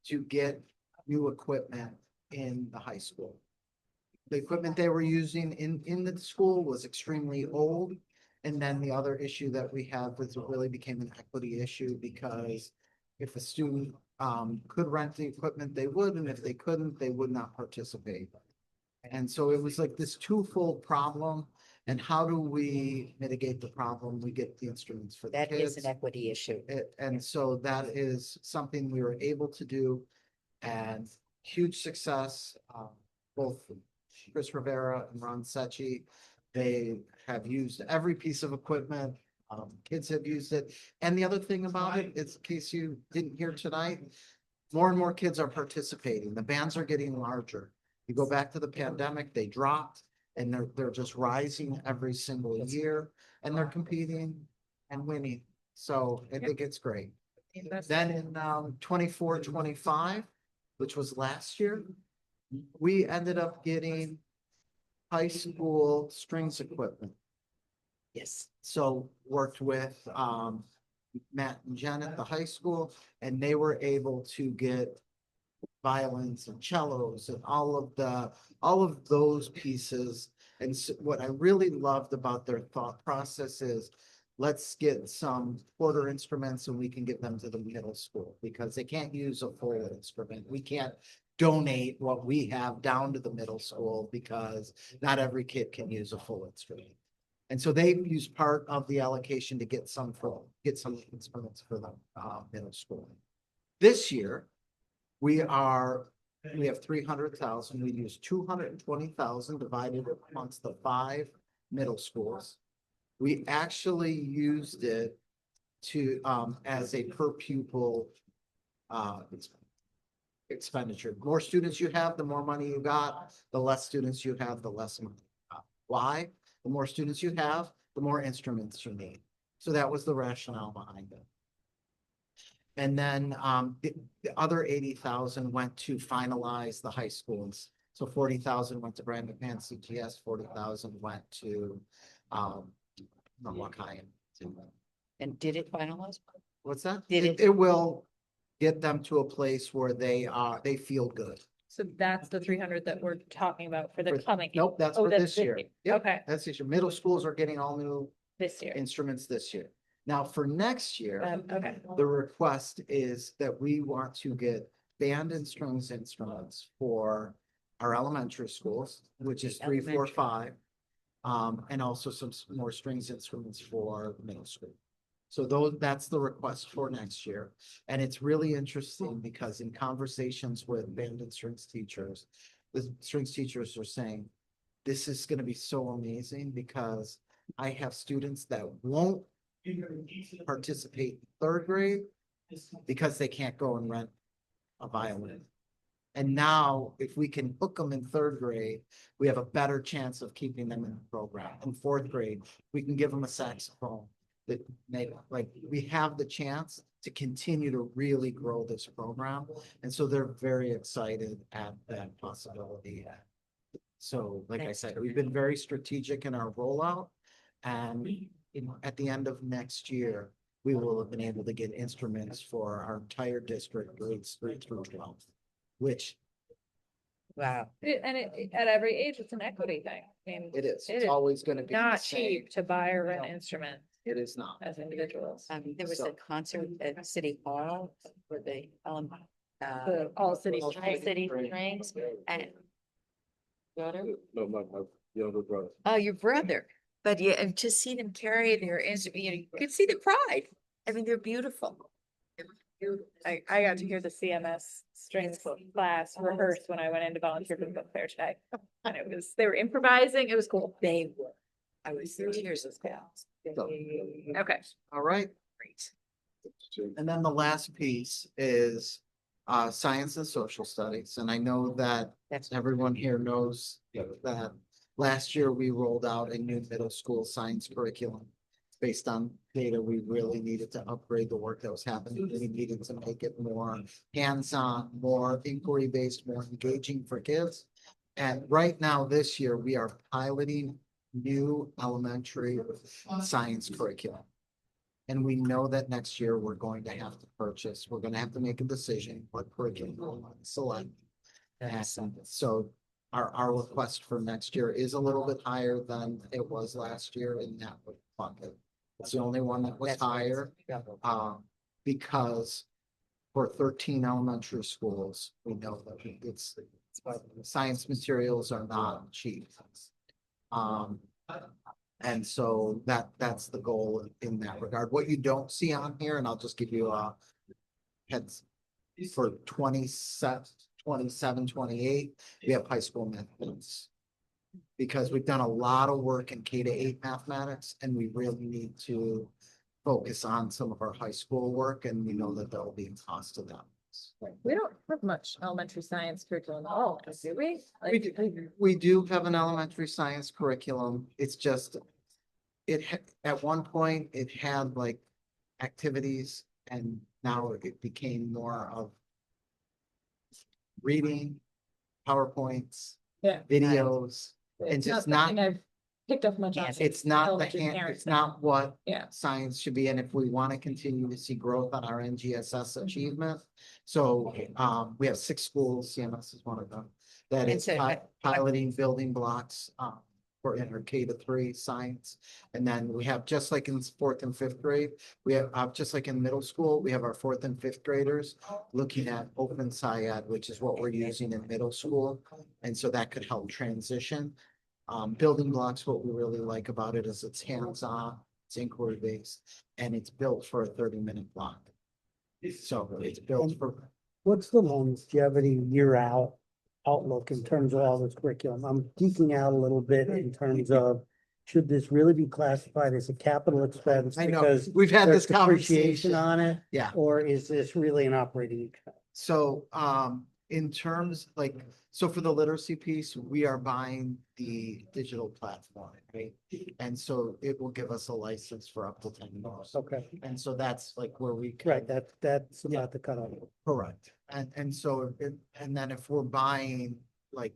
to get new equipment in the high school. The equipment they were using in the school was extremely old. And then the other issue that we have was it really became an equity issue, because if a student could rent the equipment, they would, and if they couldn't, they would not participate. And so it was like this twofold problem. And how do we mitigate the problem? We get the instruments for the That is kids. an equity issue. And so that is something we were able to do, and huge success. Both Chris Rivera and Ron Secchi, they have used every piece of equipment. Kids have used it. And the other thing about it is, in case you didn't hear tonight, more and more kids are participating. The bands are getting larger. You go back to the pandemic, they dropped, and they're just rising every single year, and they're competing and winning. So I think it's great. Then in 24, 25, which was last year, we ended up getting high school strings equipment. Yes. So worked with Matt and Jen at the high school, and they were able to get violins and cellos and all of those pieces. And what I really loved about their thought process is, let's get some quarter instruments and we can give them to the middle school, because they can't use a full instrument. We can't donate what we have down to the middle school because not every kid can use a full instrument. And so they use part of the allocation to get some instruments for the middle school. This year, we have 300,000. We use 220,000 divided amongst the 5 middle schools. We actually used it to as a per pupil expenditure. The more students you have, the more money you got. The less students you have, the less money you got. Why? The more students you have, the more instruments you need. So that was the rationale behind it. And then the other 80,000 went to finalize the high schools. So 40,000 went to Brand McMahon CTS, 40,000 went to Norwalk High. And did it finalize? What's that? Did It will get them to a place where they feel good. So that's the 300 that we're talking about for the coming. Nope, that's Oh, for that's this year. year. Yep, Okay, that's this year. Middle schools are getting all new this year. instruments this year. Now, for next year, Okay. the request is that we want to get band and strings instruments for our elementary schools, which is 3, 4, 5. And also some more strings instruments for middle school. So that's the request for next year. And it's really interesting because in conversations with band and strings teachers, the strings teachers are saying, this is going to be so amazing because I have students that won't participate in 3rd grade because they can't go and rent a violin. And now, if we can hook them in 3rd grade, we have a better chance of keeping them in the program. In 4th grade, we can give them a saxophone. We have the chance to continue to really grow this program. And so they're very excited at that possibility. So, like I said, we've been very strategic in our rollout. And at the end of next year, we will have been able to get instruments for our entire district, grades 3 through 12. Which, wow. At every age, it's an equity thing. I mean, it is. It's always going to be not the same. cheap to buy or rent instruments It is not. as individuals. There was a concert at City Hall for the All city strings and No, my younger brother. oh, your brother. But yeah, and to see them carry their instrument, you could see the pride. I mean, they're beautiful. I got to hear the CMS strings class rehearsed when I went in to volunteer for the book fair today. And they were improvising. It was cool. They were. I was in tears as well. Okay. All right. Great. And then the last piece is science and social studies. And I know that everyone here knows that last year we rolled out a new middle school science curriculum. Based on data, we really needed to upgrade the work that was happening. We needed to make it more hands-on, more inquiry-based, more engaging for kids. And right now, this year, we are piloting new elementary science curriculum. And we know that next year we're going to have to make a decision what curriculum we want to select. And so our request for next year is a little bit higher than it was last year in that bucket. It's the only one that was higher, because for 13 elementary schools, we know that science materials are not cheap. And so that's the goal in that regard. What you don't see on here, and I'll just give you a heads for 27, 28, we have high school mathematics. Because we've done a lot of work in K-8 mathematics, and we really need to focus on some of our high school work, and we know that there will be a cost to that. We don't have much elementary science curriculum at all, do we? We do have an elementary science curriculum. It's just, at one point, it had like activities, and now it became more of reading, PowerPoints, Yeah. videos, and just not. something I've picked up much on. It's not the elementary hand, parents it's not what Yeah. science should be, and if we want to continue to see growth on our NGSS achievement. So, we have 6 schools, CMS is one of them, that is piloting building blocks, for in our K-3 science. And then we have, just like in 4th and 5th grade, we have, just like in middle school, we have our 4th and 5th graders looking at Open SciEd, which is what we're using in middle school. And so that could help transition. Building blocks, what we really like about it is it's hands-on, it's inquiry-based, and it's built for a 30-minute block. So it's built for. What's the longevity year outlook in terms of all this curriculum? I'm geeking out a little bit in terms of, should this really be classified as a capital expense? I know, because we've had there's this depreciation conversation on it? Yeah. Or is this really an operating expense? So, in terms like, so for the literacy piece, we are buying the digital platform, right? And so it will give us a license for up to 10 years. Okay, And so that's like where we. right, that's about the cutoff. Correct. And so, and then if we're buying, like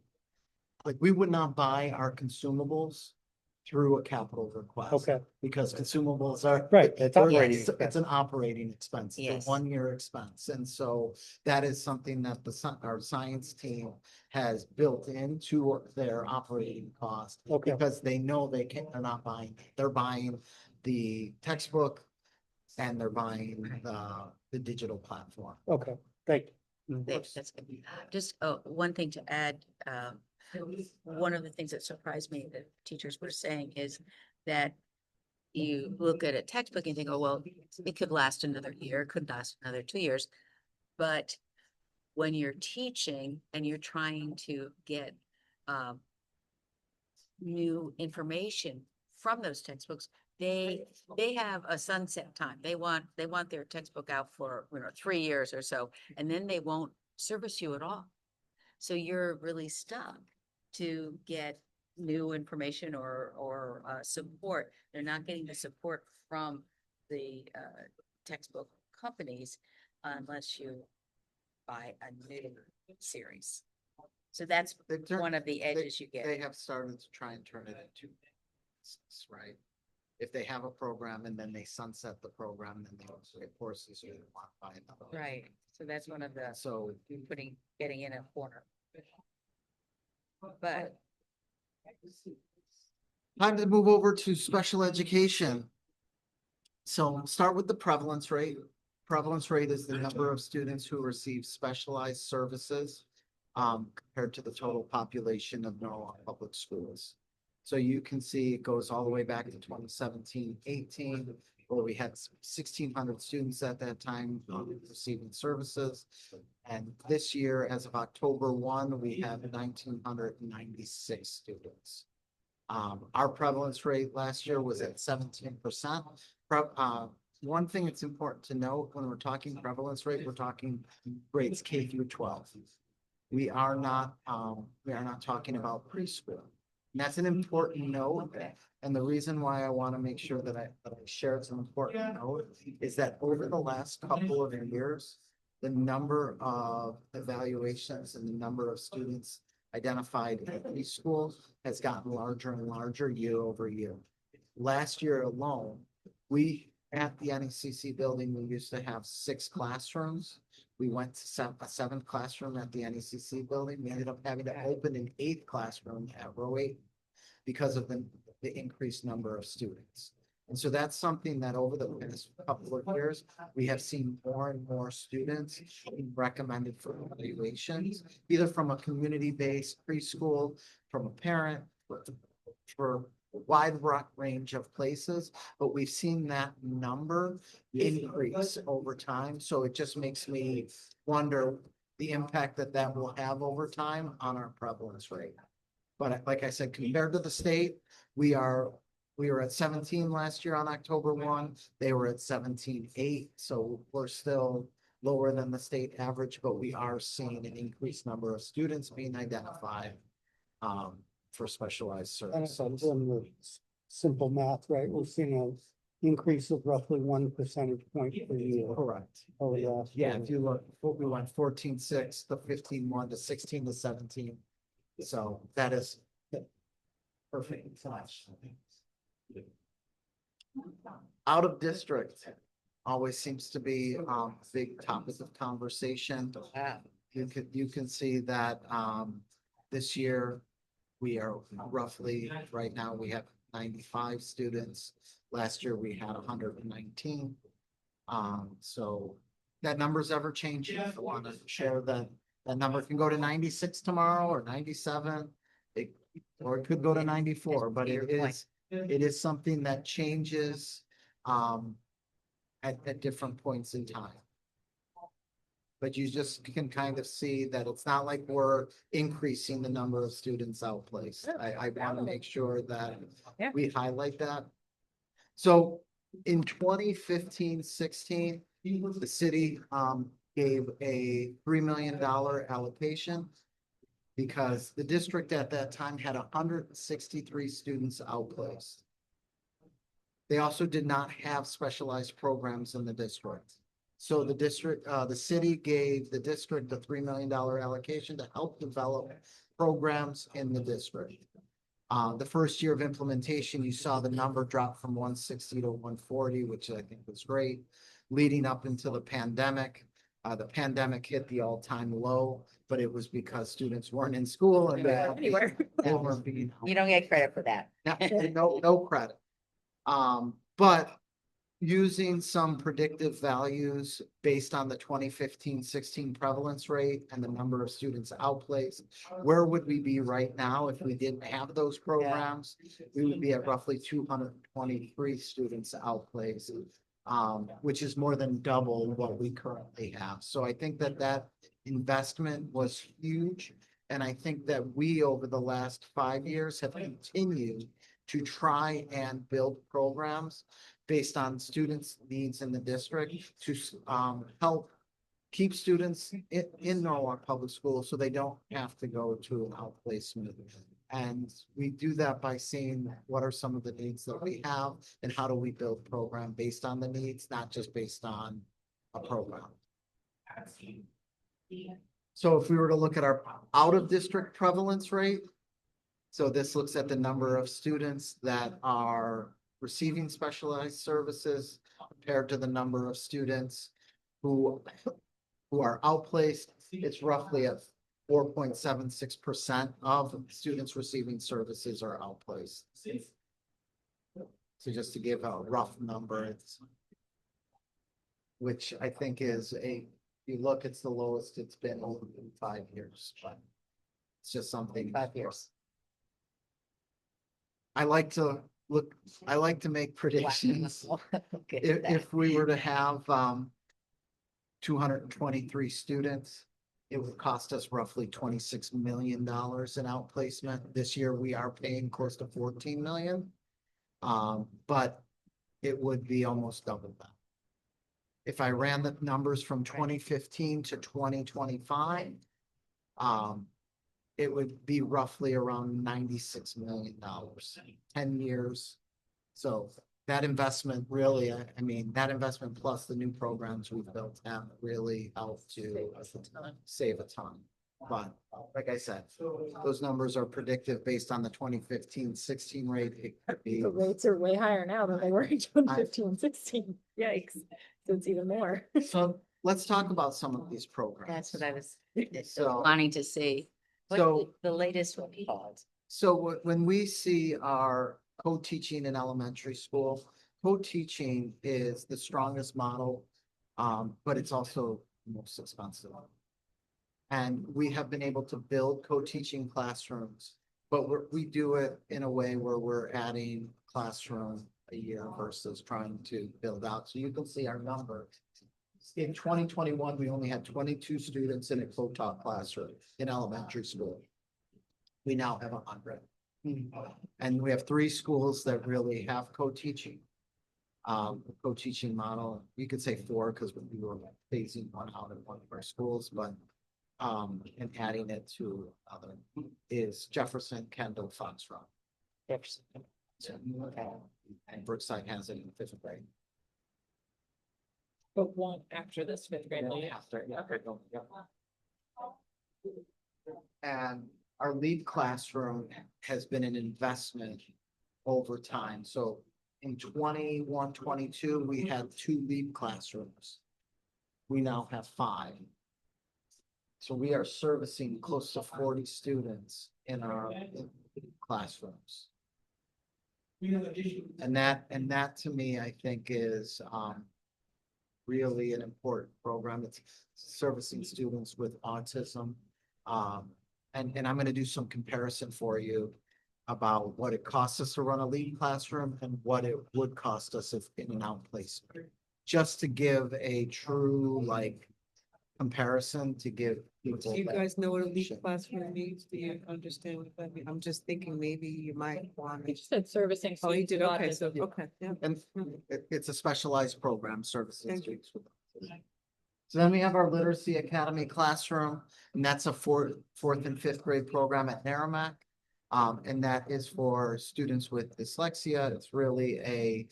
we would not buy our consumables through a capital request. Okay. Because consumables are. Right, it's operating It's an operating expense, it's Yes. a 1-year expense. And so that is something that our science team has built into their operating cost. Okay. Because they know they're not buying, they're buying the textbook and they're buying the digital platform. Okay, thank you. That's good. Just one thing to add. One of the things that surprised me that teachers were saying is that you look at a textbook and think, oh, well, it could last another year, it could last another 2 years. But when you're teaching and you're trying to get new information from those textbooks, they have a sunset time. They want their textbook out for 3 years or so, and then they won't service you at all. So you're really stuck to get new information or support. They're not getting the support from the textbook companies unless you buy a new series. So that's one of the edges you get. They have started to try and turn it into business, right? If they have a program and then they sunset the program, then they also get courses you want to buy another. Right. So that's one of the, So getting in a corner. But time to move over to special education. So start with the prevalence rate. Prevalence rate is the number of students who receive specialized services compared to the total population of Norwalk Public Schools. So you can see it goes all the way back to 2017-18, where we had 1,600 students at that time receiving services. And this year, as of October 1, we have 1,996 students. Our prevalence rate last year was at 17%. One thing that's important to note when we're talking prevalence rate, we're talking grades K through 12. We are not talking about preschool. And that's an important note. And the reason why I want to make sure that I share some important note is that over the last couple of years, the number of evaluations and the number of students identified in preschool has gotten larger and larger year over year. Last year alone, at the NECC building, we used to have 6 classrooms. We went to a 7th classroom at the NECC building. We ended up having to open an 8th classroom at row 8 because of the increased number of students. And so that's something that over the past couple of years, we have seen more and more students being recommended for evaluations, either from a community-based preschool, from a parent, for a wide range of places, but we've seen that number increase over time. So it just makes me wonder the impact that that will have over time on our prevalence rate. But like I said, compared to the state, we were at 17 last year on October 1. They were at 17.8. So we're still lower than the state average, but we are seeing an increased number of students being identified for specialized And if I'm services. doing the simple math, right, we're seeing an increase of roughly 1 percentage point per year. Correct. Over the last Yeah, year. if you look, we went 14.6 to 15.1 to 16 to 17. So that is perfect. Out of district always seems to be a big topic of conversation. You can see that this year we are roughly, right now we have 95 students. Last year we had 119. So that number's ever changing. I want to share that number can go to 96 tomorrow or 97. Or it could go to 94, but it is something that changes at different points in time. But you just can kind of see that it's not like we're increasing the number of students outplaced. I want to make sure that we highlight that. So in 2015-16, the city gave a $3 million allocation because the district at that time had 163 students outplaced. They also did not have specialized programs in the district. So the district, the city gave the district a $3 million allocation to help develop programs in the district. The first year of implementation, you saw the number drop from 160 to 140, which I think was great. Leading up into the pandemic hit the all-time low, but it was because students weren't in school and they weren't being. You don't get credit for that. No credit. But using some predictive values based on the 2015-16 prevalence rate and the number of students outplaced, where would we be right now if we didn't have those programs? We would be at roughly 223 students outplaced, which is more than double what we currently have. So I think that investment was huge. And I think that we, over the last 5 years, have continued to try and build programs based on students' needs in the district to help keep students in Norwalk Public Schools so they don't have to go to an outplacement. And we do that by seeing what are some of the needs that we have and how do we build program based on the needs, not just based on a program. So if we were to look at our out-of-district prevalence rate, so this looks at the number of students that are receiving specialized services compared to the number of students who are outplaced. It's roughly at 4.76% of students receiving services are outplaced. So just to give a rough number, which I think is if you look, it's the lowest it's been in 5 years, but it's just something. 5 years. I like to make predictions. If we were to have 223 students, it would cost us roughly $26 million in outplacement. This year, we are paying close to 14 million. But it would be almost double that. If I ran the numbers from 2015 to 2025, it would be roughly around $96 million, 10 years. So that investment really, I mean, that investment plus the new programs we've built have really helped to save a ton. But like I said, those numbers are predictive based on the 2015-16 rate. It could be. The rates are way higher now than they were in 2015-16. Yikes. So it's even more. So let's talk about some of these programs. That's what I was So- wanting to see. What's So- the latest one called? So when we see our co-teaching in elementary school, co-teaching is the strongest model, but it's also the most expensive. And we have been able to build co-teaching classrooms, but we do it in a way where we're adding classroom a year versus trying to build out. So you can see our number. In 2021, we only had 22 students in a co-taught classroom in elementary school. We now have 100. And we have 3 schools that really have co-teaching. Co-teaching model, you could say 4 because we were phasing one out in one of our schools, but and adding it to other is Jefferson, Kendall, Foxborough. Jefferson. And Brookside has it in 5th grade. But one after this 5th grade. After, yeah. And our lead classroom has been an investment over time. So in 21, 22, we had 2 lead classrooms. We now have 5. So we are servicing close to 40 students in our classrooms. And that to me, I think is really an important program. It's servicing students with autism. And I'm going to do some comparison for you about what it costs us to run a lead classroom and what it would cost us if in and out placement. Just to give a true comparison to give people. Do you guys know what a lead classroom means? Do you understand what that means? I'm just thinking maybe you might want to. You said servicing. Oh, you students did, with okay, autism. so, okay, yeah. And it's a specialized program servicing Thank you. students with autism. So then we have our Literacy Academy classroom, and that's a 4th and 5th grade program at Merrimack. And that is for students with dyslexia. It's really a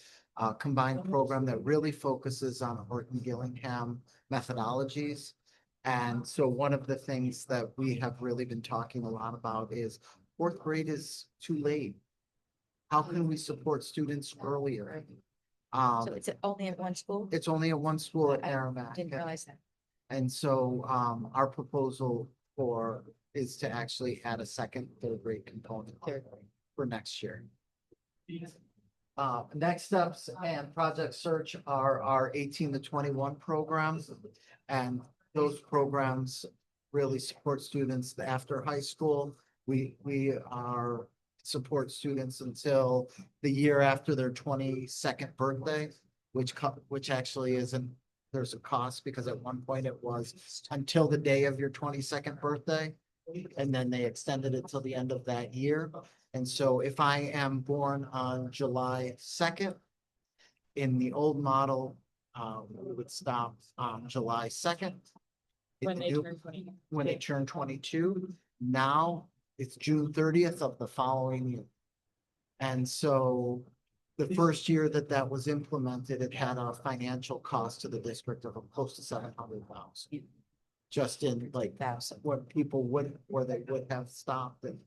combined program that really focuses on Horton Gillingham methodologies. And so one of the things that we have really been talking a lot about is 4th grade is too late. How can we support students earlier? So it's only at one school? It's only at one school at Merrimack. Didn't realize that. And so our proposal is to actually add a 2nd, 3rd grade component for next year. Next steps and project search are our 18 to 21 programs. And those programs really support students after high school. We are support students until the year after their 22nd birthday, which actually isn't, there's a cost because at one point it was until the day of your 22nd birthday. And then they extended it till the end of that year. And so if I am born on July 2nd, in the old model, we would stop on July 2nd. When they turn 22. When they turn 22. Now it's June 30th of the following year. And so the first year that was implemented, it had a financial cost to the district of close to 700,000. Just in what people where they would have stopped and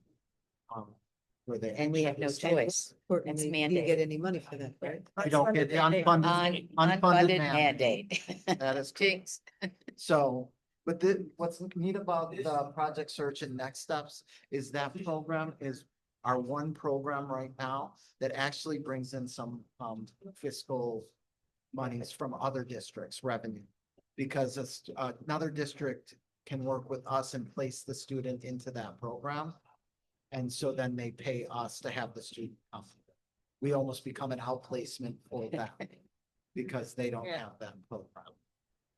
And we have no choice. It's You mandated. get any money for that, right? you don't get the unfunded Unfunded mandate. mandate. That is correct. So, but what's neat about the project search and next steps is that program is our one program right now that actually brings in some fiscal monies from other districts' revenue. Because another district can work with us and place the student into that program. And so then they pay us to have the student come. We almost become an outplacement for them because they don't have that program.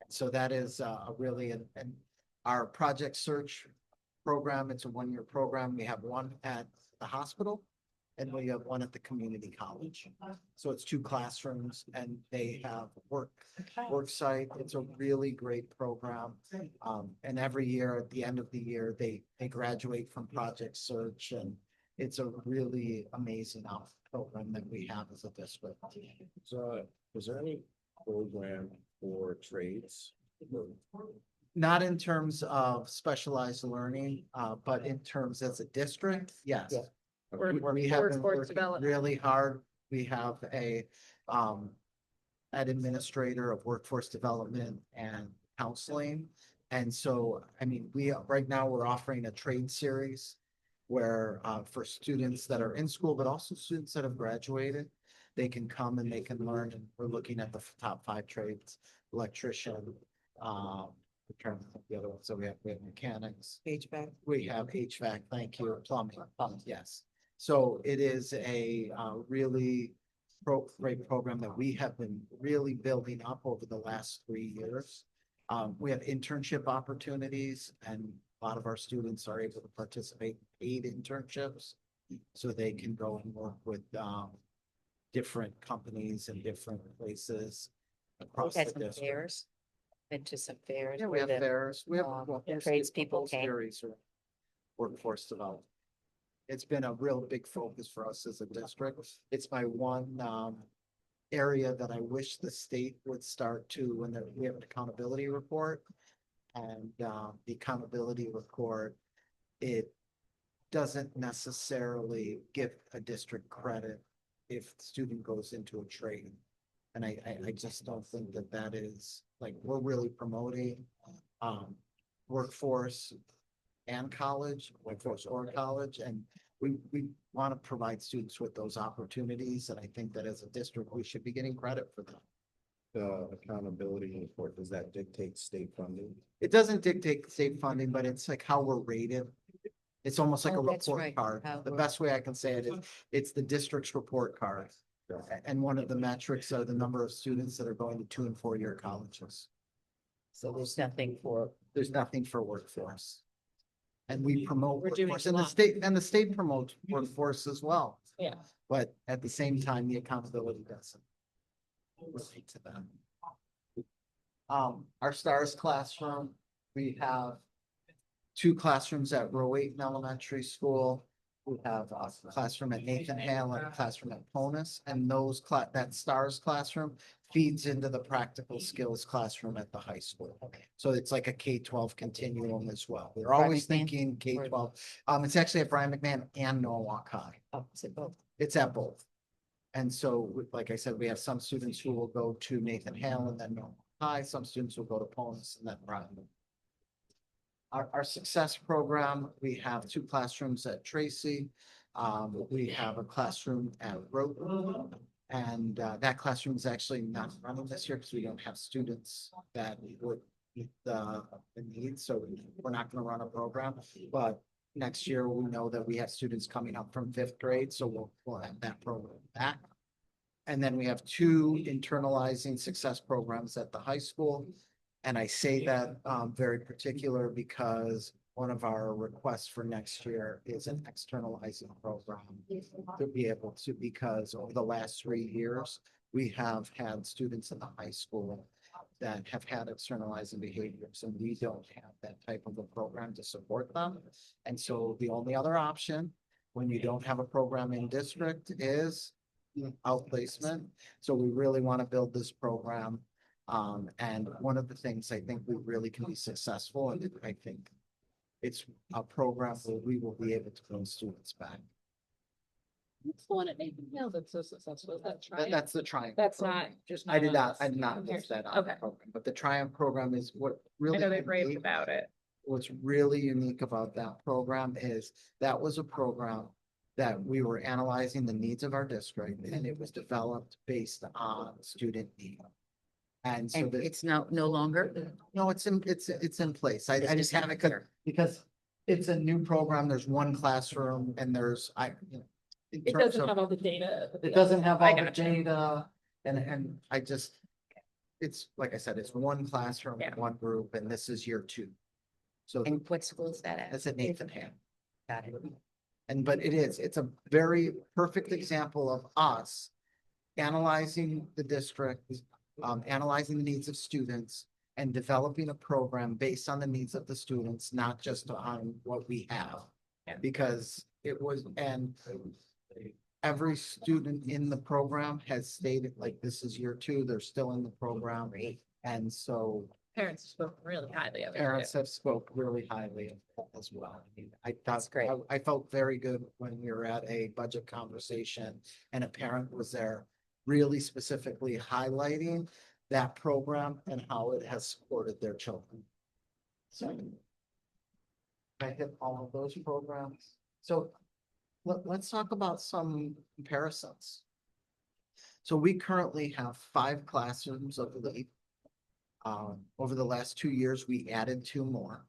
So that is really, and our project search program, it's a 1-year program. We have one at the hospital and we have one at the community college. So it's 2 classrooms and they have work site. It's a really great program. And every year at the end of the year, they graduate from project search and it's a really amazing program that we have as a district. So is there any program for trades? Not in terms of specialized learning, but in terms as a district, yes. We have been working really hard. We have a an administrator of workforce development and counseling. And so, I mean, right now we're offering a trade series where for students that are in school, but also students that have graduated. they can come and they can learn. And we're looking at the top 5 trades: electrician, I'm trying to think the other ones. So we have mechanics. HVAC. We have HVAC, thank you, plumbing, yes. So it is a really great program that we have been really building up over the last 3 years. We have internship opportunities, and a lot of our students are able to participate in paid internships. So they can go and work with different companies and different places across the district. Fairs. Been to some fairs. Yeah, we where have the, fairs. We have the tradespeople came. Workforce development. It's been a real big focus for us as a district. It's my one area that I wish the state would start to, when we have an accountability report. And the accountability report, it doesn't necessarily give a district credit if the student goes into a trade. And I just don't think that that is, like, we're really promoting workforce and college, workforce or college, and we want to provide students with those opportunities. And I think that as a district, we should be getting credit for them. The accountability report, does that dictate state funding? It doesn't dictate state funding, but it's like how we're rated. It's almost like a that's report right, card. how The we're- best way I can say it is, it's the district's report card. And one of the metrics are the number of students that are going to 2- and 4-year colleges. So there's nothing for. There's nothing for workforce. And we promote We're doing workforce, a and the lot. state promotes workforce as well. Yeah. But at the same time, the accountability doesn't relate to them. Our STARS classroom, we have 2 classrooms at Row 8 Elementary School. We have a classroom at Nathan Hale and a classroom at Ponus, and that STARS classroom feeds into the practical skills classroom at the high school. So it's like a K-12 continuum as well. We're always Brian McMahon? thinking K-12. It's actually at Brian McMahon and Norwalk High. Oh, is it both? It's at both. And so, like I said, we have some students who will go to Nathan Hale and then Norwalk High. Some students will go to Ponus and then Brian. Our success program, we have 2 classrooms at Tracy. We have a classroom at Roten. And that classroom is actually not running this year because we don't have students that would meet the needs. So we're not going to run a program. But next year, we know that we have students coming up from 5th grade. So we'll have that program back. And then we have 2 internalizing success programs at the high school. And I say that very particular because one of our requests for next year is an externalizing program to be able to, because over the last 3 years, we have had students in the high school that have had externalizing behaviors, and we don't have that type of a program to support them. And so the only other option when you don't have a program in district is outplacement. So we really want to build this program. And one of the things I think we really can be successful, and I think it's a program where we will be able to bring students back. What's the one at Nathan Hill that's so successful? Is that Triumph? That's the Triumph. That's program. not, just I not did on not, this I did not comparison. list that on the Okay. program, but the Triumph program is what I really. know they've raved unique- about it. What's really unique about that program is that was a program that we were analyzing the needs of our district, and it was developed based on student need. And so And that, it's no longer. no, it's in place. I It's just just haven't, not because it's a new program. There's one classroom and there's, in It terms doesn't of- have all the data. It doesn't have I all the gotcha. data, and I just, it's, like I said, it's one classroom, Yeah. one group, and this is year 2. So And what school is that at? that's at Nathan Hale. Got it. But it's a very perfect example of us analyzing the district, analyzing the needs of students, and developing a program based on the needs of the students, not just on what we have. Yeah. Because it was, and every student in the program has stated, like, this is year 2, they're still in the program. And so Parents spoke really highly of it. parents have spoke really highly of it as well. I That's thought, great. I felt very good when we were at a budget conversation and a parent was there really specifically highlighting that program and how it has supported their children. So I hit all of those programs. So let's talk about some comparisons. So we currently have 5 classrooms of LEAP. Over the last 2 years, we added 2 more.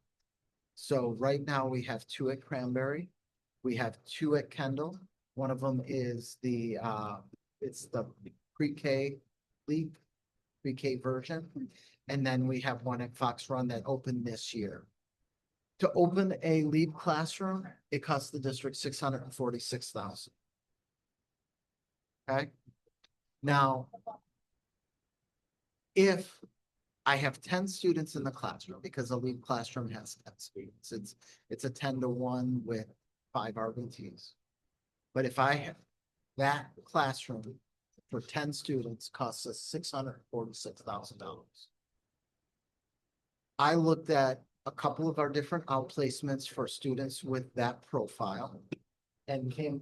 So right now we have 2 at Cranberry. We have 2 at Kendall. One of them is it's the pre-K LEAP, pre-K version. And then we have 1 at Fox Run that opened this year. To open a LEAP classroom, it costs the district $646,000. Okay? Now, if I have 10 students in the classroom, because a LEAP classroom has 10 students, it's a 10-to-1 with 5 RBTs. But if I have that classroom for 10 students costs us $646,000. I looked at a couple of our different outplacements for students with that profile and came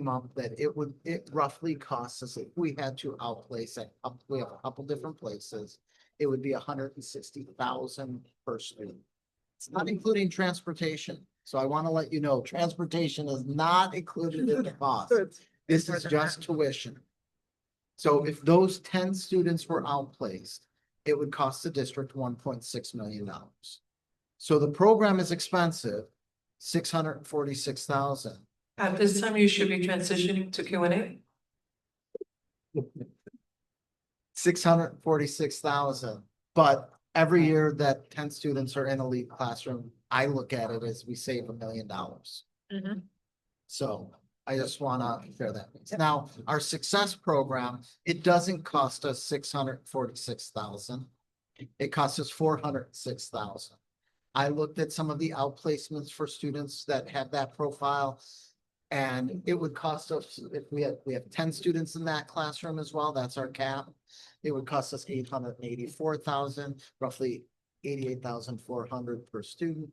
up that it roughly costs us, if we had to outplace it, we have a couple different places, it would be $160,000 per student. It's not including transportation. So I want to let you know, transportation is not included in the cost. This is just tuition. So if those 10 students were outplaced, it would cost the district $1.6 million. So the program is expensive, $646,000. At this time, you should be transitioning to Q&A. 646,000, but every year that 10 students are in a LEAP classroom, I look at it as we save $1 million. So I just want to share that. Now, our success program, it doesn't cost us 646,000. It costs us 406,000. I looked at some of the outplacements for students that have that profile. And it would cost us, if we have 10 students in that classroom as well, that's our cap. It would cost us 884,000, roughly 88,400 per student.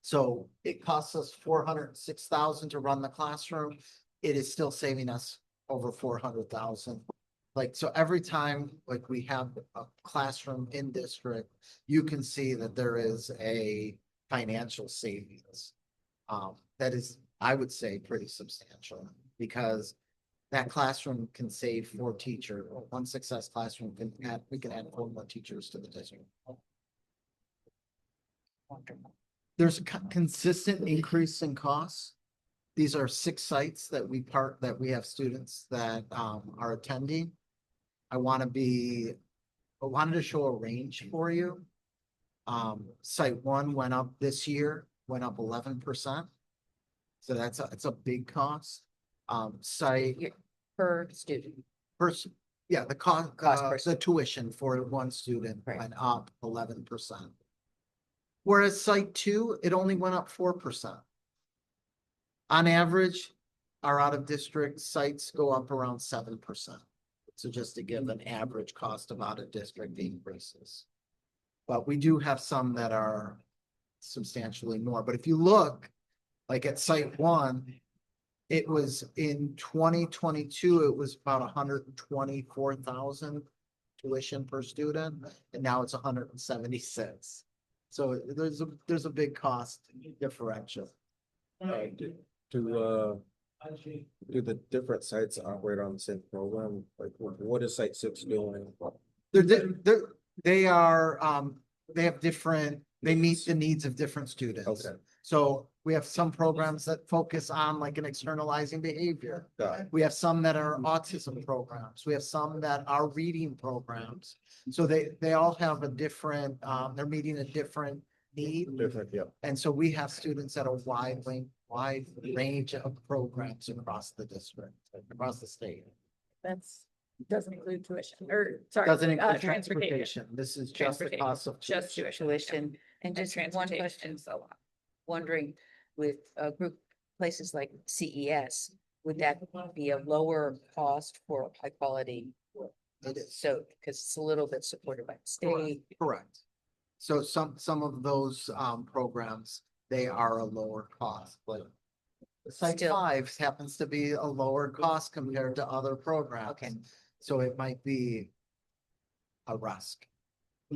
So it costs us 406,000 to run the classroom. It is still saving us over 400,000. Like, so every time like we have a classroom in district, you can see that there is a financial savings. That is, I would say, pretty substantial, because that classroom can save 4 teachers. One success classroom we can add 4 more teachers to the district. There's a consistent increase in costs. These are 6 sites that we have students that are attending. I wanted to show a range for you. Site 1 went up this year, went up 11%. So it's a big cost. Site Per student. Yeah, the cost per the tuition for 1 student went up 11%. Whereas site 2, it only went up 4%. On average, our out of district sites go up around 7%. So just to give an average cost of out of district increases. But we do have some that are substantially more. But if you look, like at site 1, it was in 2022, it was about 124,000 tuition per student, and now it's 176. So there's a big cost differential. Do the different sites operate on the same program? Like, what is Site 6 doing? They have different, they meet the needs of different students. Okay. So we have some programs that focus on like an externalizing behavior. Got it. We have some that are autism programs. We have some that are reading programs. So they all have a different, they're meeting a different need. Different, yeah. And so we have students at a wide range of programs across the district, across the state. Doesn't include tuition, or sorry. Doesn't include transportation. transportation. This is just the cost of Just Tuition. And just one question, so on. wondering with group places like CES, would that be a lower cost for high quality? It is. So, because it's a little bit supported by the state. Correct. So some of those programs, they are a lower cost, but Site Still. 5 happens to be a lower cost compared to other programs. Okay. So it might be a risk.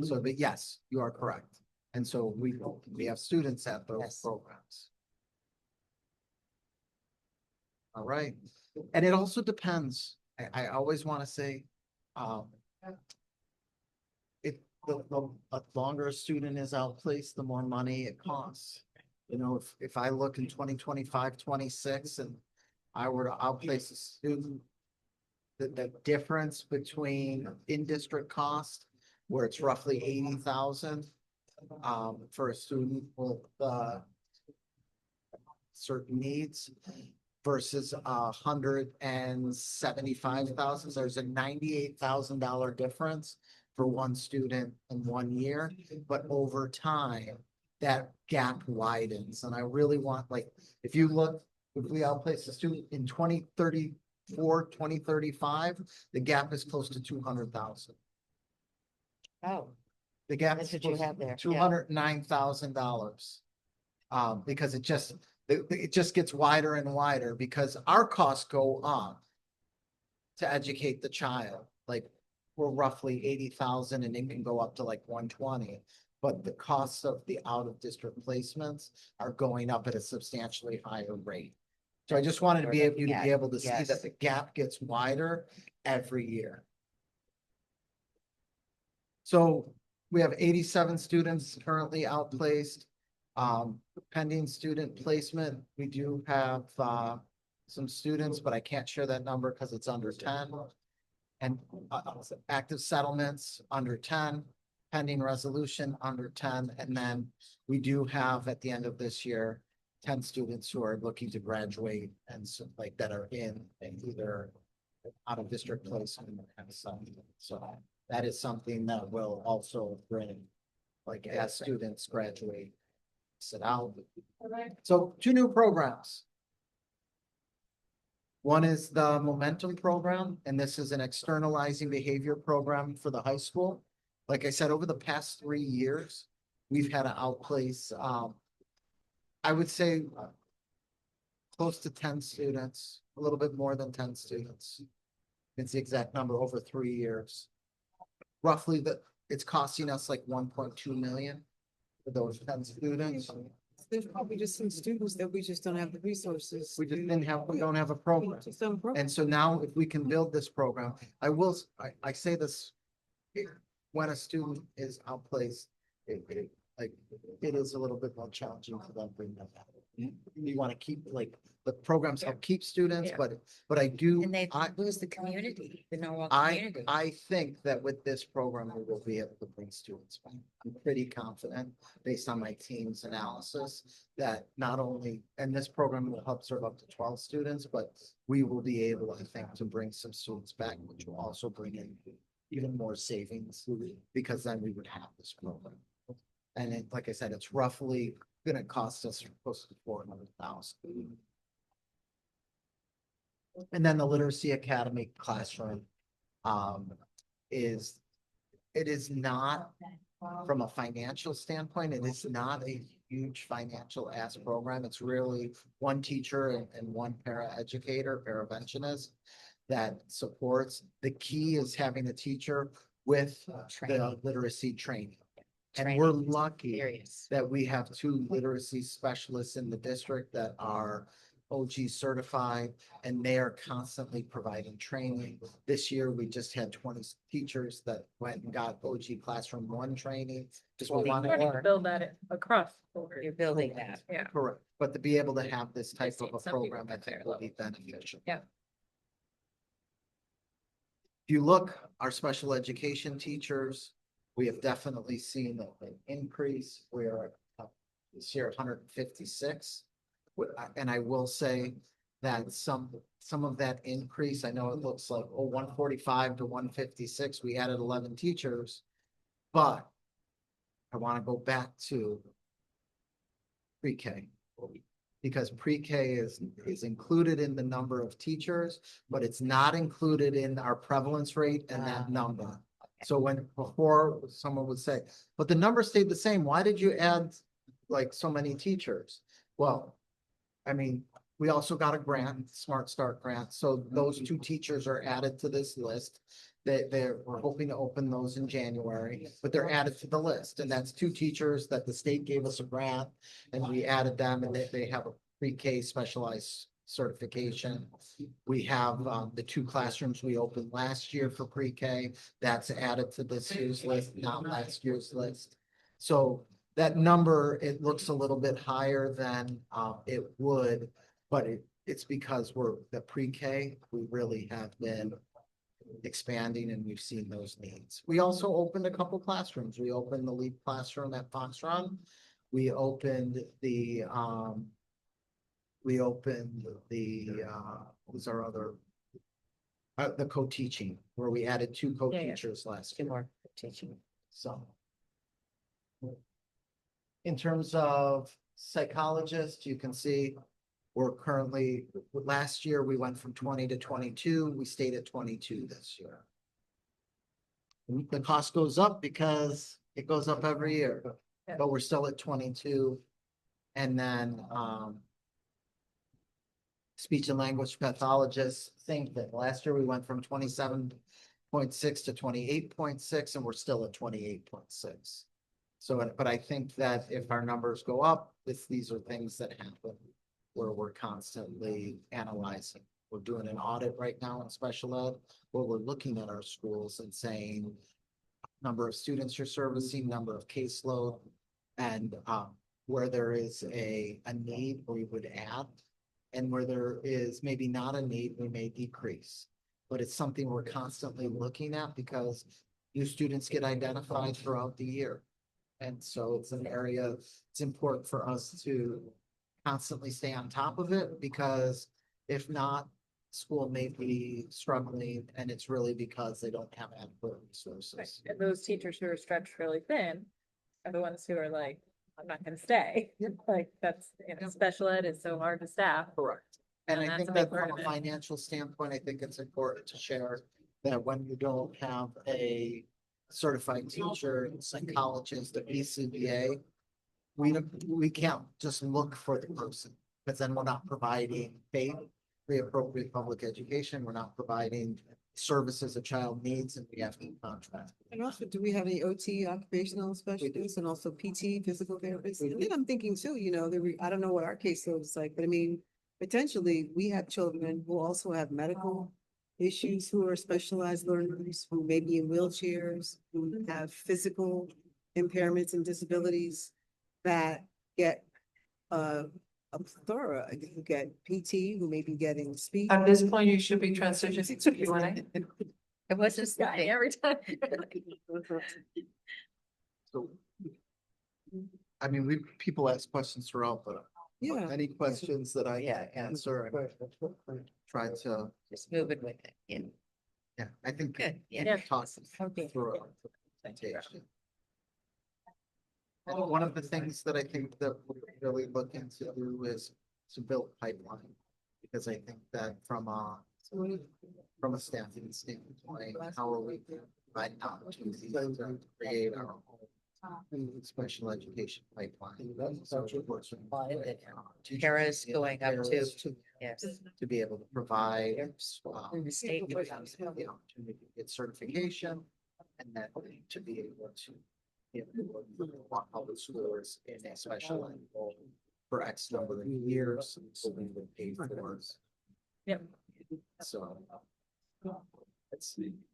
So, but yes, you are correct. And so we have students at those Yes. programs. All right. And it also depends. I always want to say, um, the longer a student is outplaced, the more money it costs. You know, if I look in 2025, 26, and I were to outplace a student, the difference between in-district cost, where it's roughly 80,000, for a student with, certain needs versus 175,000, there's a $98,000 difference for one student in 1 year, but over time, that gap widens. And I really want, like, if you look, if we outplace a student in 2034, 2035, the gap is close to 200,000. Oh, The gap That's is what you have there, yeah. $209,000. Because it just gets wider and wider because our costs go up to educate the child. Like, we're roughly 80,000 and it can go up to like 120. But the costs of the out-of-district placements are going up at a substantially higher rate. So I just wanted to be able, you to be able to see Yes. that the gap gets wider every year. So we have 87 students currently outplaced. Pending student placement, we do have some students, but I can't share that number because it's under 10. And active settlements under 10, pending resolution under 10. And then we do have at the end of this year, 10 students who are looking to graduate and so, like, that are in either out of district placement and something. So that is something that will also bring, like, as students graduate, sit out. So 2 new programs. One is the Momentum Program, and this is an externalizing behavior program for the high school. Like I said, over the past 3 years, we've had to outplace, I would say, close to 10 students, a little bit more than 10 students. It's the exact number over 3 years. Roughly, it's costing us like 1.2 million for those 10 students. There's probably just some students that we just don't have the resources. We just we don't have a program. Just don't have a program. And so now if we can build this program, I say this, when a student is outplaced, it is a little bit more challenging for them to bring them back. You want to keep, like, the programs help keep students, but I do. And they lose the community, the Norwalk I community. think that with this program, we will be able to bring students back. I'm pretty confident, based on my team's analysis, that not only, and this program will help serve up to 12 students, but we will be able, I think, to bring some students back, which will also bring in even more savings, because then we would have this program. And it, like I said, it's roughly gonna cost us close to 400,000. And then the Literacy Academy classroom, it is not, from a financial standpoint, it is not a huge financial ask program. It's really one teacher and one paraeducator, paraventionist that supports. The key is having a teacher with the literacy training. And we're lucky that we have 2 literacy specialists in the district that are OG certified, and they are constantly providing training. This year, we just had 20 teachers that went and got OG Classroom 1 training. Just We're want starting to build that across. You're building that. Yeah. correct, but to be able to have this type I've of a seen some people program, I at think their will be level. beneficial. Yeah. If you look, our special education teachers, we have definitely seen an increase. We are this year 156. And I will say that some of that increase, I know it looks like, 145 to 156, we added 11 teachers. But I want to go back to pre-K. Because pre-K is included in the number of teachers, but it's not included in our prevalence rate and that number. So before someone would say, but the number stayed the same, why did you add like so many teachers? Well, I mean, we also got a grant, Smart Start grant, so those 2 teachers are added to this list. We're hoping to open those in January, but they're added to the list, and that's 2 teachers that the state gave us a grant, and we added them, and they have a pre-K specialized certification. We have the 2 classrooms we opened last year for pre-K. That's added to this year's list, not last year's list. So that number, it looks a little bit higher than it would, but it's because the pre-K, we really have been expanding and we've seen those needs. We also opened a couple classrooms. We opened the LEAP classroom at Fox Run. We opened the what was our other? The co-teaching, where we added 2 co-teachers last year. More teaching. So. In terms of psychologists, you can see we're currently, last year, we went from 20 to 22. We stayed at 22 this year. The cost goes up because it goes up every year, but we're still at 22. And then, speech and language pathologists, same thing. Last year, we went from 27.6 to 28.6, and we're still at 28.6. So, but I think that if our numbers go up, these are things that happen where we're constantly analyzing. We're doing an audit right now in special ed, where we're looking at our schools and saying number of students you're servicing, number of caseload, and where there is a need, we would add, and where there is maybe not a need, we may decrease. But it's something we're constantly looking at because new students get identified throughout the year. And so it's an area, it's important for us to constantly stay on top of it, because if not, school may be struggling, and it's really because they don't have adequate resources. And those teachers who are stretched really thin are the ones who are like, I'm not gonna stay. Like, that's, special ed is so hard to staff. Correct. And I that's think a big that part from of a it. financial standpoint, I think it's important to share that when you don't have a certified teacher, psychologist, a BCBA, we can't just look for the person, because then we're not providing paid, appropriate public education. We're not providing services a child needs, and we have to contract. And also, do we have any OT, occupational specialists, and also PT, physical therapists? And then I'm thinking too, I don't know what our caseload is like, but I mean, potentially, we have children who also have medical issues, who are specialized learners, who may be in wheelchairs, who have physical impairments and disabilities that get a plethora, who get PT, who may be getting speech. At this point, you should be transitioning to Q&A. It was just Yeah, every time. So, I mean, people ask questions throughout, but Yeah. any questions that I can answer, I try to. Just moving with it. Yeah, I think. Good, yeah. Talk Okay. through our presentation. And one of the things that I think that we're really looking to do is to build pipeline, because I think that from a staffing standpoint, how are we providing opportunities to create our own special education pipeline? Kara's going up to, yes. To be able to provide The state the opportunity to get certification, and then to be able to want public schools in a special ed role for X number of years, so we would pay for it. Yep. So.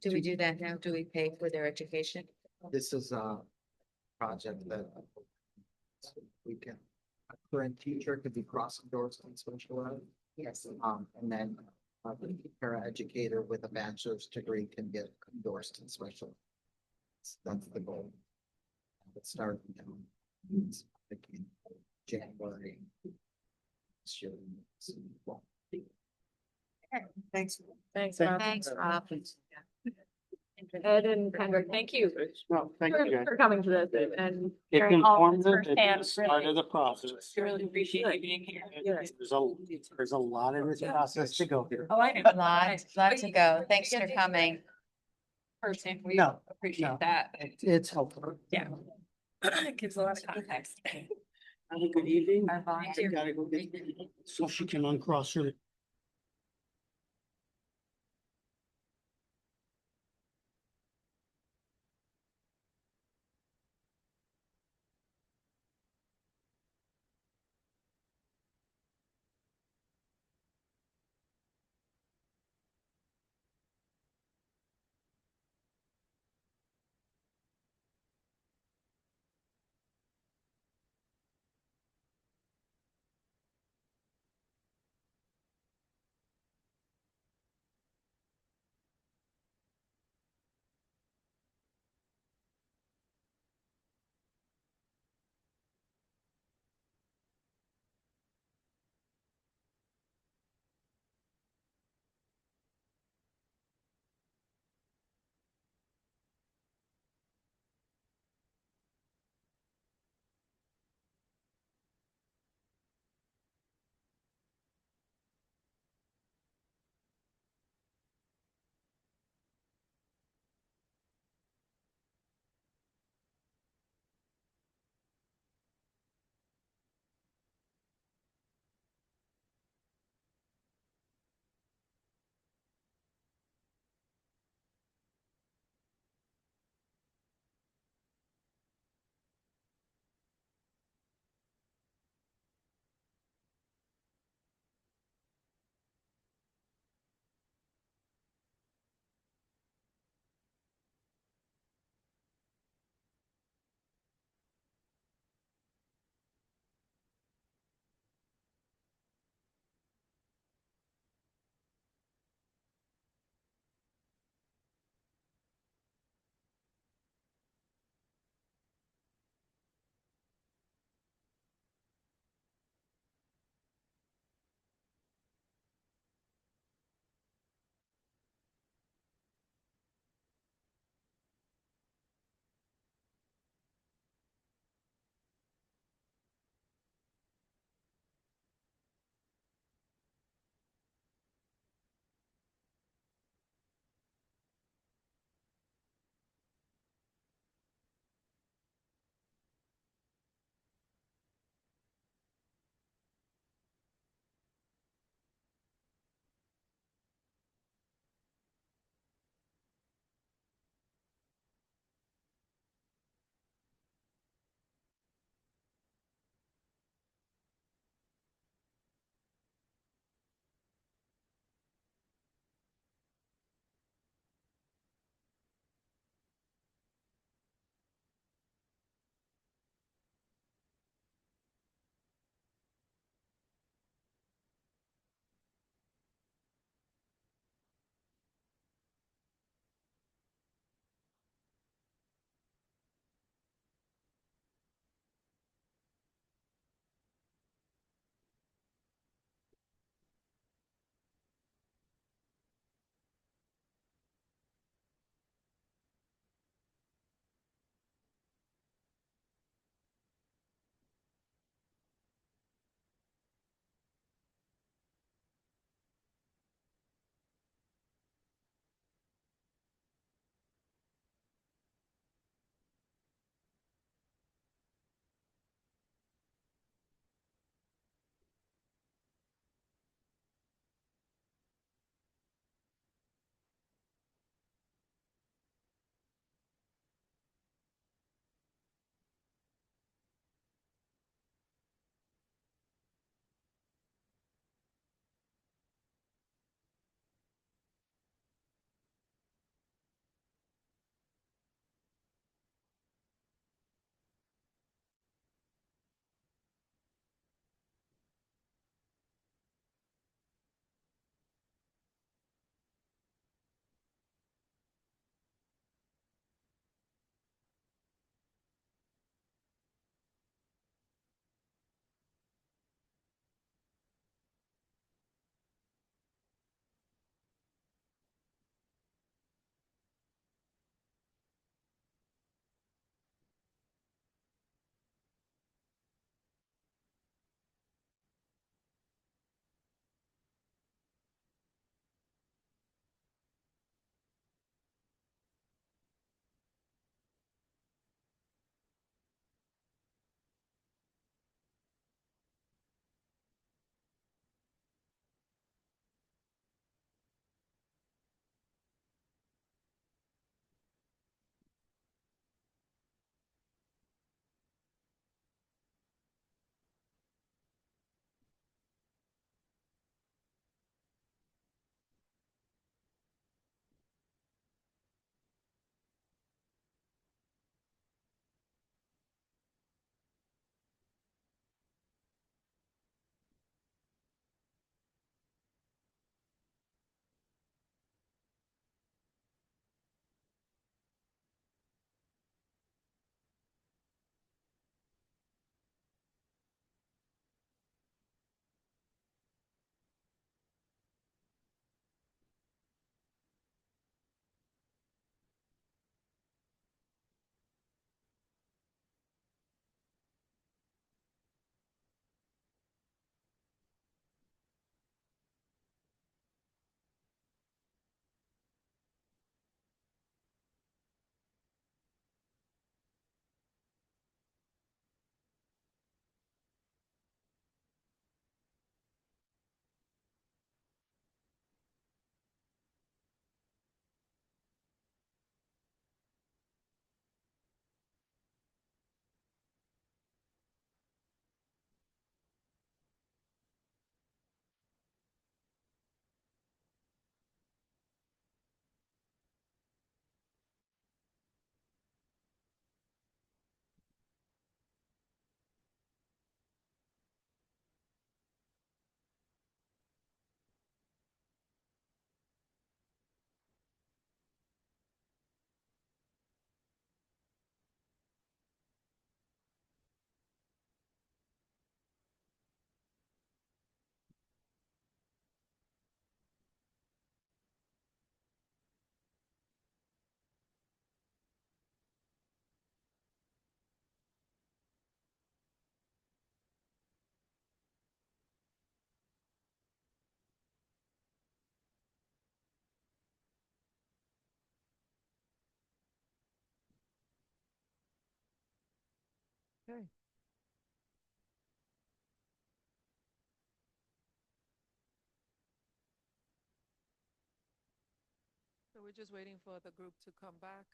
Do we do that now? Do we pay for their education? This is a project that we can, a current teacher could be cross-endorsed in special ed. Yes. And then a paraeducator with a bachelor's degree can get endorsed in special ed. That's the goal. It started in January. This year. Thanks. Thanks, Rob. Thanks, Rob. Ed and Kendrick, thank you No, thank for, you, guys. for coming to this and It's sharing all of this informative, firsthand. it's the start Really- of the process. I really appreciate you being here. There's a lot in this process to go through. Oh, I know. Lot to go. Thanks for coming. Person, we No, appreciate no. that. It's helpful. Yeah. It gives a lot of context. Have a good evening. Our volunteer. I gotta go get, so she can uncross her. Okay. So we're just waiting for the group to come back.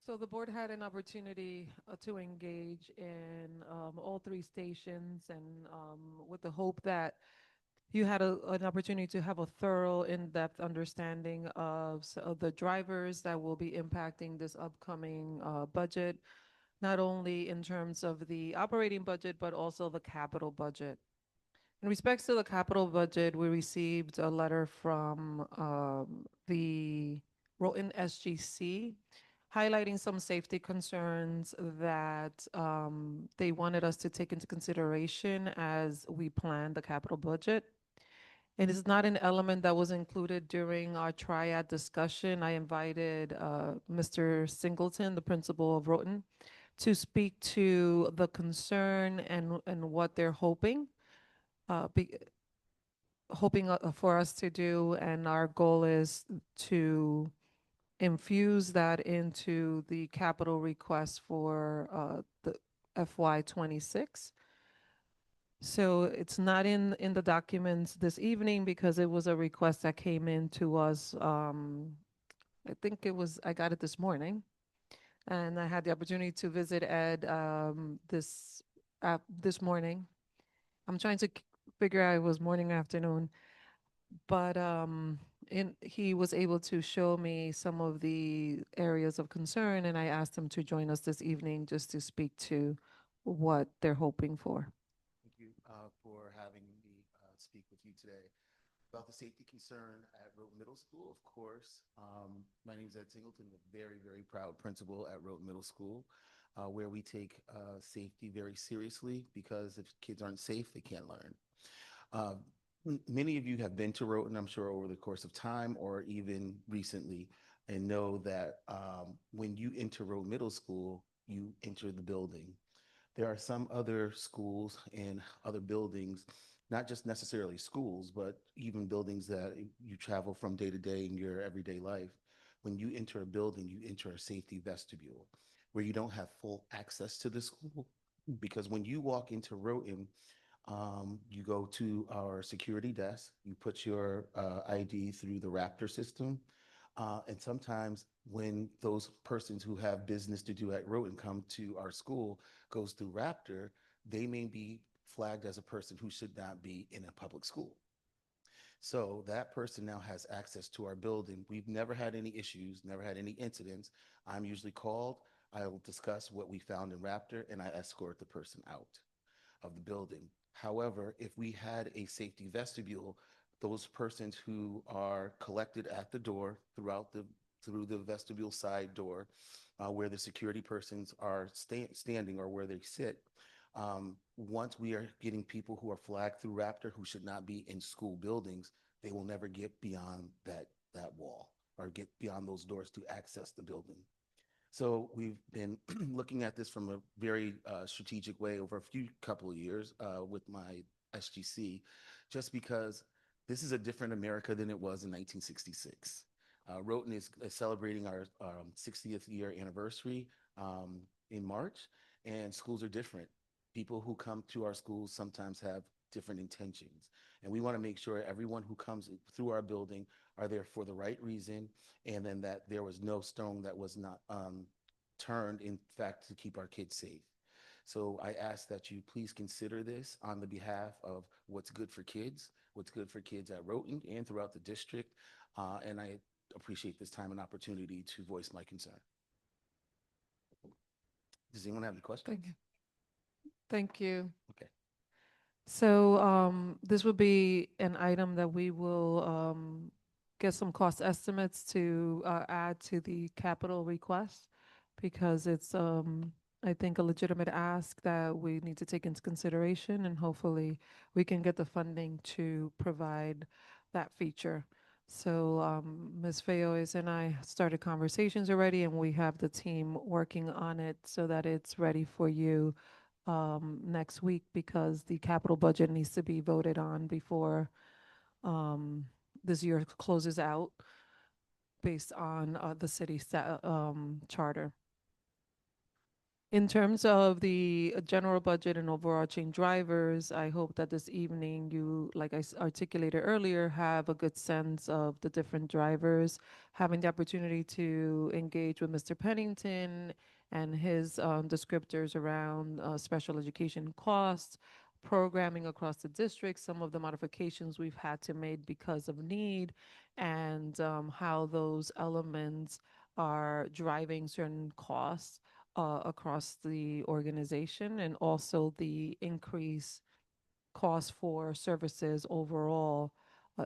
So the board had an opportunity to engage in all three stations and with the hope that you had an opportunity to have a thorough, in-depth understanding of the drivers that will be impacting this upcoming budget, not only in terms of the operating budget, but also the capital budget. In respects to the capital budget, we received a letter from the Rowton SGC highlighting some safety concerns that they wanted us to take into consideration as we plan the capital budget. It is not an element that was included during our triad discussion. I invited Mr. Singleton, the principal of Rowton, to speak to the concern and what they're hoping for us to do, and our goal is to infuse that into the capital request for the FY26. So it's not in the documents this evening because it was a request that came in to us. I think I got it this morning, and I had the opportunity to visit Ed this morning. I'm trying to figure out it was morning or afternoon, but he was able to show me some of the areas of concern, and I asked him to join us this evening just to speak to what they're hoping for. Thank you for having me speak with you today about the safety concern at Rowton Middle School. Of course, my name is Ed Singleton, a very, very proud principal at Rowton Middle School, where we take safety very seriously, because if kids aren't safe, they can't learn. Many of you have been to Rowton, I'm sure, over the course of time or even recently, and know that when you enter Rowton Middle School, you enter the building. There are some other schools and other buildings, not just necessarily schools, but even buildings that you travel from day to day in your everyday life. When you enter a building, you enter a safety vestibule where you don't have full access to the school. Because when you walk into Rowton, you go to our security desk, you put your ID through the Raptor system. And sometimes when those persons who have business to do at Rowton come to our school, goes through Raptor, they may be flagged as a person who should not be in a public school. So that person now has access to our building. We've never had any issues, never had any incidents. I'm usually called, I will discuss what we found in Raptor, and I escort the person out of the building. However, if we had a safety vestibule, those persons who are collected at the door through the vestibule side door, where the security persons are standing or where they sit, once we are getting people who are flagged through Raptor who should not be in school buildings, they will never get beyond that wall or get beyond those doors to access the building. So we've been looking at this from a very strategic way over a couple of years with my SGC, just because this is a different America than it was in 1966. Rowton is celebrating our 60th year anniversary in March, and schools are different. People who come to our schools sometimes have different intentions, and we want to make sure everyone who comes through our building are there for the right reason, and then that there was no stone that was not turned, in fact, to keep our kids safe. So I ask that you please consider this on the behalf of what's good for kids at Rowton and throughout the district, and I appreciate this time and opportunity to voice my concern. Does anyone have any questions? Thank you. Thank you. Okay. So this would be an item that we will get some cost estimates to add to the capital request because it's, I think, a legitimate ask that we need to take into consideration, and hopefully we can get the funding to provide that feature. So Ms. Fayois and I started conversations already, and we have the team working on it so that it's ready for you next week, because the capital budget needs to be voted on before this year closes out based on the city charter. In terms of the general budget and overarching drivers, I hope that this evening you, like I articulated earlier, have a good sense of the different drivers, having the opportunity to engage with Mr. Pennington and his descriptors around special education costs, programming across the district, some of the modifications we've had to make because of need, and how those elements are driving certain costs across the organization, and also the increased cost for services overall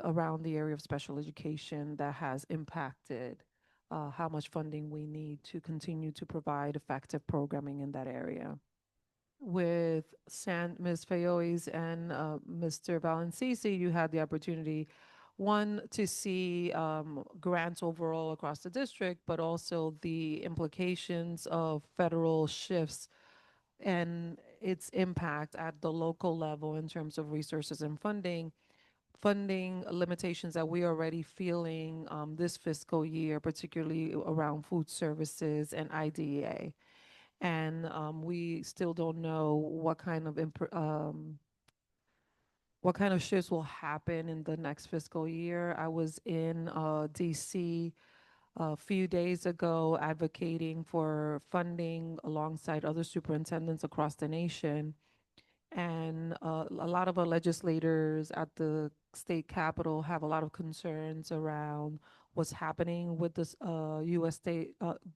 around the area of special education that has impacted how much funding we need to continue to provide effective programming in that area. With Ms. Fayois and Mr. Valencisi, you had the opportunity, one, to see grants overall across the district, but also the implications of federal shifts and its impact at the local level in terms of resources and funding limitations that we are already feeling this fiscal year, particularly around food services and IDEA. And we still don't know what kind of shifts will happen in the next fiscal year. I was in DC a few days ago advocating for funding alongside other superintendents across the nation. And a lot of our legislators at the state capitol have a lot of concerns around what's happening with this the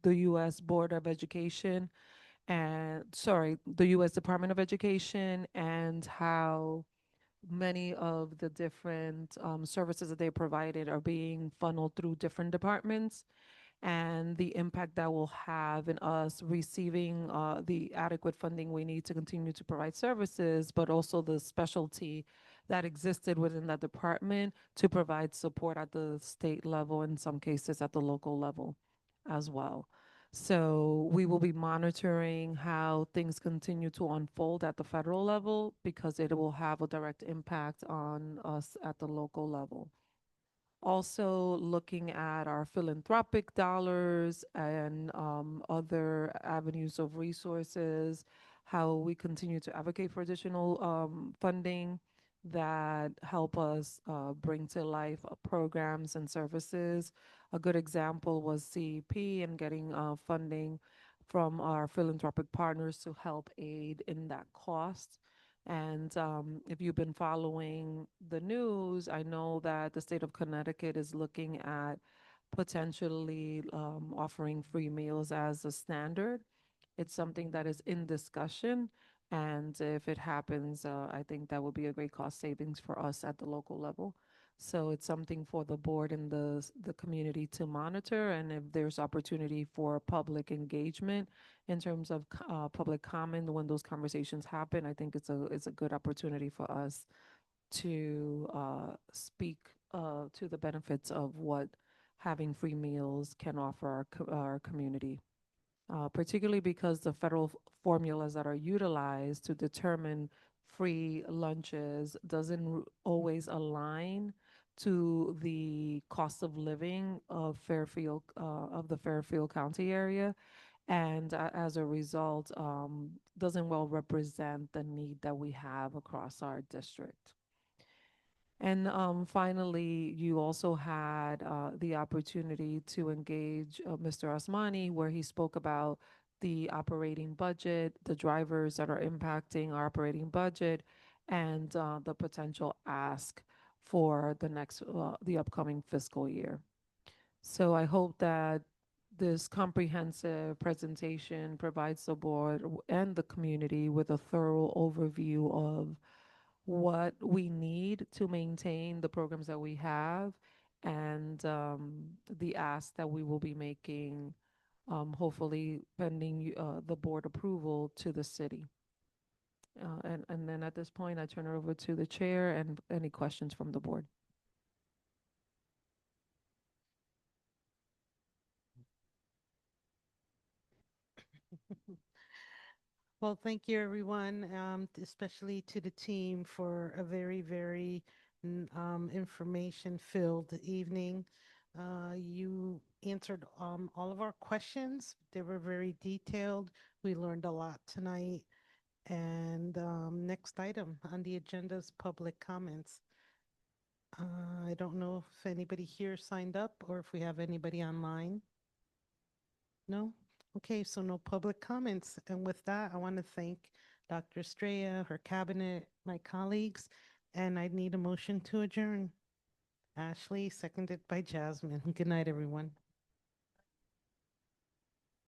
U.S. Board of Education the U.S. Department of Education, and how many of the different services that they provided are being funneled through different departments, and the impact that will have in us receiving the adequate funding we need to continue to provide services, but also the specialty that existed within that department to provide support at the state level, in some cases at the local level as well. So we will be monitoring how things continue to unfold at the federal level, because it will have a direct impact on us at the local level. Also looking at our philanthropic dollars and other avenues of resources, how we continue to advocate for additional funding that help us bring to life programs and services. A good example was CEP and getting funding from our philanthropic partners to help aid in that cost. And if you've been following the news, I know that the state of Connecticut is looking at potentially offering free meals as a standard. It's something that is in discussion. And if it happens, I think that would be a great cost savings for us at the local level. So it's something for the board and the community to monitor. And if there's opportunity for public engagement in terms of public comment when those conversations happen, I think it's a good opportunity for us to speak to the benefits of what having free meals can offer our community. Particularly because the federal formulas that are utilized to determine free lunches doesn't always align to the cost of living of the Fairfield County area, and as a result, doesn't well represent the need that we have across our district. And finally, you also had the opportunity to engage Mr. Osmani, where he spoke about the operating budget, the drivers that are impacting our operating budget, and the potential ask for the upcoming fiscal year. So I hope that this comprehensive presentation provides the board and the community with a thorough overview of what we need to maintain the programs that we have and the ask that we will be making, hopefully pending the board approval to the city. And then at this point, I turn it over to the chair and any questions from the board. Well, thank you, everyone, especially to the team for a very, very information-filled evening. You answered all of our questions. They were very detailed. We learned a lot tonight. And next item on the agenda is public comments. I don't know if anybody here signed up or if we have anybody online. No? Okay, so no public comments. And with that, I want to thank Dr. Estrella, her cabinet, my colleagues, and I need a motion to adjourn. Ashley, seconded by Jasmine. Good night, everyone.